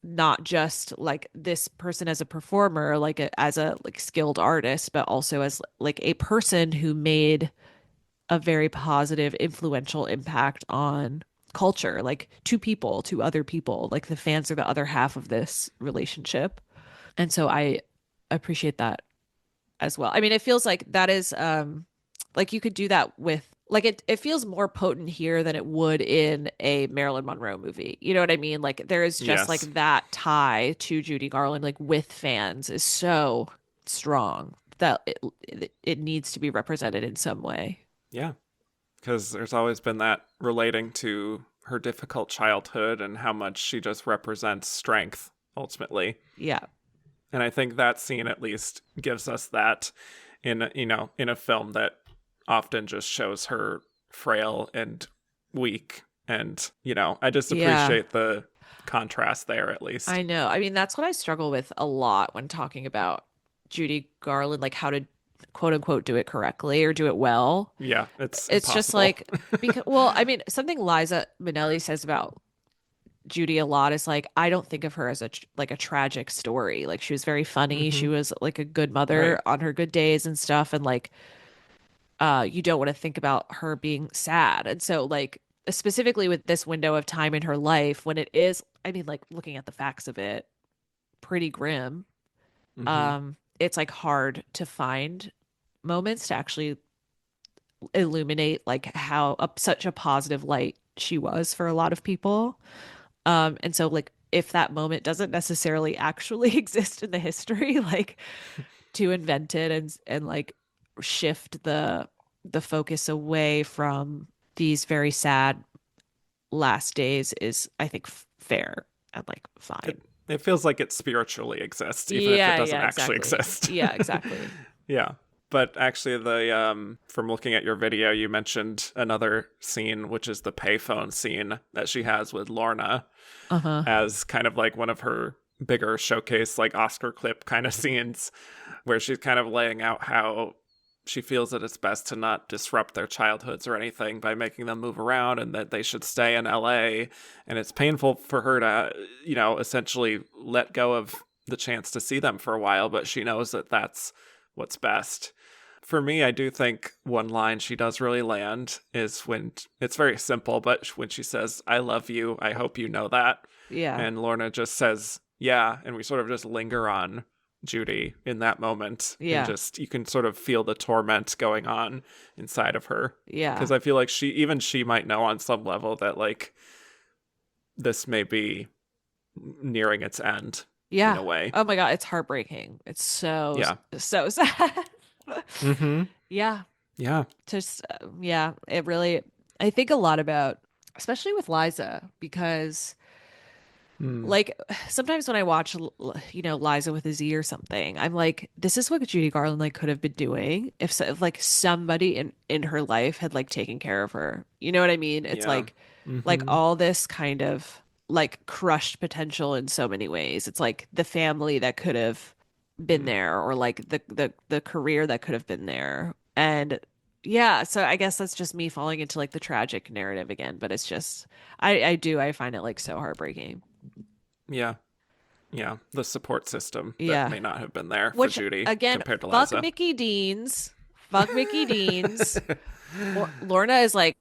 not just like this person as a performer, like as a like skilled artist, but also as like a person who made a very positive, influential impact on culture, like to other people. Like the fans are the other half of this relationship. And so I appreciate that as well. I mean, it feels like that is like you could do that with like it feels more potent here than it would in a Marilyn Monroe movie. You know what I mean? Like there is just like Yes. that tie to Judy Garland like with fans is so strong that it needs to be represented in some way. Yeah, because there's always been that relating to her difficult childhood and how much she just represents strength ultimately. Yeah. And I think that scene at least gives us that in, in a film that often just shows her frail and weak. And, I just appreciate the contrast there at least. I know. I mean, that's what I struggle with a lot when talking about Judy Garland, like how to quote unquote do it correctly or do it well. Yeah, it's just impossible. like because well, I mean, something Liza Minnelli says about Judy a lot is like I don't think of her as like a tragic story. Like she was very funny. She was like a good mother Right. on her good days and stuff, and like you don't want to think about her being sad. And so like specifically with this window of time in her life when it is, I mean, like looking at the facts of it, pretty grim. Mm-hmm. It's like hard to find moments to actually illuminate like how such a positive light she was for a lot of people. And so like if that moment doesn't necessarily actually exist in the history, like to invent it and like shift the focus away from these very sad last days is I think fair and like fine. It feels like it spiritually exists, even if it doesn't actually exactly. exist. Yeah, exactly. Yeah. But actually, from looking at your video, you mentioned another scene, which is the payphone scene that she has with Lorna, as kind of like one of her bigger showcase, like Oscar clip kind of scenes, where she's kind of laying out how she feels that it's best to not disrupt their childhoods or anything by making them move around, and that they should stay in LA. And it's painful for her to, essentially let go of the chance to see them for a while, but she knows that that's what's best. For me, I do think one line she does really land is when it's very simple, but when she says, "I love you. I hope you know that." Yeah. And Lorna just says, "Yeah." And we sort of just linger on Judy in that moment. Yeah. And just, you can sort of feel the torment going on inside of her. Yeah. Because I feel like she might know on some level that like this may be nearing its end. Yeah. In a way. Oh my God, it's heartbreaking. It's so sad. Mm-hmm. Yeah. Yeah. Just yeah, it really I think a lot about especially with Liza because like sometimes when I watch Liza with a Z or something, I'm like this is what Judy Garland like could have been doing if like somebody in her life had like taken care of her. You know what I mean? It's Yeah. like Mm-hmm. all this kind of like crushed potential in so many ways. It's like the family that could have been there or like the career that could have been there. And yeah, so I guess that's just me falling into like the tragic narrative again, but it's just I find it like so heartbreaking. Yeah. Yeah. The support system that Yeah. may not have been there for Which Judy again, compared to fuck Liza. Mickey Deans. Fuck Mickey Deans. Lorna is like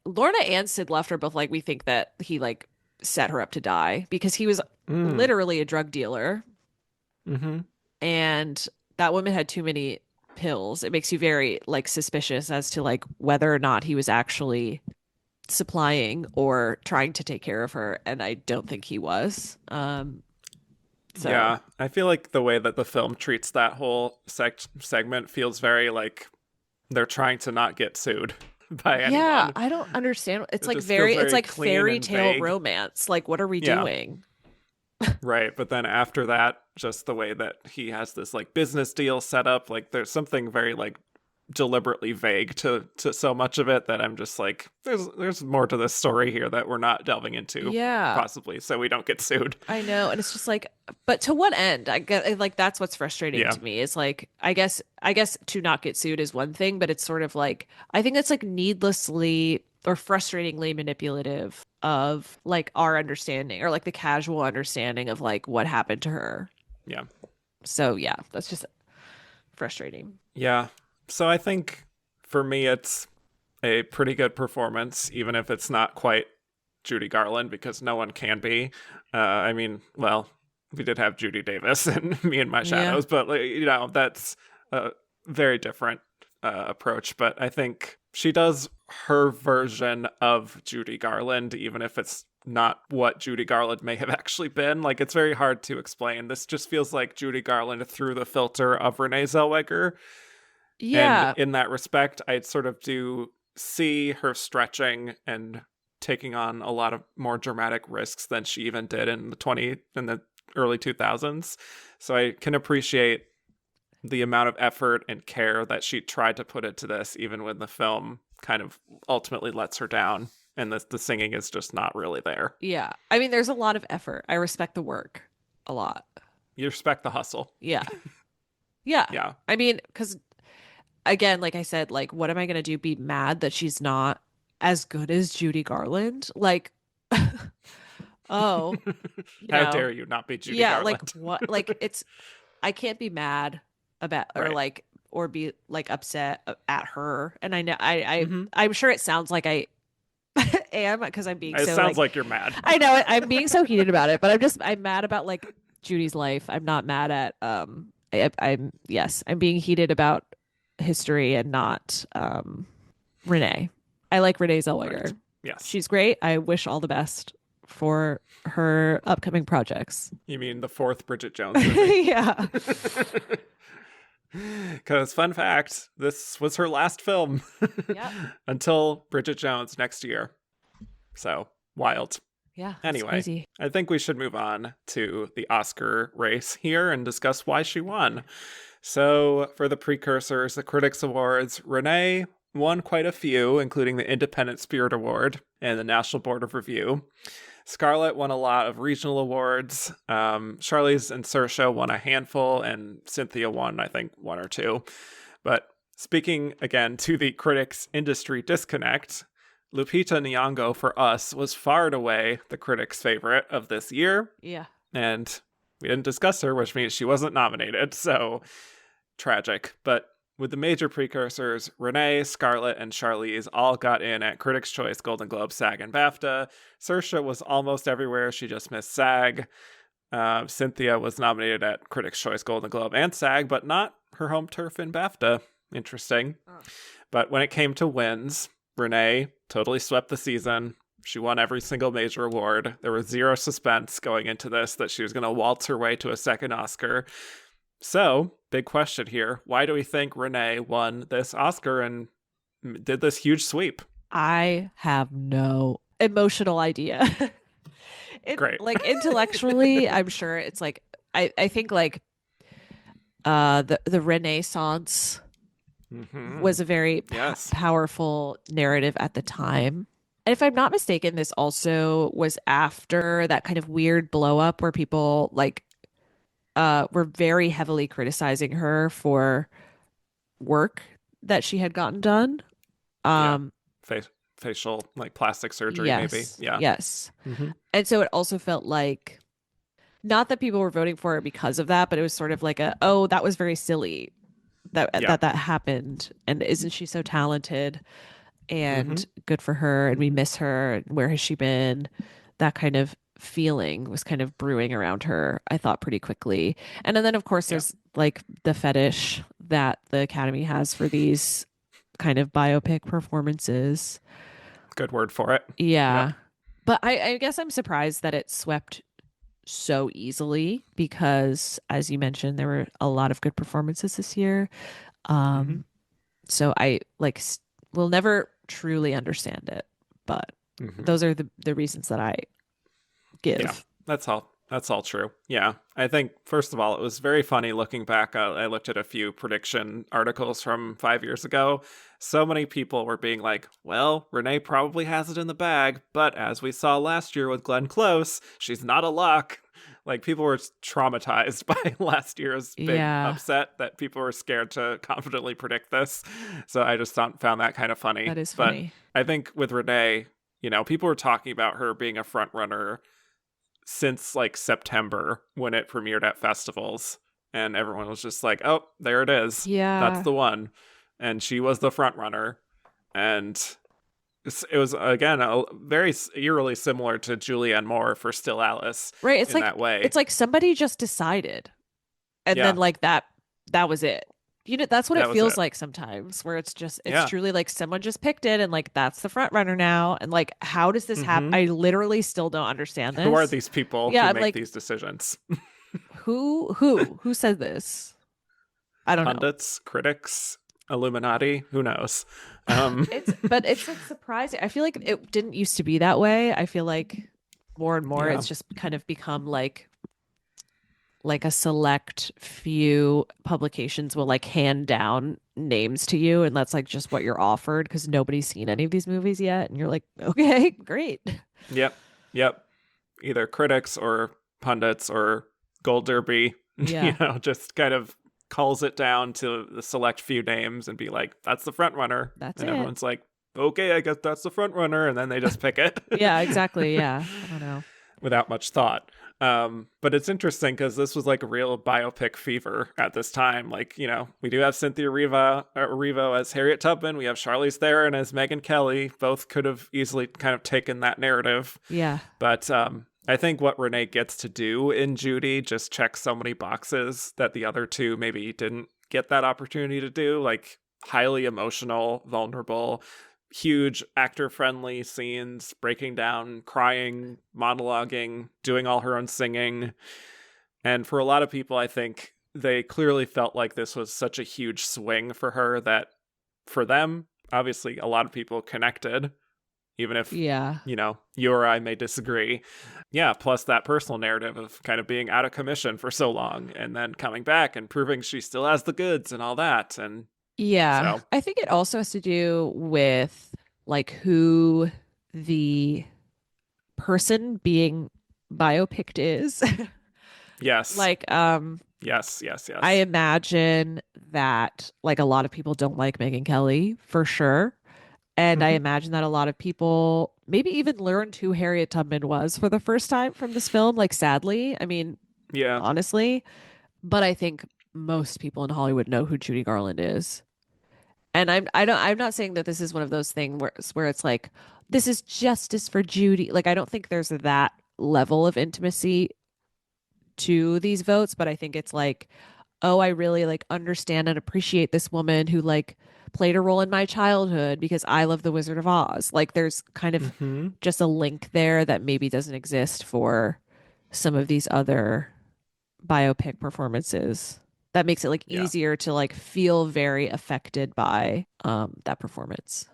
Lorna and Sid Luft are both like we think that he like set her up to die because he was literally a drug dealer. Mm-hmm. And that woman had too many pills. It makes you very like suspicious as to like whether or not he was actually supplying or trying to take care of her, and I don't think he was. So Yeah, I feel like the way that the film treats that whole segment feels very like they're trying to not get sued by yeah, anyone. I don't understand. It's It like just feels it's very like clean fairy and tale vague. romance. Like, what are we Yeah. doing? Right, but then after that, just the way that he has this like business deal set up, like there's something very like deliberately vague to so much of it that I'm just like there's more to this story here that we're not delving into, Yeah, possibly, so we don't get sued. I know. And it's just like, but to what end? I get like that's what's frustrating Yeah. to me is like, I guess to not get sued is one thing, but it's sort of like, I think it's like needlessly or frustratingly manipulative of like our understanding or like the casual understanding of like what happened to her. Yeah. So yeah, that's just frustrating. Yeah. So I think for me, it's a pretty good performance, even if it's not quite Judy Garland, because no one can be. I mean, well, we did have Judy Davis and Me and My Shadows, but that's a very different approach. But I think she does her version of Judy Garland, even if it's not what Judy Garland may have actually been. Like, it's very hard to explain. This just feels like Judy Garland through the filter of Renée Zellweger. And Yeah. in that respect, I sort of do see her stretching and taking on a lot of more dramatic risks than she even did in the early 2000s. So I can appreciate the amount of effort and care that she tried to put into this, even when the film kind of ultimately lets her down and the singing is just not really there. Yeah. I mean, there's a lot of effort. I respect the work a lot. You respect the hustle. Yeah. Yeah. Yeah. I mean, because again, like I said, like, what am I going to do? Be mad that she's not as good as Judy Garland? Like, oh, How dare you not be Judy yeah, Garland? like what? Like, I can't be mad about or be like upset at her. And I know I'm sure it sounds like I am because I'm being it so sounds like you're mad. I know I'm being so heated about it, but I'm mad about like Judy's life. I'm not mad at I'm being heated about history and not Renee. I like Renee Zellweger. Right. Yes. She's great. I wish all the best for her upcoming projects. You mean the fourth Bridget Jones movie? Yeah. Because, fun fact, this was her last film until Bridget Jones next year. So, wild. Yeah. Anyway, crazy. I think we should move on to the Oscar race here and discuss why she won. So, for the precursors, the Critics Awards, Renee won quite a few, including the Independent Spirit Award and the National Board of Review. Scarlett won a lot of regional awards. Charlize and Saoirse won a handful, and Cynthia won, I think, one or two. But speaking again to the critics' industry disconnect, Lupita Nyong'o for Us was far and away the critics' favorite of this year. Yeah. And we didn't discuss her, which means she wasn't nominated. So tragic. But with the major precursors, Renee, Scarlett, and Charlize all got in at Critics' Choice, Golden Globe, SAG, and BAFTA. Saoirse was almost everywhere. She just missed SAG. Cynthia was nominated at Critics' Choice, Golden Globe, and SAG, but not her home turf in BAFTA. Interesting. Oh. But when it came to wins, Renee totally swept the season. She won every single major award. There was zero suspense going into this that she was going to waltz her way to a second Oscar. So, big question here. Why do we think Renee won this Oscar and did this huge sweep? I have no emotional idea. Great. Like, intellectually, I'm sure it's like, I think like the Renaissance was a very powerful narrative at the time. And if I'm not mistaken, this also was after that kind of weird blow up where people like were very heavily criticizing her for work that she had gotten done. Facial, like plastic surgery, maybe. Yeah. Yes. And so it also felt like, not that people were voting for her because of that, but it was sort of like that was very silly that happened. And isn't she so talented and good for her? And we miss her. Where has she been? That kind of feeling was kind of brewing around her, I thought, pretty quickly. And then of course there's like the fetish that the Academy has for these kind of biopic performances. Good word for it. Yeah. But I guess I'm surprised that it swept so easily because, as you mentioned, there were a lot of good performances this year. So I will never truly understand it, but those are the reasons that I give. Yeah, that's all true. Yeah, I think first of all, it was very funny looking back. I looked at a few prediction articles from 5 years ago. So many people were being like, well, Renee probably has it in the bag, but as we saw last year with Glenn Close, she's not a lock. Like, people were traumatized by last year's big upset that people were scared to confidently predict this. So I just found that kind of funny. That is funny. But I think with Renee, people were talking about her being a front runner since like September when it premiered at festivals, and everyone was just like, oh, there it is. Yeah, that's the one. And she was the front runner. And it was, again, very eerily similar to Julianne Moore for Still Alice. Right. It's in like that way. It's like somebody just decided, and then like that was it. You know, that's what it That was feels it. like sometimes, where it's Yeah. truly like someone just picked it and like that's the front runner now. And like, how does this happen? Hmm. I literally still don't understand Who are this. these people Yeah, who I'm make like, these decisions? who said this? I don't know. Pundits, critics, Illuminati, who knows? Um, But it's like surprising. I feel like it didn't used to be that way. I feel like more and more yeah. it's just kind of become like a select few publications will like hand down names to you, and that's like just what you're offered because nobody's seen any of these movies yet, and you're like, okay, great. Yep. Yep. Either critics or pundits or Gold Derby, Yeah, just kind of calls it down to the select few names and be like, that's the front runner. that's And it. everyone's like, okay, I guess that's the front runner. And then they just pick it Yeah, exactly. Yeah, I don't know. without much thought. But it's interesting because this was like a real biopic fever at this time. Like, we do have Cynthia Erivo as Harriet Tubman. We have Charlize Theron as Megyn Kelly. Both could have easily kind of taken that narrative. Yeah, But I think what Renee gets to do in Judy just checks so many boxes that the other two maybe didn't get that opportunity to do. Like highly emotional, vulnerable, huge actor-friendly scenes, breaking down, crying, monologuing, doing all her own singing. And for a lot of people, I think they clearly felt like this was such a huge swing for her that for them, obviously, a lot of people connected, even if, yeah, you or I may disagree. Yeah, plus that personal narrative of kind of being out of commission for so long and then coming back and proving she still has the goods and all that. And yeah. so, I think it also has to do with like who the person being biopicked is. yes, Like, yes, yes, I yes. imagine that like a lot of people don't like Megyn Kelly for sure. And I Hmm. imagine that a lot of people maybe even learned who Harriet Tubman was for the first time from this film, like sadly. I mean, Yeah. honestly, but I think most people in Hollywood know who Judy Garland is. And I'm not saying that this is one of those things where it's like this is justice for Judy. Like I don't think there's that level of intimacy to these votes, but I think it's like, oh, I really like understand and appreciate this woman who like played a role in my childhood because I love The Wizard of Oz. Like there's kind of Hmm. just a link there that maybe doesn't exist for some of these other biopic performances. That makes it like Yeah. easier to like feel very affected by that performance.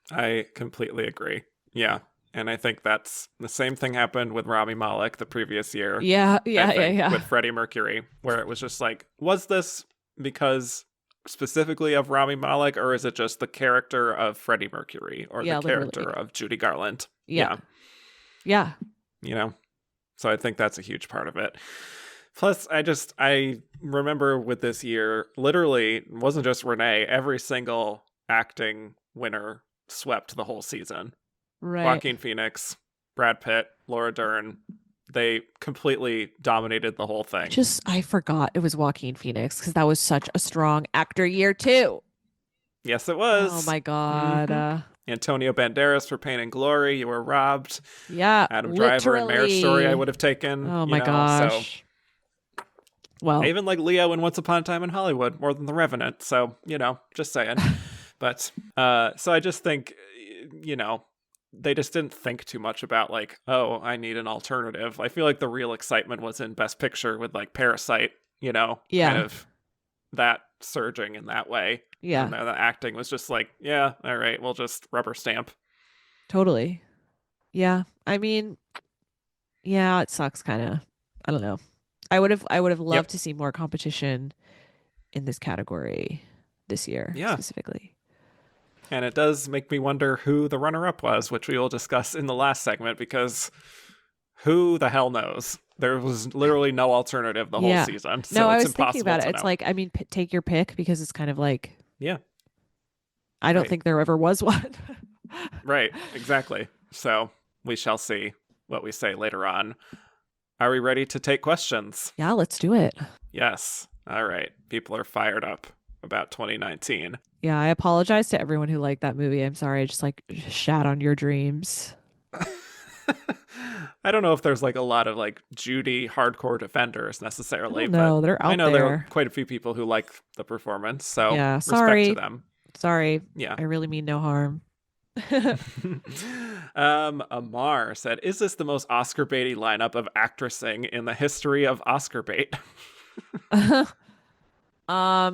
I completely agree. Yeah. And I think that's the same thing happened with Rami Malek the previous year, Yeah, I yeah, yeah, think, yeah. with Freddie Mercury, where it was just like, was this because specifically of Rami Malek, or is it just the character of Freddie Mercury or the Yeah, character literally. of Judy Garland? Yeah. Yeah. Yeah. You know? So I think that's a huge part of it. Plus, I remember with this year, literally, it wasn't just Renee, every single acting winner swept the whole season. Right. Joaquin Phoenix, Brad Pitt, Laura Dern, they completely dominated the whole thing. I forgot it was Joaquin Phoenix because that was such a strong actor year too. Yes, it Oh was. my God. Hmm. Antonio Banderas for Pain and Glory, you were robbed. Yeah, Adam Driver in Marriage Story, I literally. would have taken, Oh my so gosh. I Well, even like Leo in Once Upon a Time in Hollywood more than The Revenant. So, just saying. But so I just think, they just didn't think too much about like, oh, I need an alternative. I feel like the real excitement was in Best Picture with like Parasite, kind yeah, of that surging in that way. yeah, And the acting was just like, yeah, all right, we'll just rubber stamp. totally. Yeah. I mean, yeah, it sucks kind of. I don't know. I would have loved Yep. to see more competition in this category this year Yeah. specifically. And it does make me wonder who the runner up was, which we will discuss in the last segment, because who the hell knows? There was literally no alternative the whole Yeah. season, No, so I it's was thinking impossible about it. to It's know. like, I mean, take your pick because it's kind of like Yeah, I don't right. think there ever was one. Right, exactly. So we shall see what we say later on. Are we ready to take questions? Yeah, let's do it. Yes. All right. People are fired up about 2019. Yeah, I apologize to everyone who liked that movie. I'm sorry, I just like shat on your dreams. I don't know if there's like a lot of like Judy hardcore defenders necessarily, but No, they're I out know there are there. quite a few people who like the performance, so Yeah, respect to sorry. them. Sorry. Yeah. I really mean no harm. Amar said, "Is this the most Oscar baity lineup of actressing in the history of Oscar bait?"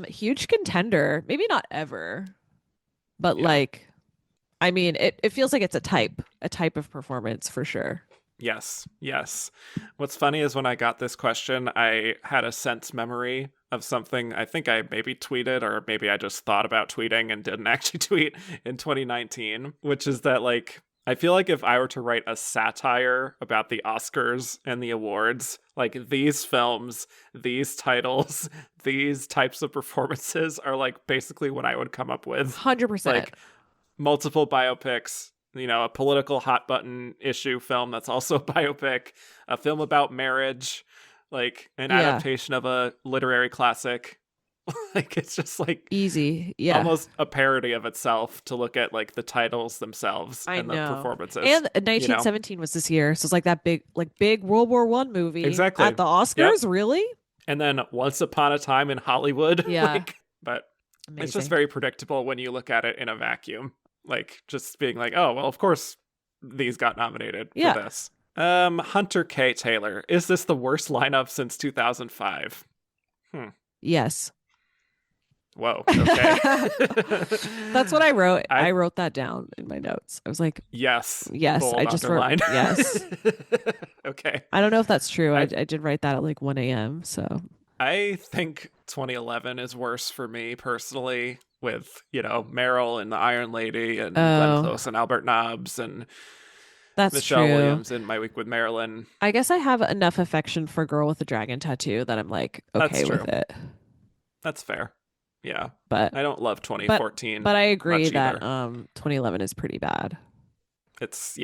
Huge contender. Maybe not ever, but Yeah. like, I mean, it feels like it's a type of performance for sure. Yes, yes. What's funny is when I got this question, I had a sense memory of something I think I maybe tweeted, or maybe I just thought about tweeting and didn't actually tweet in 2019, which is that, like, I feel like if I were to write a satire about the Oscars and the awards, like these films, these titles, these types of performances are like basically what I would come up with. 100%. Like multiple biopics, a political hot button issue film that's also a biopic, a film about marriage, like an Yeah. adaptation of a literary classic. Like it's just like Easy. Yeah. almost a parody of itself to look at like the titles themselves I and the know. performances. And 1917 was this year. So it's like that big World War One movie Exactly. at the Yep. Oscars, really? And then Once Upon a Time in Hollywood. Yeah. But Amazing. it's just very predictable when you look at it in a vacuum. Like just being like, oh, well, of course these got nominated for this. Hunter K. Taylor, is this the worst lineup since 2005? Yes. Whoa. Okay. That's what I wrote. I wrote that down in my notes. I was like, yes. Yes. I just underlined. wrote yes. Okay. I don't know if that's true. I did write that at like 1 a.m. So I think 2011 is worse for me personally, with Meryl and the Iron Lady and Glenn Close and Albert Nobbs and that's Michelle true. Williams in My Week with Marilyn. I guess I have enough affection for Girl with the Dragon Tattoo that I'm like okay with it. That's fair. Yeah, but I don't love 2014. But I agree that 2011 is pretty bad. It's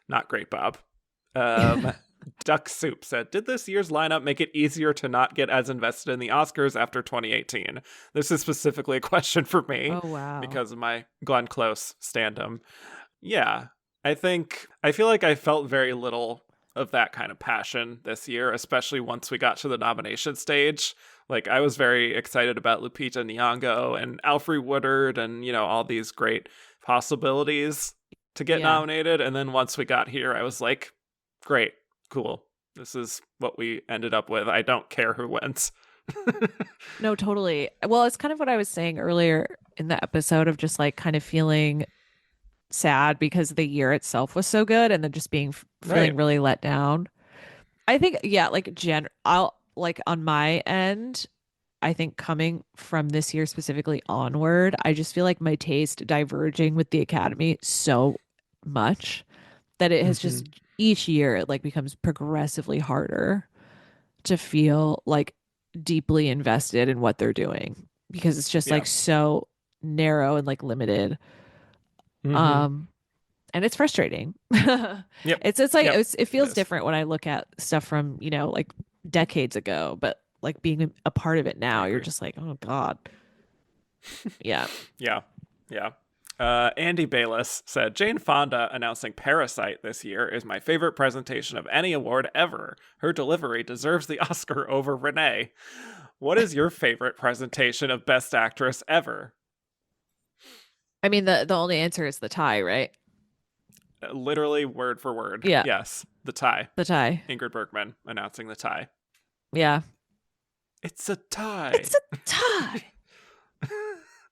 not great, Bob. Duck Soup said, "Did this year's lineup make it easier to not get as invested in the Oscars after 2018?" This is specifically a question for me. Oh, wow. Because of my Glenn Close stand-up. Yeah, I feel like I felt very little of that kind of passion this year, especially once we got to the nomination stage. Like, I was very excited about Lupita Nyong'o and Alfre Woodard and, all these great possibilities to get nominated. And then once we got here, I was like, great, cool. This is what we ended up with. I don't care who wins. No, totally. Well, it's kind of what I was saying earlier in the episode of just like kind of feeling sad because the year itself was so good and then just feeling really let down. I think, I'll like on my end, I think coming from this year specifically onward, I just feel like my taste diverging with the Academy so much that it has just each year it like becomes progressively harder to feel like deeply invested in what they're doing because it's just like so narrow and like limited. And it's frustrating. It's like it feels different when I look at stuff from like decades ago, but like being a part of it now, you're just like, oh god. Yeah. Andy Bayless said, "Jane Fonda announcing Parasite this year is my favorite presentation of any award ever. Her delivery deserves the Oscar over Renee. What is your favorite presentation of Best Actress ever?" I mean, the only answer is the tie, right? Literally word for word. Yeah. Yes, the tie. The tie. Ingrid Bergman announcing the tie. Yeah. It's a tie. It's a tie.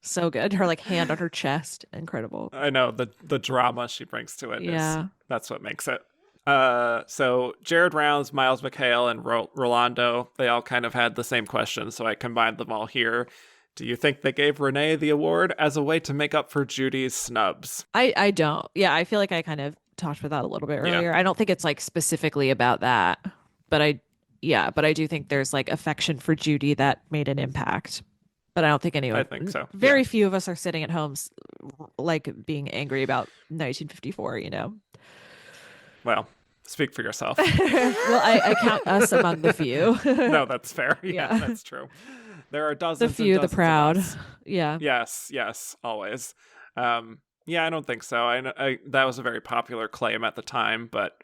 So good. Her like hand on her chest. Incredible. I know the drama she brings to it. Yeah. That's what makes it. So Jared Rounds, Miles McHale, and Rolando, they all kind of had the same question, so I combined them all here. Do you think they gave Renee the award as a way to make up for Judy's snubs? I don't. Yeah, I feel like I kind of talked about that a little bit earlier. I don't think it's like specifically about that, but I do think there's like affection for Judy that made an impact. But I don't think anyone. I think so. Very few of us are sitting at home like being angry about 1954, Well, speak for yourself. Well, I count us among the few. No, that's fair. Yeah, that's true. There are dozens. The few, and dozens the proud. Of us. Yeah. Yes, always. Yeah, I don't think so. That was a very popular claim at the time, but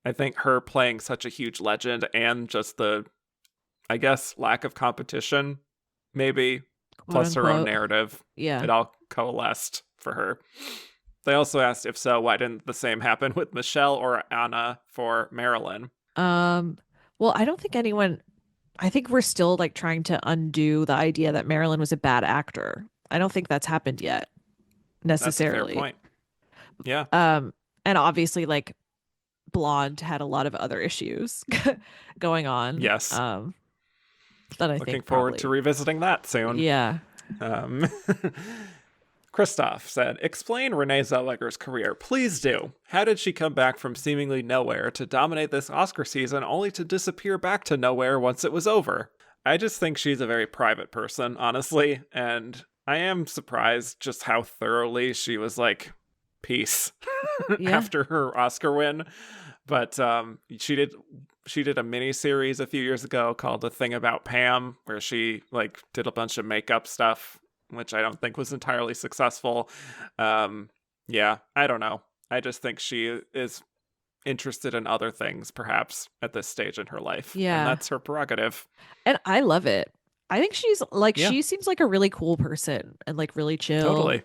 I think her playing such a huge legend and just the, I guess, lack of competition, maybe, quote plus her own unquote. narrative, Yeah. it all coalesced for her. They also asked if so, why didn't the same happen with Michelle or Anna for Marilyn? Um, well, I don't think anyone, I think we're still like trying to undo the idea that Marilyn was a bad actor. I don't think that's happened yet That's a fair necessarily. point. Yeah. Um, and obviously like Blonde had a lot of other issues going on. Yes. That I Looking think forward to probably, revisiting that soon. yeah. Um, Christoph said, explain Renee Zellweger's career. Please do. How did she come back from seemingly nowhere to dominate this Oscar season only to disappear back to nowhere once it was over? I just think she's a very private person, honestly, and I am surprised just how thoroughly she was like, peace Yeah. after her Oscar win. But she did a mini series a few years ago called The Thing About Pam, where she like did a bunch of makeup stuff, which I don't think was entirely successful. Yeah, I don't know. I just think she is interested in other things, perhaps at this stage in her life, and Yeah. that's her prerogative. And I love it. I think she's like, Yeah, she seems like a really cool person and like really chill. totally.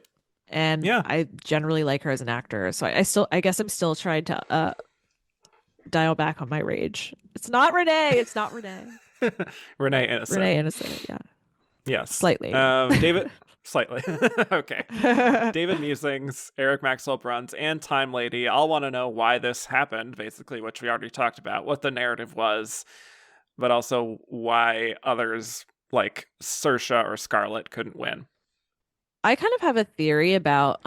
And Yeah, I generally like her as an actor. So I guess I'm still trying to dial back on my rage. It's not Renee. It's not Renee. Renee Innocent. Renee Innocent. Yeah. Yes. Slightly. David, slightly. Okay. David Musings, Eric Maxwell Bruns, and Time Lady all want to know why this happened, basically, which we already talked about, what the narrative was, but also why others like Saoirse or Scarlett couldn't win. I kind of have a theory about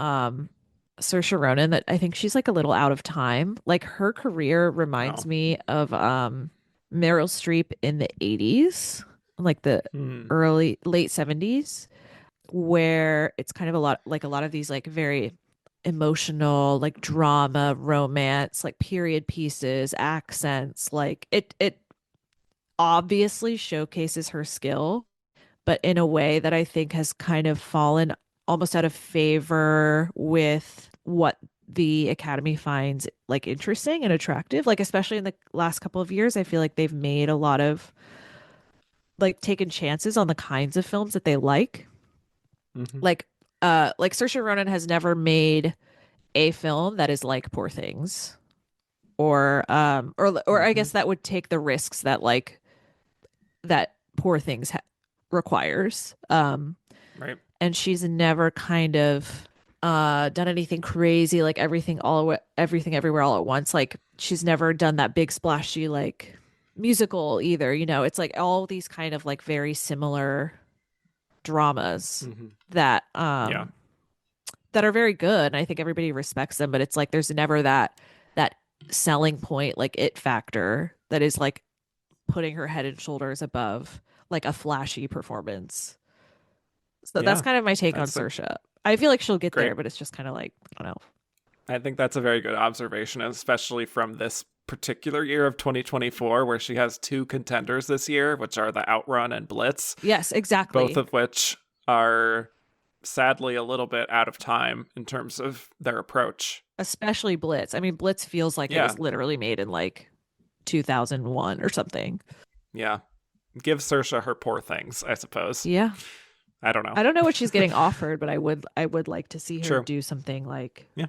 Saoirse Ronan that I think she's like a little out of time. Like her career reminds Oh. me of Meryl Streep in the 80s, like the Hmm. early late 70s, where it's kind of a lot of these like very emotional, like drama, romance, like period pieces, accents. Like it obviously showcases her skill, but in a way that I think has kind of fallen almost out of favor with what the Academy finds like interesting and attractive. Like, especially in the last couple of years, I feel like they've made a lot of like taken chances on the kinds of films that they like. Mm-hmm. Like Saoirse Ronan has never made a film that is like Poor Things, or I Mm-hmm. guess that would take the risks that like that Poor Things requires. Right. And she's never kind of done anything crazy like everything everywhere all at once. Like she's never done that big splashy like musical either. You know, it's like all these kind of like very similar dramas Mm-hmm. that Yeah. that are very good, and I think everybody respects them, but it's like there's never that selling point, like it factor that is like putting her head and shoulders above like a flashy performance. So that's Yeah. kind of my take on That's a Saoirse. I feel like she'll get great. there, but it's just kind of like, I don't know. I think that's a very good observation, especially from this particular year of 2024, where she has two contenders this year, which are the Outrun and Blitz, Yes, both exactly. of which are sadly a little bit out of time in terms of their approach. Especially Blitz. I mean, Blitz feels like it Yeah, was literally made in like 2001 or something. yeah. Give Saoirse her Poor Things, I suppose. Yeah. I don't know. I don't know what she's getting offered, but I would like to see her True. do something like Yeah,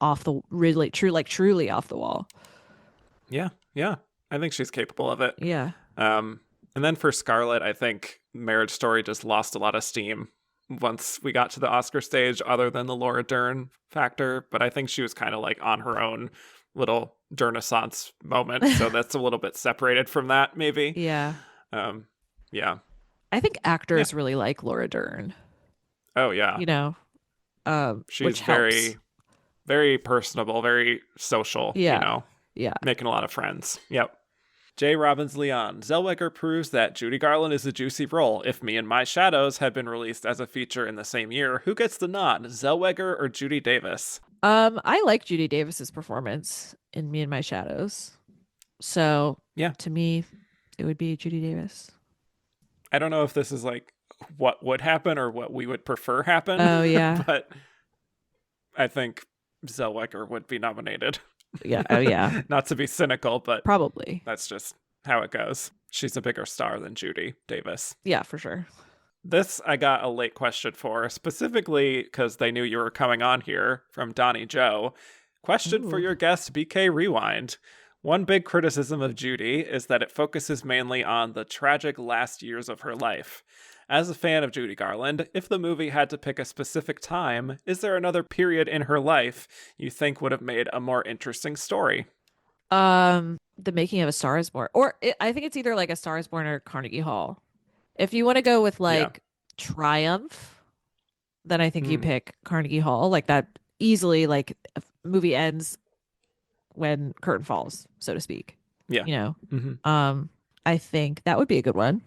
off the really true like truly off the wall. yeah, yeah. I think she's capable of it. Yeah. Um, and then for Scarlett, I think Marriage Story just lost a lot of steam once we got to the Oscar stage, other than the Laura Dern factor. But I think she was kind of like on her own little Dernissance moment, so that's a little bit separated from that, maybe. Yeah. Um, yeah, I think yeah. actors really like Laura Dern, Oh yeah, you know, she's which helps. very, very personable, very social. Yeah. Yeah. Making a lot of friends. Yep. J. Robbins Leon. Zellweger proves that Judy Garland is a juicy role. If Me and My Shadows had been released as a feature in the same year, who gets the nod? Zellweger or Judy Davis? I like Judy Davis's performance in Me and My Shadows. So Yeah. to me, it would be Judy Davis. I don't know if this is like what would happen or what we would prefer happen, Oh yeah. but I think Zellweger would be nominated. Yeah. Oh, yeah. Not to be cynical, but Probably. that's just how it goes. She's a bigger star than Judy Davis. Yeah, for sure. This I got a late question for, specifically because they knew you were coming on here, from Donnie Joe. Question for Ooh. your guest, BK Rewind. One big criticism of Judy is that it focuses mainly on the tragic last years of her life. As a fan of Judy Garland, if the movie had to pick a specific time, is there another period in her life you think would have made a more interesting story? The Making of a Star is Born, I think it's either like A Star is Born or Carnegie Hall. If you want to go with Yeah. like triumph, then I think you Mm, pick Carnegie Hall. Like that easily, like a movie ends when curtain falls, so to speak. yeah. You know, Hmm. I think that would be a good one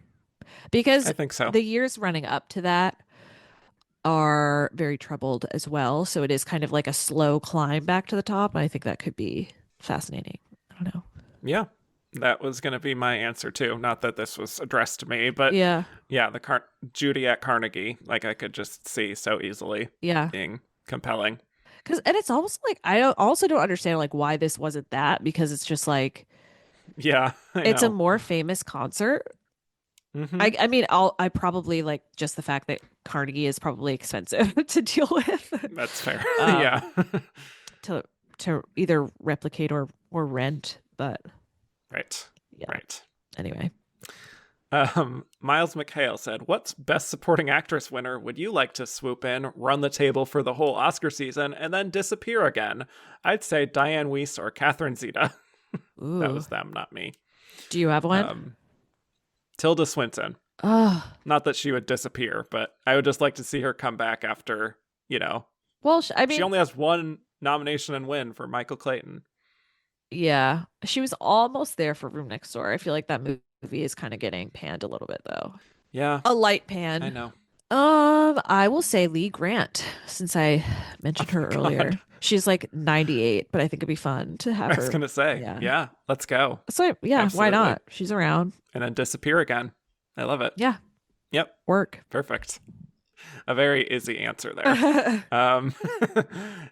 I because think so. the years running up to that are very troubled as well. So it is kind of like a slow climb back to the top. And I think that could be fascinating. I don't know. Yeah. That was going to be my answer too. Not that this was addressed to me, but Yeah. yeah, Judy at Carnegie, like I could just see so easily Yeah. being compelling. And it's almost like don't understand like why this wasn't that because it's just like Yeah, I it's a know. more famous concert. Hmm. I mean I probably like just the fact that Carnegie is probably expensive to deal with. That's fair. um Yeah. to either replicate or rent, but Right. yeah. Right. Anyway. Miles McHale said, "What's Best Supporting Actress winner would you like to swoop in, run the table for the whole Oscar season, and then disappear again? I'd say Diane Weiss or Catherine Zeta." That Ooh. was them, not me. Do you have one? Tilda Swinton. Oh. Not that she would disappear, but I would just like to see her come back after, Well, I she mean, only has one nomination and win for Michael Clayton. yeah. She was almost there for Room Next Door. I feel like that movie is kind of getting panned a little bit though. Yeah, A light I pan. know. I will say Lee Grant, since I Oh mentioned my her God. earlier. She's like 98, but I think it'd be fun to have I was her. going to say, Yeah. yeah, let's go. So yeah, why Absolutely. not? She's around. And then disappear again. I love it. Yeah, Yep. work. Perfect. A very easy answer there. Um,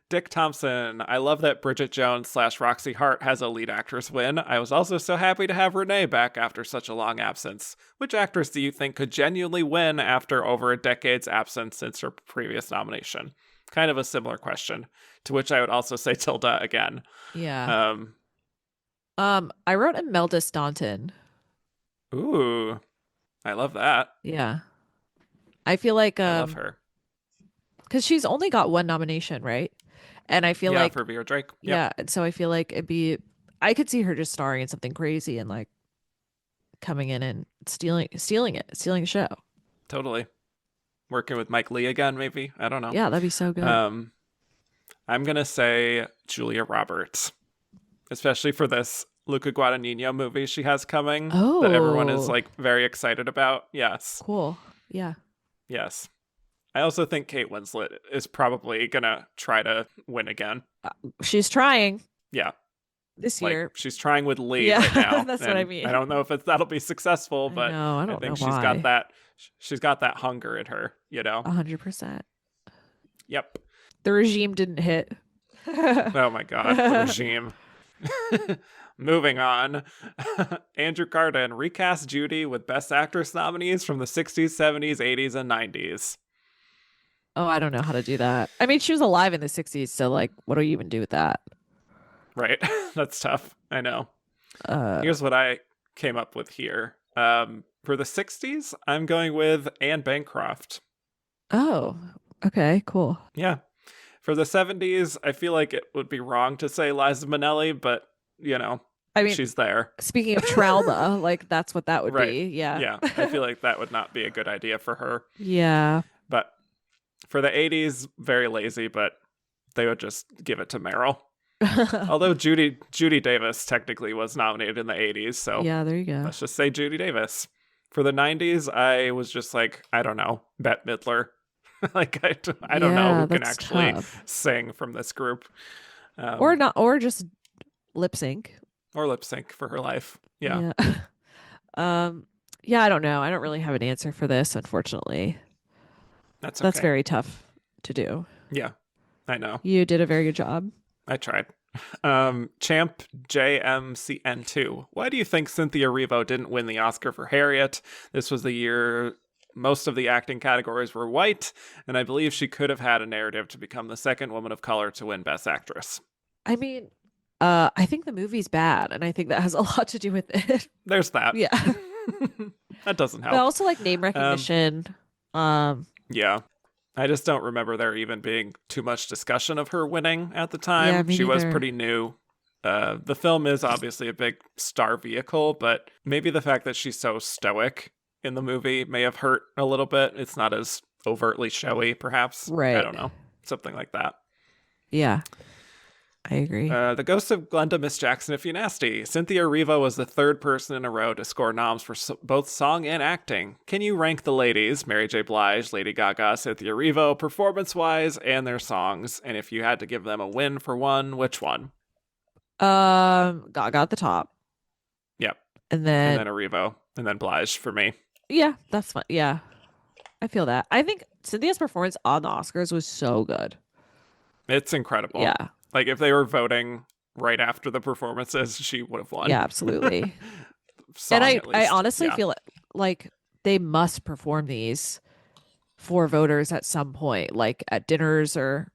Dick Thompson. I love that Bridget Jones / Roxy Hart has a lead actress win. I was also so happy to have Renee back after such a long absence. Which actress do you think could genuinely win after over a decade's absence since her previous nomination? Kind of a similar question, to which I would also say Tilda again. Yeah. Um, I wrote Imelda Staunton. ooh, I love that. Yeah. I feel like I love her. because she's only got one nomination, right? And I feel Yeah, like for Vera Drake. Yep, yeah, and so I feel like I could see her just starring in something crazy and like coming in and stealing the show. totally. Working with Mike Lee again, maybe. I don't know. Yeah, that'd be so good. Um, I'm gonna say Julia Roberts, especially for this Luca Guadagnino movie she has coming that everyone is Oh, like very excited about. Yes, cool. Yeah. yes. I also think Kate Winslet is probably gonna try to win again. She's trying Yeah, this like year. she's trying with Lee Yeah, right now, that's what I and I mean. don't know if that'll be successful, I but know. I I don't know think she's got why. that. She's got that hunger in her. 100%. Yep. The regime didn't hit. Oh my God, the regime. Moving on. Andrew Carden recast Judy with Best Actress nominees from the 60s, 70s, 80s, and 90s. Oh, I don't know how to do that. I mean, she was alive in the 60s, so like, what do you even do with that? Right. That's tough. I know. Uh, Here's what I came up with here. For the 60s, I'm going with Anne Bancroft. oh, okay, cool. Yeah. For the 70s, I feel like it would be wrong to say Liza Minnelli, but, I mean, she's there. speaking of trauma, like that's what that would Right. be. Yeah. Yeah. I feel like that would not be a good idea for her. Yeah. But for the 80s, very lazy, but they would just give it to Meryl. Although Judy Davis technically was nominated in the 80s, so Yeah, there you go. let's just say Judy Davis. For the 90s, I was just like, I don't know, Bette Midler. Like, I don't know Yeah, who can that's actually tough. sing from this group. Or not, or just lip sync. Or lip sync for her life. Yeah, Yeah. Yeah, I don't know. I don't really have an answer for this, unfortunately. that's okay. That's very tough to do. Yeah. I know. You did a very good job. I tried. Champ JMCN2. Why do you think Cynthia Erivo didn't win the Oscar for Harriet? This was the year most of the acting categories were white, and I believe she could have had a narrative to become the second woman of color to win Best Actress. I mean, I think the movie's bad, and I think that has a lot to do with it. There's that. Yeah. That doesn't help. But also like name recognition. Yeah. I just don't remember there even being too much discussion of her winning at the time. Yeah, me she was neither. pretty new. The film is obviously a big star vehicle, but maybe the fact that she's so stoic in the movie may have hurt a little bit. It's not as overtly showy, perhaps. Right. I don't know. Something like that. Yeah. I agree. The Ghost of Glenda Miss Jackson, If You Nasty. Cynthia Erivo was the third person in a row to score noms for both song and acting. Can you rank the ladies, Mary J. Blige, Lady Gaga, Cynthia Erivo, performance-wise, and their songs? And if you had to give them a win for one, which one? Gaga at the top. Yep. And then Erivo, and then Blige for me. yeah, that's fine. Yeah. I feel that. I think Cynthia's performance on the Oscars was so good. It's incredible. Yeah. Like, if they were voting right after the performances, she would have won. Yeah, absolutely. Song, and at I least. honestly Yeah. feel like they must perform these for voters at some point, like at dinners or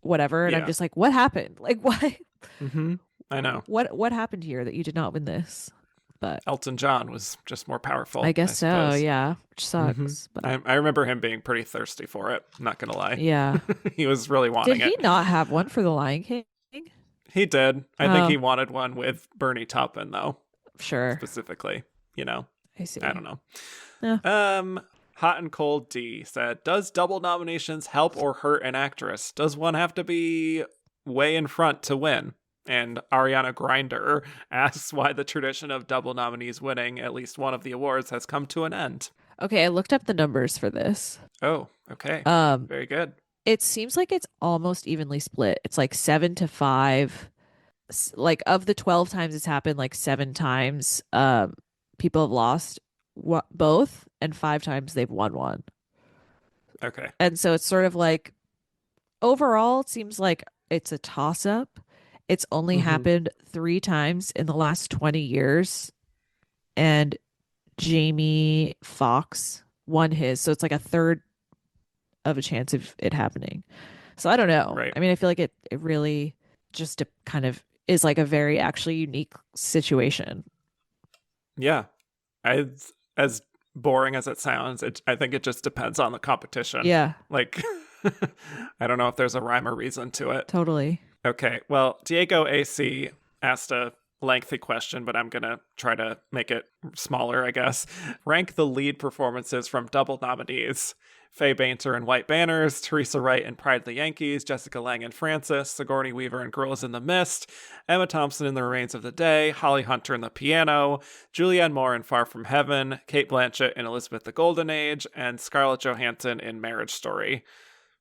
whatever. And Yeah. I'm just like, what happened? Like, why? Mm-hmm. I know. What happened here that you did not win this? But Elton John was just more powerful. I guess so. suppose. Yeah, which sucks. Mhm. But I remember him being pretty thirsty for it. I'm not gonna lie. yeah, He was really wanting did he it. not have one for The Lion King? He did. I think Oh. he wanted one with Bernie Taupin, though, Sure, specifically. You know, I see. I don't know. Yeah. Hot and Cold D said, does double nominations help or hurt an actress? Does one have to be way in front to win? And Ariana Grinder asks why the tradition of double nominees winning at least one of the awards has come to an end. Okay, I looked up the numbers for this. Oh, okay. Very good. It seems like it's almost evenly split. It's like 7-5. Like of the 12 times it's happened, like 7 times people have lost both, and 5 times they've won one. Okay. And so it's sort of like overall it seems like it's a toss up. It's only happened 3 times in the last 20 years, and Jamie Foxx won his, so it's like a third of a chance of it happening. So I don't know. Right. I mean, I feel like it really just kind of is like a very actually unique situation. Yeah. As boring as it sounds, I think it just depends on the competition. Yeah, Like, I don't know if there's a rhyme or reason to it. totally. Okay. Well, Diego AC asked a lengthy question, but I'm going to try to make it smaller, I guess. Rank the lead performances from double nominees. Faye Bainter in White Banners, Teresa Wright in Pride of the Yankees, Jessica Lange in Frances, Sigourney Weaver in Girls in the Mist, Emma Thompson in The Remains of the Day, Holly Hunter in The Piano, Julianne Moore in Far From Heaven, Cate Blanchett in Elizabeth the Golden Age, and Scarlett Johansson in Marriage Story.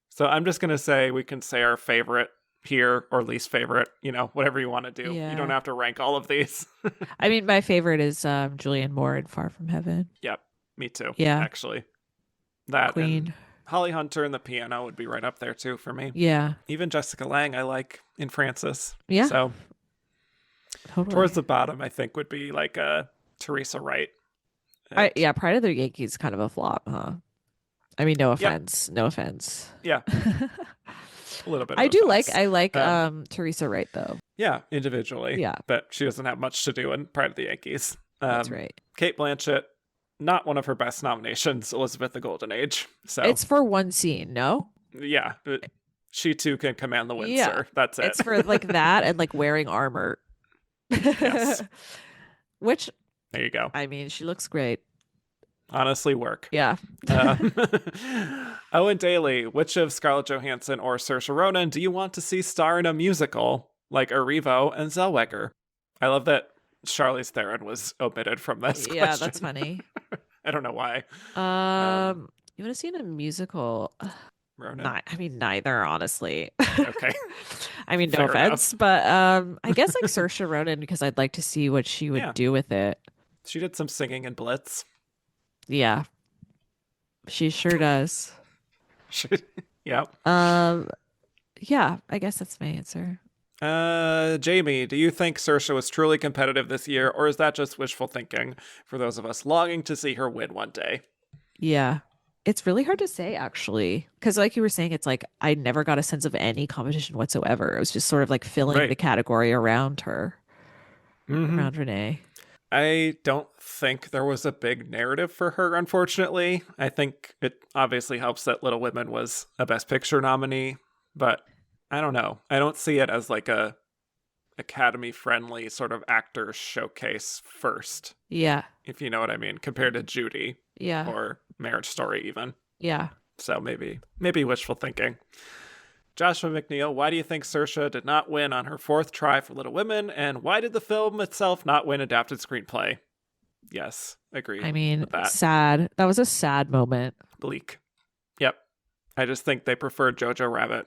So I'm just going to say we can say our favorite here or least favorite, whatever you want to do. Yeah. You don't have to rank all of these. I mean, my favorite is Julianne Moore in Far From Heaven. Yep, me too. Yeah. Actually. That Queen. and Holly Hunter and The Piano would be right up there too for me. Yeah. Even Jessica Lange I like in Frances. Yeah. So Totally. towards the bottom I think would be like Teresa Wright. Yeah, Pride of the Yankees is kind of a flop, huh? I mean, no offense. No offense. Yeah. A little bit. I offense. like Teresa Wright though. Yeah, individually. Yeah. But she doesn't have much to do in Pride of the Yankees. That's right. Cate Blanchett, not one of her best nominations, Elizabeth the Golden Age. So It's for one scene, no? yeah, but she too can command the Windsor. Yeah. That's it. It's for like that and like wearing armor. Yes. Which, There you go. I mean, she looks great. Honestly, work. Yeah. Owen Daly, which of Scarlett Johansson or Saoirse Ronan do you want to see star in a musical like Erivo and Zellweger? I love that Charlize Theron was omitted from this Yeah, question. that's funny. I don't know why. You want to see in a musical? Ronan. I mean, neither, honestly. Okay. I mean, no Fair offense, but I guess like Saoirse Ronan because I'd like to see what she would do with it. She did some singing in Blitz. Yeah, she sure does. Yep. Yeah, I guess that's my answer. Jamie, do you think Saoirse was truly competitive this year, or is that just wishful thinking for those of us longing to see her win one day? Yeah. It's really hard to say actually, because like you were saying, it's like I never got a sense of any competition whatsoever. It was just sort of like filling the Right. category around her, Mm-hmm. around Renee. I don't think there was a big narrative for her, unfortunately. I think it obviously helps that Little Women was a Best Picture nominee, but I don't know. I don't see it as like a Academy friendly sort of actor showcase first, Yeah. if you know what I mean, compared to Judy Yeah. or Marriage Story even. Yeah. So maybe wishful thinking. Joshua McNeil, why do you think Saoirse did not win on her fourth try for Little Women, and why did the film itself not win adapted screenplay? Yes, agree I mean, with that. sad. That was a sad moment. Bleak. Yep. I just think they preferred Jojo Rabbit.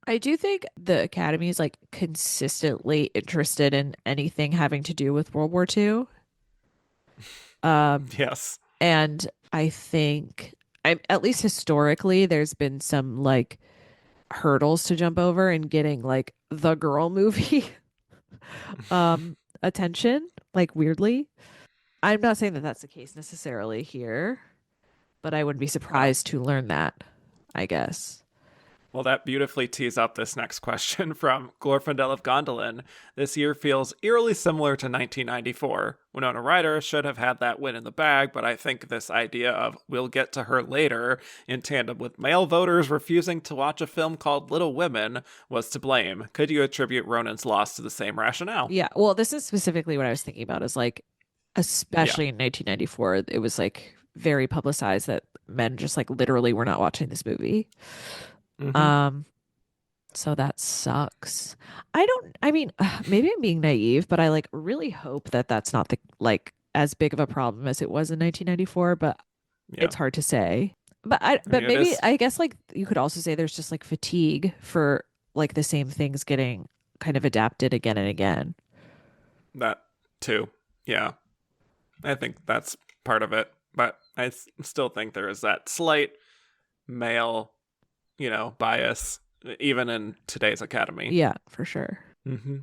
I do think the Academy is like consistently interested in anything having to do with World War II. Um, Yes. and I think I at least historically there's been some like hurdles to jump over in getting like the girl movie attention, like weirdly. I'm not saying that that's the case necessarily here, but I wouldn't be Well, surprised to learn that, I guess. Well, that beautifully tees up this next question from Glorfindel of Gondolin. This year feels eerily similar to 1994. Winona Ryder should have had that win in the bag, but I think this idea of we'll get to her later, in tandem with male voters refusing to watch a film called Little Women, was to blame. Could you attribute Ronan's loss to the same rationale? Yeah, well, this is specifically what I was thinking about is like Yeah. especially in 1994, it was like very publicized that men just like literally were not watching this movie. Mm-hmm. Um, so that sucks. I mean, maybe I'm being naive, but I like really hope that that's not the like as big of a problem as it was in 1994, but Yeah. it's hard to say. I mean, But it maybe is I guess like you could also say there's just like fatigue for like the same things getting kind of adapted again and again. that too. Yeah. I think that's part of it. But still think there is that slight male, bias, even in today's Academy. Yeah, for sure. Mm-hmm.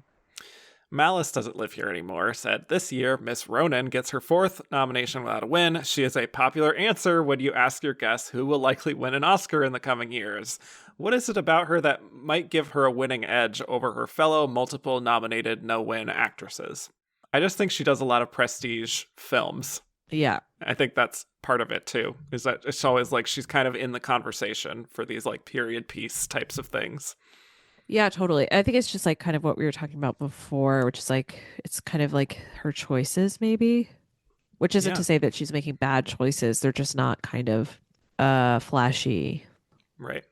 Malice doesn't live here anymore, said this year, Miss Ronan gets her fourth nomination without a win. She is a popular answer when you ask your guests who will likely win an Oscar in the coming years. What is it about her that might give her a winning edge over her fellow multiple nominated no-win actresses? I just think she does a lot of prestige films. Yeah. I think that's part of it too, is that it's always like she's kind of in the conversation for these like period piece types of things. Yeah, totally. I think it's just like kind of what we were talking about before, which is like it's kind of like her choices maybe, which isn't to Yeah, say that she's making bad choices. They're just not kind of flashy. right,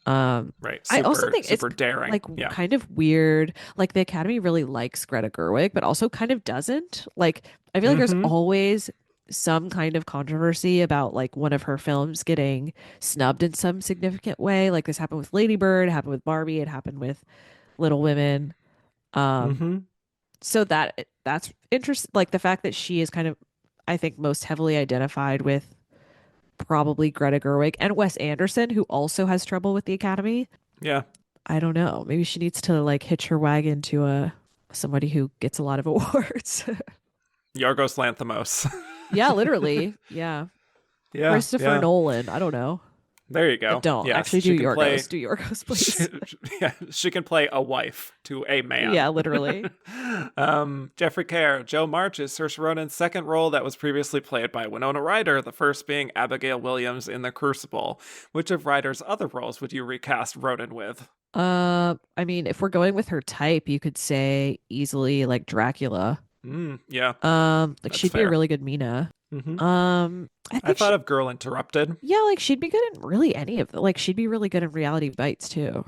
Um right. I also Super, think it's super daring. like Yeah. kind of weird. Like the Academy really likes Greta Gerwig, but also kind of doesn't. Like I feel like there's Mm-hmm. always some kind of controversy about like one of her films getting snubbed in some significant way. Like this happened with Lady Bird, it happened with Barbie, it happened with Little Women. Um, Mm-hmm. so that's interesting. Like the fact that she is kind of, I think, most heavily identified with probably Greta Gerwig and Wes Anderson, who also has trouble with the Academy. Yeah. I don't know. Maybe she needs to like hitch her wagon to a somebody who gets a lot of awards. Yorgos Lanthimos. Yeah, literally. Yeah. Yeah, Christopher yeah. Nolan. I don't know. There you go. Don't Yes, actually she do can play. Yorgos. Do Yorgos, She, please. yeah, she can play a wife to a man. Yeah, literally. Jeffrey Kerr, Joe March is Saoirse Ronan's second role that was previously played by Winona Ryder, the first being Abigail Williams in The Crucible. Which of Ryder's other roles would you recast Ronan with? I mean, if we're going with her type, you could say easily like Dracula. Yeah, Like that's she'd be a fair. really good Mina. Hmm. I I think thought she, of Girl Interrupted. yeah, like she'd be good in really any of the, like she'd be really good in Reality Bites too.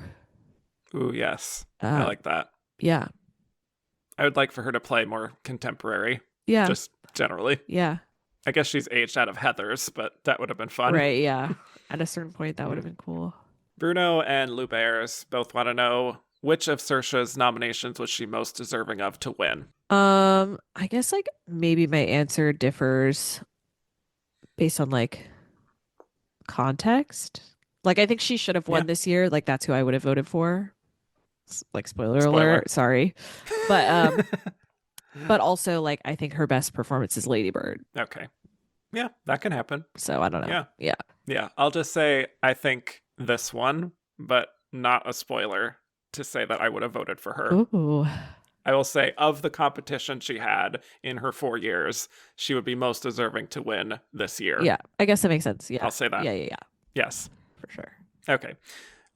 Ooh, yes. I Uh, like that. yeah, I would like for her to play more contemporary, yeah, just generally. yeah, I guess she's aged out of Heather's, but that would have been fun. right, yeah. At a certain point, that would have been cool. Bruno and Lubers both want to know which of Saoirse's nominations was she most deserving of to win. I guess like maybe my answer differs based on like context. Like, I think she should have won Yeah. this year. Like, that's who I would have voted for. Like, spoiler Spoiler. alert, sorry. But but also like I think her best performance is Lady Bird. Okay. Yeah, that can happen. So I don't know. Yeah. Yeah. Yeah. I'll just say I think this one, but not a spoiler to say that I would have voted for her. Ooh. I will say of the competition she had in her 4 years, she would be most deserving to win this year. Yeah. I guess that makes sense. Yeah. I'll say that. Yeah. Yes. For sure. Okay.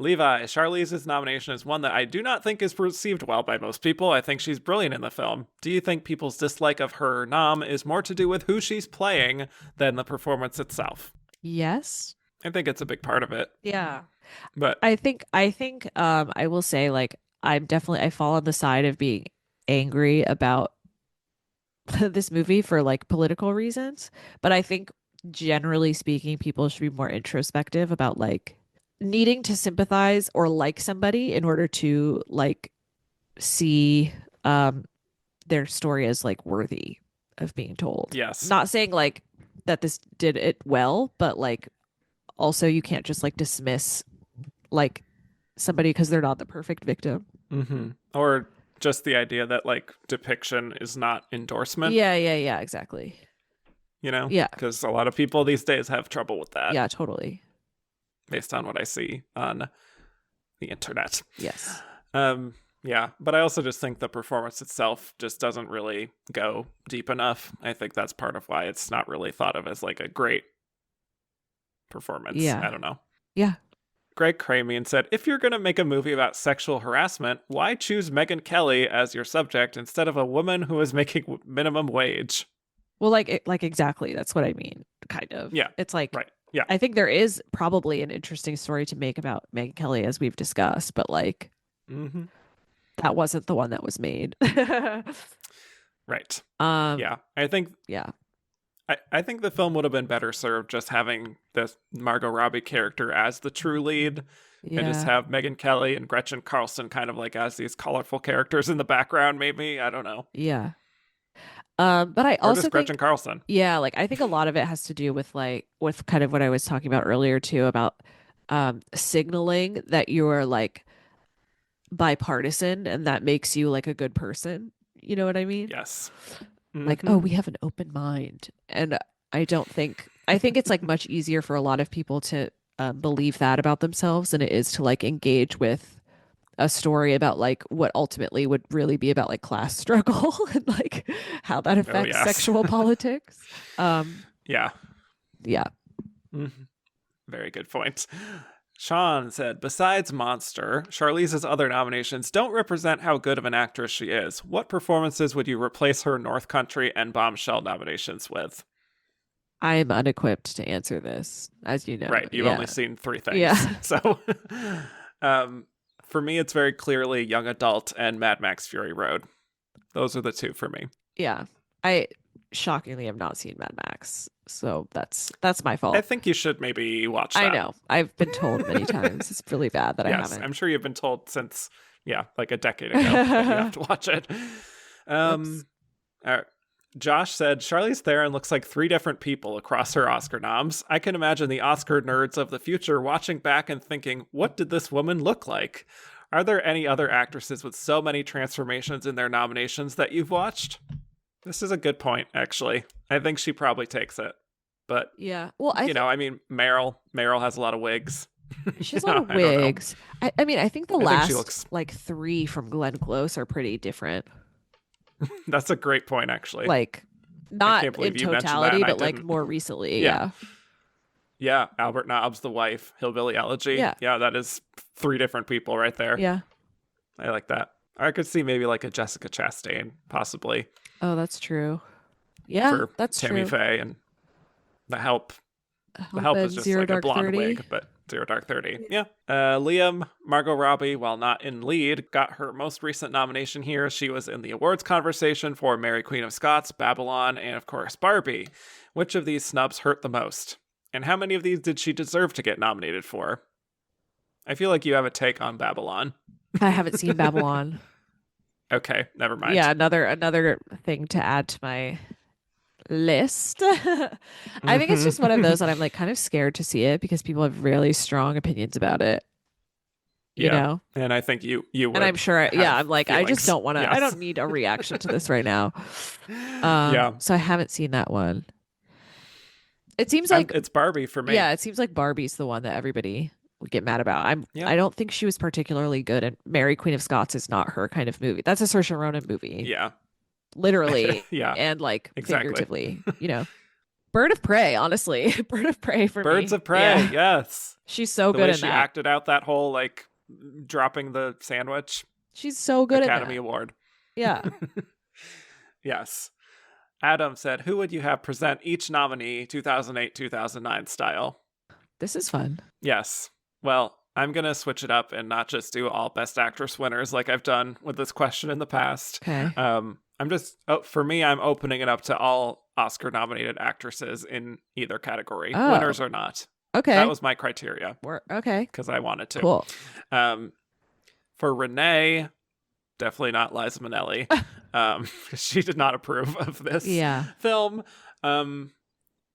Levi, Charlize's nomination is one that I do not think is received well by most people. I think she's brilliant in the film. Do you think people's dislike of her nom is more to do with who she's playing than the performance itself? Yes. I think it's a big part of it. Yeah. But I think I will say like I fall on the side of being angry about this movie for like political reasons, but I think generally speaking people should be more introspective about like needing to sympathize or like somebody in order to like see their story as like worthy of being told. yes. Not saying like that this did it well, but like also you can't just like dismiss like somebody because they're not the perfect victim. Mm-hmm. Or just the idea that like depiction is not endorsement. Yeah, exactly. You know? Yeah. Because a lot of people these days have trouble with that. Yeah, totally. Based on what I see on the internet. Yes. Yeah, but I also just think the performance itself just doesn't really go deep enough. I think that's part of why it's not really thought of as like a great performance. Yeah. I don't know. Yeah. Greg Cramian said, if you're going to make a movie about sexual harassment, why choose Megyn Kelly as your subject instead of a woman who is making minimum wage? Well, like exactly. That's what I mean. Kind of. Yeah. It's like, right. Yeah. I think there is probably an interesting story to make about Megyn Kelly, as we've discussed, but like, that wasn't the one that was made. Right. Yeah. I think. Yeah. I think the film would have been better served just having the Margot Robbie character as the true lead, and just have Megyn Kelly and Gretchen Carlson kind of like as these colorful characters in the background. Maybe I don't know. Yeah. But I also think Gretchen Carlson. Yeah, like I think a lot of it has to do with with kind of what I was talking about earlier too about signaling that you're like bipartisan and that makes you like a good person. You know what I mean? Yes. Like, oh, we have an open mind. And I think it's like much easier for a lot of people to believe that about themselves than it is to like engage with a story about like what ultimately would really be about like class struggle and like how that affects sexual politics. Yeah. Very good point. Sean said, besides Monster, Charlize's other nominations don't represent how good of an actress she is. What performances would you replace her North Country and Bombshell nominations with? I am unequipped to answer this, as you know. Right, you've only seen 3 things. Yeah. So, for me, it's very clearly Young Adult and Mad Max Fury Road. Those are the 2 for me. Yeah. I shockingly have not seen Mad Max, so that's my fault. I think you should maybe watch that. I know. I've been told many times. It's really bad that I haven't. I'm sure you've been told since, like a decade ago that you have to watch it. Josh said, Charlize Theron looks like 3 different people across her Oscar noms. I can imagine the Oscar nerds of the future watching back and thinking, what did this woman look like? Are there any other actresses with so many transformations in their nominations that you've watched? This is a good point, actually. I think she probably takes it. But, yeah. Well, I mean, Meryl has a lot of wigs. She has a lot of wigs. I mean, I think the last like 3 from Glenn Close are pretty different. That's a great point, actually. Like, not in totality, but like more recently. Yeah. Yeah. Albert Nobbs, the wife, Hillbilly Elegy. Yeah, that is 3 different people right there. Yeah. I like that. I could see maybe like a Jessica Chastain, possibly. Oh, that's true. Yeah, that's Tammy true. Faye and The Help. The Help is just Zero like Dark a blonde 30. wig, but Zero Dark 30. Yeah. Liam, Margot Robbie, while not in lead, got her most recent nomination here. She was in the awards conversation for Mary Queen of Scots, Babylon, and of course Barbie. Which of these snubs hurt the most? And how many of these did she deserve to get nominated for? I feel like you have a take on Babylon. I haven't seen Babylon. Okay, never mind. Yeah, another thing to add to my list. I think it's just one of those that I'm like kind of scared to see it because people have really strong opinions about it, you Yeah. know? And I think you And would I'm sure, yeah, have I'm like, I just feelings. don't want to, I Yes. don't need a reaction to this right now. Yeah. So I haven't seen that one. It seems like, It's Barbie for me. yeah, it seems like Barbie's the one that everybody would get mad about. Yeah. I don't think she was particularly good, and Mary Queen of Scots is not her kind of movie. That's a Saoirse Ronan movie, Yeah. literally Yeah. and like Exactly. figuratively, you know. Bird of Prey, honestly. Bird of Prey for Birds me. of Prey. Yeah. Yes. She's so The good way in she that. acted out that whole like dropping the sandwich. She's so good Academy in that. Award. Yeah. Yes. Adam said, "Who would you have present each nominee 2008-2009 style?" This is fun. Yes. Well, I'm going to switch it up and not just do all Best Actress winners like I've done with this question in the past. Okay. For me, I'm opening it up to all Oscar nominated actresses in either category, Oh. winners or not. Okay. That was my criteria okay. because I wanted to. Cool. For Renee, definitely not Liza Minnelli. She did not approve of this film.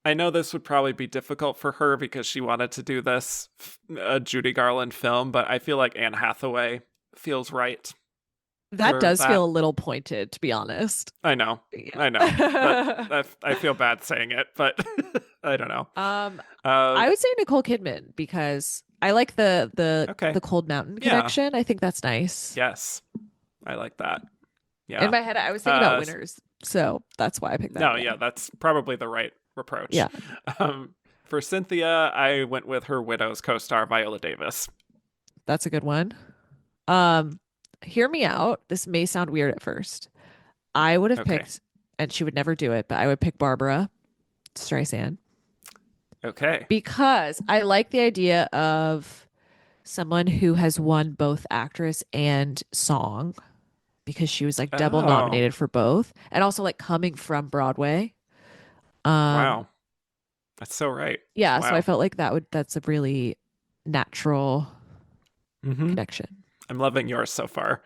I know this would probably be difficult for her because she wanted to do this a Judy Garland film, but I feel like Anne Hathaway feels right. That does feel a little pointed, to be honest. I know. I feel bad saying it, but I don't know. I would say Nicole Kidman because I like the Cold Mountain connection. I think that's nice. Yes, I like that. Yeah. In my head, I was thinking about winners, so that's why I picked that. No, yeah, that's probably the right approach. Yeah. For Cynthia, I went with her Widows co-star Viola Davis. That's a good one. Hear me out. This may sound weird at first. I would have picked, and she would never do it, but I would pick Barbara Streisand. Okay. Because I like the idea of someone who has won both actress and song because she was like double nominated for both and also like coming from Broadway. Wow. That's so right. Yeah. Wow. So I felt like that's a really natural connection. I'm loving yours so far.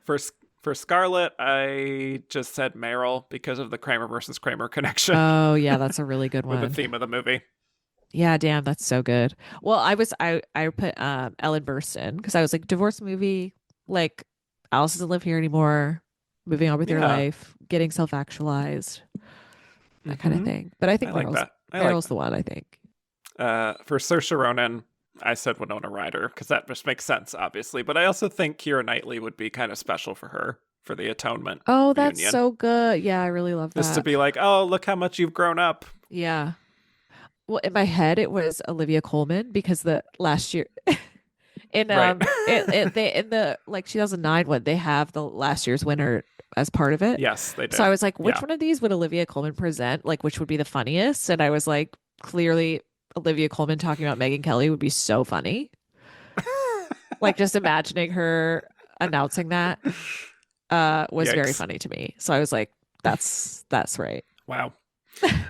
For Scarlett, I just said Meryl because of the Kramer versus Kramer connection. Oh yeah, that's a really good one. With the theme of the movie. Yeah, damn, that's so good. Well, I put Ellen Burstyn because I was like divorce movie, like Alice doesn't live here anymore, moving on with your life, getting self-actualized, that kind of thing. But I think Meryl's the one, I think. For Saoirse Ronan, I said Winona Ryder because that just makes sense, obviously. But I also think Keira Knightley would be kind of special for her for the Atonement. Oh, that's so good. Yeah, I really love that. Just to be like, oh, look how much you've grown up. Yeah. Well, in my head, it was Olivia Colman because the last year in the like 2009 one, they have the last year's winner as part of it. Yes, they did. So I was like, which one of these would Olivia Colman present? Like, which would be the funniest? And I was like, clearly Olivia Colman talking about Megyn Kelly would be so funny. Like just imagining her announcing that was very funny to me. So I was like, that's right. Wow.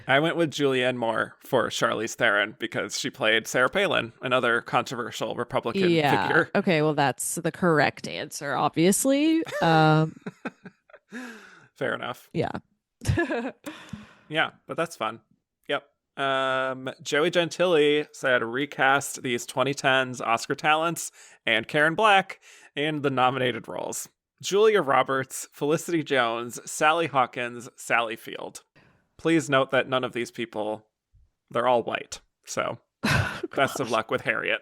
I went with Julianne Moore for Charlize Theron because she played Sarah Palin, another controversial Republican figure. Okay, well that's the correct answer, obviously. Fair enough. Yeah. Yeah, but that's fun. Yep. Joey Gentili said recast these 2010s Oscar talents and Karen Black in the nominated roles. Julia Roberts, Felicity Jones, Sally Hawkins, Sally Field. Please note that none of these people, they're all white. So best of luck with Harriet.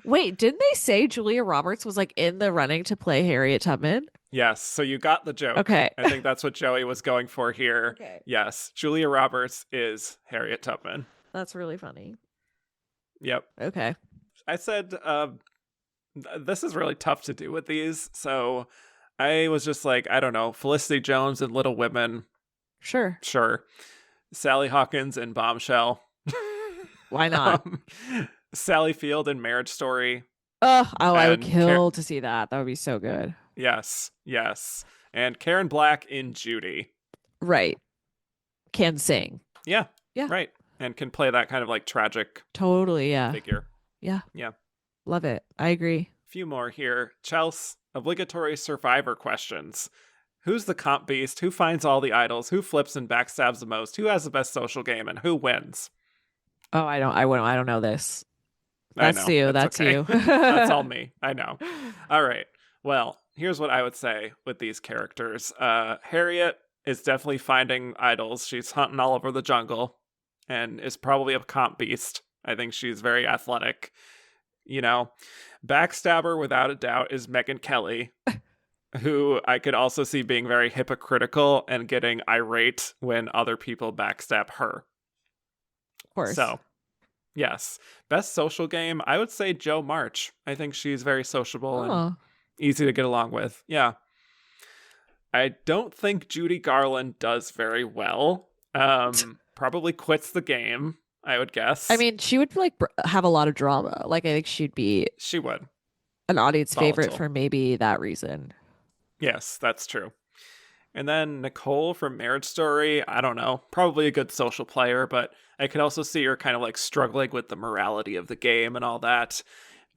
Wait, didn't they say Julia Roberts was like in the running to play Harriet Tubman? Yes, so you got the joke. Okay. I think that's what Joey was going for here. Okay. Yes, Julia Roberts is Harriet Tubman. That's really funny. Yep. Okay. I said this is really tough to do with these, so I was just like, I don't know, Felicity Jones and Little Women. Sure. Sally Hawkins in Bombshell. Why not? Sally Field in Marriage Story. I would kill to see that. That would be so good. Yes. And Karen Black in Judy. Right. Can sing. Yeah. Right. And can play that kind of like tragic figure. Yeah. Yeah. Love it. I agree. A few more here. Chelsea, obligatory Survivor questions. Who's the comp beast? Who finds all the idols? Who flips and backstabs the most? Who has the best social game? And who wins? Oh, I don't know this. I That's know. you. That's That's okay. you. That's all me. I know. All right. Well, here's what I would say with these characters. Harriet is definitely finding idols. She's hunting all over the jungle and is probably a comp beast. I think she's very athletic. You know, backstabber without a doubt is Megyn Kelly, who I could also see being very hypocritical and getting irate when other people backstab her. Of course. So, yes. Best social game, I would say Jo March. I think she's very sociable and easy to get along with. Yeah. I don't think Judy Garland does very well. Probably quits the game, I would guess. I mean, she would like have a lot of drama. Like, I think she would. An audience favorite Volatile. for maybe that reason. Yes, that's true. And then Nicole from Marriage Story, I don't know, probably a good social player, but I could also see her kind of like struggling with the morality of the game and all that.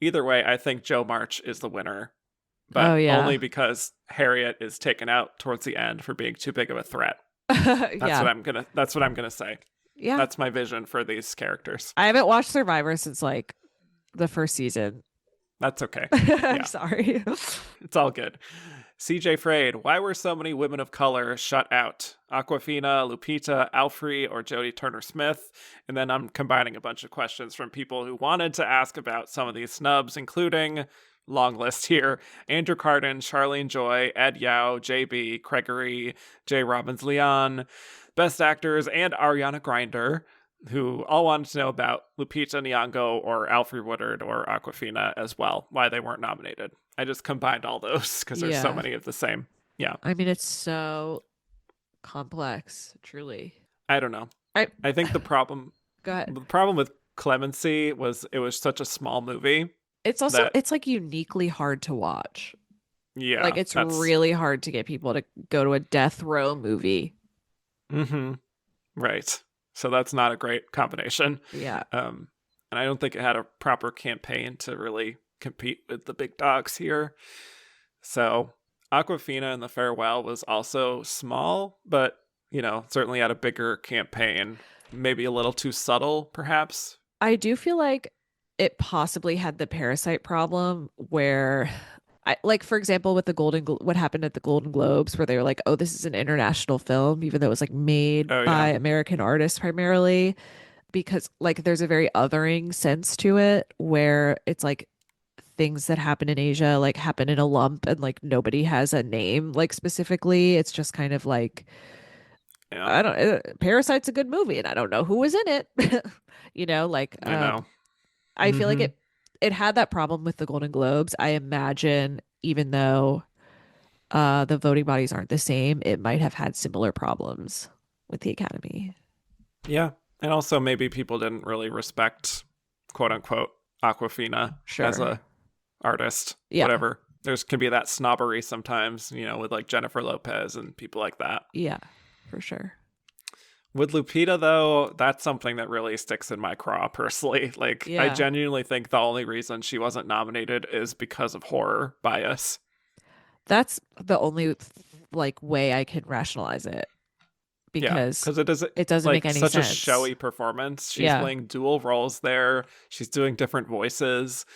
Either way, I think Jo March is the winner, but only because Harriet is taken out towards the end for being too big of a threat. That's what I'm gonna say. Yeah, that's my vision for these characters. I haven't watched Survivor since like the first season. That's okay. I'm sorry. It's all good. CJ Frade, why were so many women of color shut out? Awkwafina, Lupita, Alfre, or Jodie Turner-Smith? And then I'm combining a bunch of questions from people who wanted to ask about some of these snubs, including, long list here, Andrew Carden, Charlene Joy, Ed Yao, JB, Gregory, J. Robbins-Leon, Best Actors, and Ariana Grande, who all wanted to know about Lupita Nyong'o or Alfre Woodard or Awkwafina as well, why they weren't nominated. I just combined all those because there's so many of the same. Yeah. I mean, it's so complex, truly. I don't know. I think the problem... Go ahead. The problem with Clemency was it was such a small movie. It's also, it's like uniquely hard to watch. Yeah. Like it's really hard to get people to go to a death row movie. Mm-hmm. Right. So that's not a great combination. Yeah. And I don't think it had a proper campaign to really compete with the big dogs here. So Awkwafina in The Farewell was also small, but, you know, certainly had a bigger campaign. Maybe a little too subtle, perhaps. I do feel like it possibly had the Parasite problem where... like, for example, with the what happened at the Golden Globes, where they were like, oh, this is an international film, even though it was like made by American artists primarily, because like there's a very othering sense to it where it's like things that happen in Asia like happen in a lump and like nobody has a name like specifically. It's just kind of like, I don't, Parasite's a good movie and I don't know who was in it. You know, like, I know. I feel like it had that problem with the Golden Globes. I imagine even though the voting bodies aren't the same, it might have had similar problems with the Academy. Yeah. And also maybe people didn't really respect, quote unquote, Awkwafina as a artist. Yeah. Whatever. There's can be that snobbery sometimes, you know, with like Jennifer Lopez and people like that. Yeah, for sure. With Lupita, though, that's something that really sticks in my craw, personally. Like, I genuinely think the only reason she wasn't nominated is because of horror bias. That's the only, like, way I can rationalize it. Because it doesn't like, make any sense. Such a showy performance. She's playing dual roles there. She's doing different voices.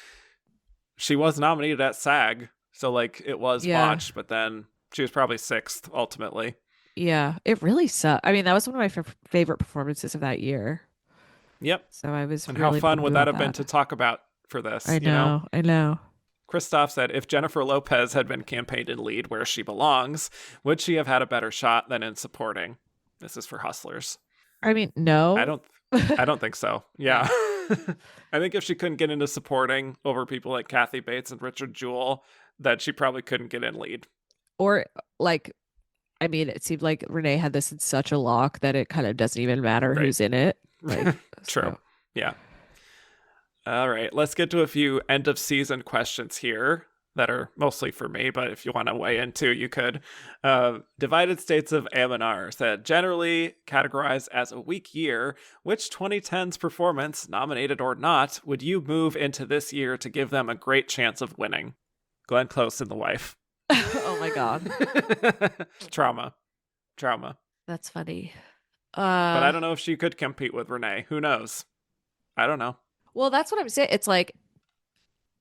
She was nominated at SAG, so, like, it was watched, but then she was probably 6th, ultimately. Yeah, it really sucked. I mean, that was one of my favorite performances of that year. Yep. So I was and really how fun would that have been to talk about for this? I know. Christoph said, if Jennifer Lopez had been campaigned in lead where she belongs, would she have had a better shot than in supporting? This is for Hustlers. I mean, no. I don't think so. Yeah. I think if she couldn't get into supporting over people like Kathy Bates and Richard Jewell, that she probably couldn't get in lead. Or like, I mean, it seemed like Renee had this in such a lock that it kind of doesn't even matter who's in it. Like, True. So. Yeah. All right. Let's get to a few end of season questions here that are mostly for me, but if you want to weigh in too, you could. Divided States of Aminar said, generally categorized as a weak year, which 2010's performance, nominated or not, would you move into this year to give them a great chance of winning? Glenn Close and the wife. Oh my God. Trauma. Trauma. That's funny. But I don't know if she could compete with Renee. Who knows? I don't know. Well, that's what I'm saying. It's like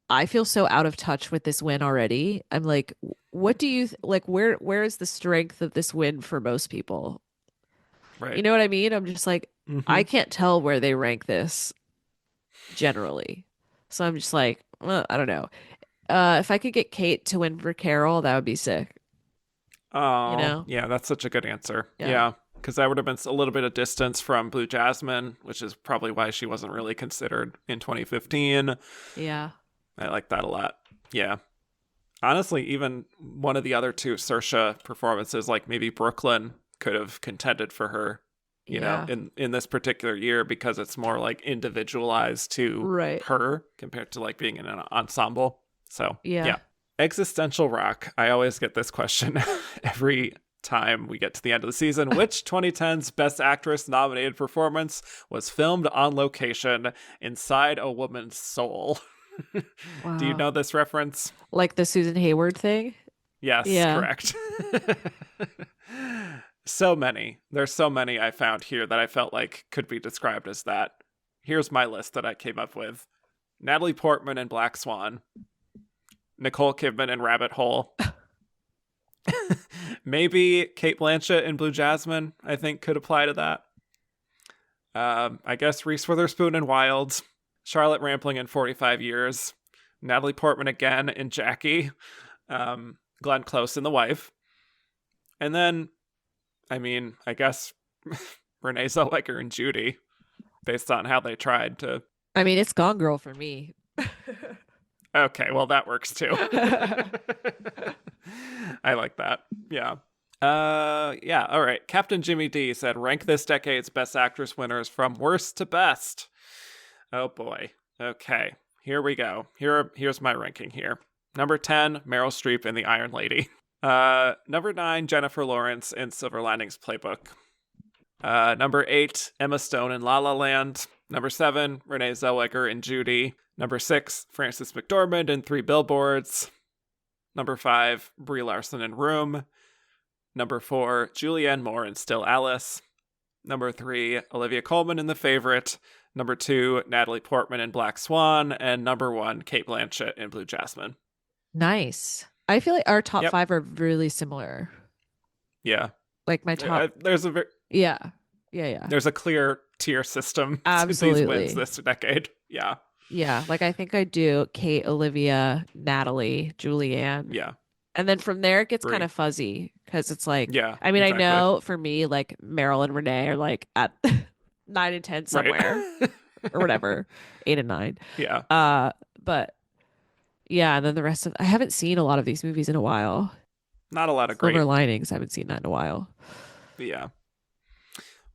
I feel so out of touch with this win already. I'm like, what do you like? Where is the strength of this win for most people? You Right. know what I mean? I'm just like, Hmm. I can't tell where they rank this generally. So I'm just like, well, I don't know. If I could get Kate to win for Carol, that would be sick. You Oh, know? yeah, that's such a good answer. Yeah. Yeah, because that would have been a little bit of distance from Blue Jasmine, which is probably why she wasn't really considered in 2015. Yeah. I like that a lot. Yeah. Honestly, even one of the other two Saoirse performances, like maybe Brooklyn, could have contended for her, Yeah. in this particular year because it's more like individualized to Right. her compared to like being in an ensemble. So, Yeah. yeah. Existential rock. I always get this question every time we get to the end of the season. Which 2010's Best Actress nominated performance was filmed on location inside a woman's soul? Do you Wow. know this reference? Like the Susan Hayward thing? Yes, Yeah. correct. So many. There's so many I found here that I felt like could be described as that. Here's my list that I came up with. Natalie Portman in Black Swan. Nicole Kidman in Rabbit Hole. Maybe Kate Blanchett in Blue Jasmine, I think could apply to that. I guess Reese Witherspoon in Wild. Charlotte Rampling in 45 Years. Natalie Portman again in Jackie. Glenn Close in The Wife. And then, I mean, I guess Renee Zellweger and Judy, based on how they tried to. I mean, it's Gone Girl for me. Okay, well, that works too. I like that. Yeah. Yeah, all right. Captain Jimmy D said, rank this decade's Best Actress winners from worst to best. Oh boy. Okay, here we go. Here's my ranking here. Number 10, Meryl Streep in The Iron Lady. Number 9, Jennifer Lawrence in Silver Linings Playbook. Number 8, Emma Stone in La La Land. Number 7, Renee Zellweger in Judy. Number 6, Frances McDormand in Three Billboards. Number 5, Brie Larson in Room. Number 4, Julianne Moore in Still Alice. Number 3, Olivia Colman in The Favorite. Number 2, Natalie Portman in Black Swan. And number 1, Kate Blanchett in Blue Jasmine. Nice. I feel like our top Yep. 5 are really similar. Yeah. Like my top. Yeah. Yeah. Yeah. There's a clear tier system Absolutely. to these wins this decade. Yeah. Yeah. Like I think I do Kate, Olivia, Natalie, Julianne. Yeah. And then from there, it gets Brie. kind of fuzzy because it's like, Yeah. I mean, exactly. I know for me, like Meryl and Renee are like at 9 and 10 somewhere Right. or whatever, 8 and 9. Yeah. But yeah, and then the rest of I haven't seen a lot of these movies in a while. Not a lot of Silver great. Linings, I haven't seen that in a while. Yeah.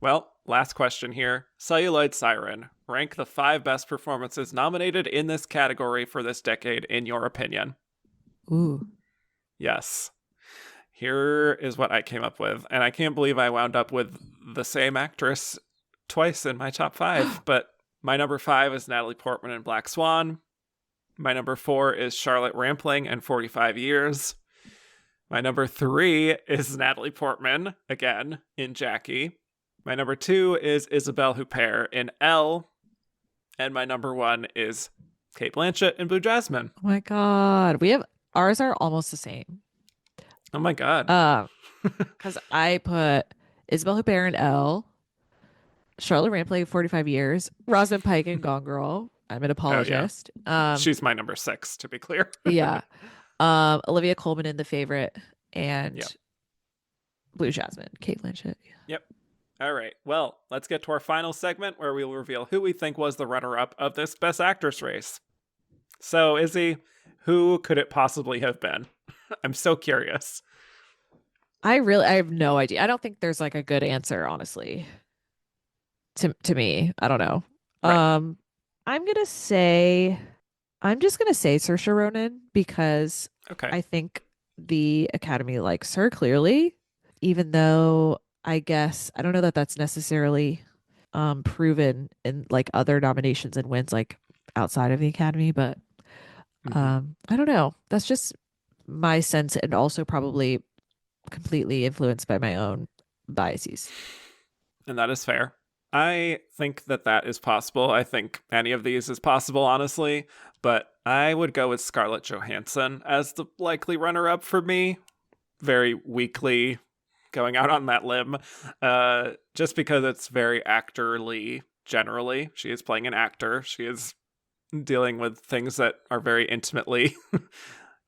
Well, last question here. Celluloid Siren. Rank the 5 best performances nominated in this category for this decade, in your opinion. Ooh. Yes. Here is what I came up with. And I can't believe I wound up with the same actress twice in my top 5. But my number 5 is Natalie Portman in Black Swan. My number 4 is Charlotte Rampling in 45 Years. My number 3 is Natalie Portman, again, in Jackie. My number 2 is Isabelle Huppert in Elle. And my number 1 is Kate Blanchett in Blue Jasmine. Oh my God. Ours are almost the same. Oh my God. Because I put Isabelle Huppert in Elle, Charlotte Rampling 45 Years, Rosamund Pike in Gone Girl. I'm an apologist. She's my number 6, to be clear. Yeah. Olivia Colman in The Favorite and Yep. Blue Jasmine, Kate Blanchett. Yep. All right. Well, let's get to our final segment where we will reveal who we think was the runner-up of this Best Actress race. So, Izzy, who could it possibly have been? I'm so curious. I have no idea. I don't think there's like a good answer, honestly. To me, I don't know. Right. I'm just gonna say Saoirse Ronan because Okay. I think the Academy likes her clearly, even though I guess I don't know that that's necessarily proven in like other nominations and wins like outside of the Academy, but I don't know. That's just my sense, and also probably completely influenced by my own biases. And that is fair. I think that that is possible. I think any of these is possible, honestly. But I would go with Scarlett Johansson as the likely runner-up for me. Very weakly going out on that limb. Just because it's very actorly, generally. She is playing an actor. She is dealing with things that are very intimately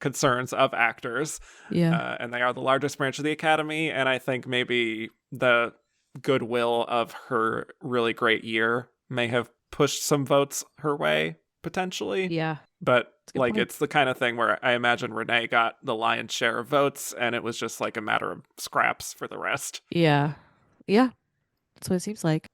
concerns of actors. Yeah. And they are the largest branch of the Academy. And I think maybe the goodwill of her really great year may have pushed some votes her way, potentially. Yeah. But like, point. it's the kind of thing where I imagine Renee got the lion's share of votes, and it was just like a matter of scraps for the rest. Yeah. Yeah. That's what it seems like.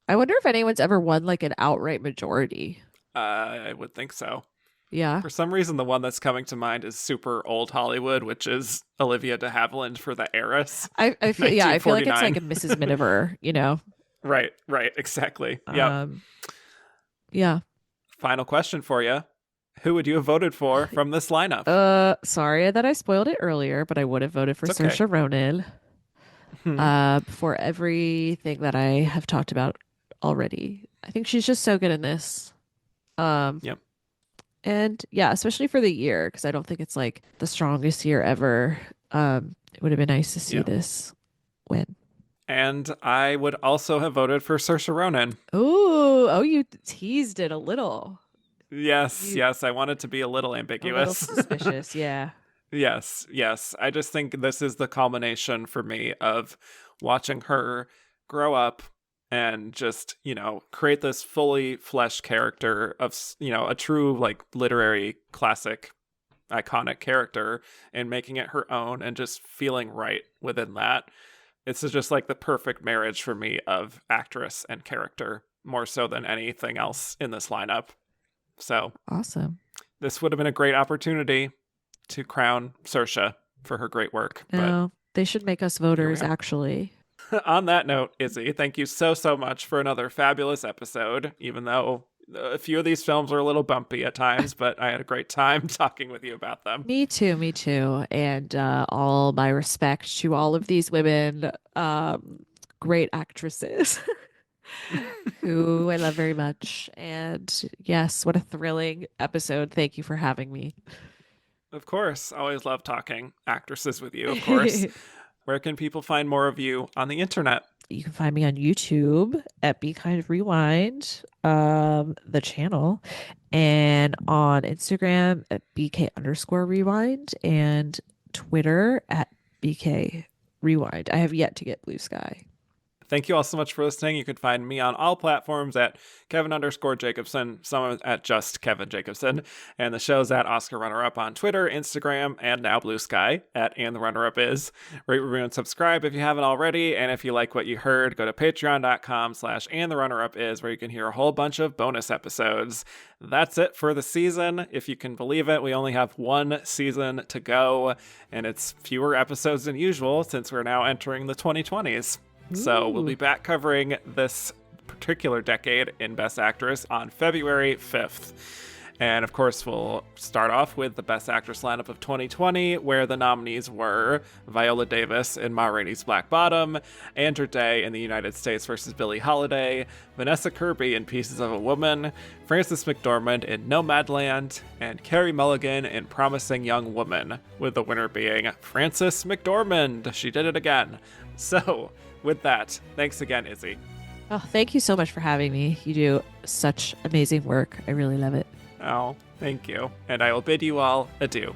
I wonder if anyone's ever won like an outright majority. I would think so. Yeah. For some reason, the one that's coming to mind is super old Hollywood, which is Olivia de Havilland for The Heiress. I feel I feel like it's 1949. like a Mrs. Miniver, you know. Right, exactly. Yeah. Yeah. Final question for you. Who would you have voted for from this lineup? Sorry that I spoiled it earlier, but I would have voted for It's okay. Saoirse Ronan. Hmm. For everything that I have talked about already. I think she's just so good in this. Yep. And yeah, especially for the year, because I don't think it's like the strongest year ever. It would have been nice to see this win. And I would also have voted for Saoirse Ronan. Oh, you teased it a little. Yes, I wanted to be a little ambiguous. A little suspicious, yeah. Yes. I just think this is the culmination for me of watching her grow up and just, create this fully fleshed character of, a true, like, literary classic, iconic character, and making it her own and just feeling right within that. It's just like the perfect marriage for me of actress and character, more so than anything else in this lineup. So awesome. This would have been a great opportunity to crown Saoirse for her great work. No, they should make us voters, actually. On that note, Izzy, thank you so much for another fabulous episode, even though a few of these films are a little bumpy at times, but I had a great time talking with you about them. Me too. And all my respect to all of these women, great actresses who I love very much. And yes, what a thrilling episode. Thank you for having me. Of course. Always love talking actresses with you, of course. Where can people find more of you on the internet? You can find me on YouTube at Be Kind Rewind, the channel, and on Instagram at BK_rewind, and Twitter at BK Rewind. I have yet to get Blue Sky. Thank you all so much for listening. You can find me on all platforms at Kevin_Jacobson, some at just Kevin Jacobson, and the show's at Oscar Runner Up on Twitter, Instagram, and now Blue Sky at And the Runner Up Is. Rate, review, and subscribe if you haven't already. And if you like what you heard, go to patreon.com/andtherunnerup is, where you can hear a whole bunch of bonus episodes. That's it for the season. If you can believe it, we only have one season to go, and it's fewer episodes than usual since we're now entering the 2020s. So we'll be back covering this particular decade in Best Actress on February 5th. And of course, we'll start off with the Best Actress lineup of 2020, where the nominees were Viola Davis in Ma Rainey's Black Bottom, Andra Day in The United States vs. Billie Holiday, Vanessa Kirby in Pieces of a Woman, Frances McDormand in Nomadland, and Carey Mulligan in Promising Young Woman, with the winner being Frances McDormand. She did it again. So, with that, thanks again, Izzy. Oh, thank you so much for having me. You do such amazing work. I really love it. Oh, thank you. And I will bid you all adieu.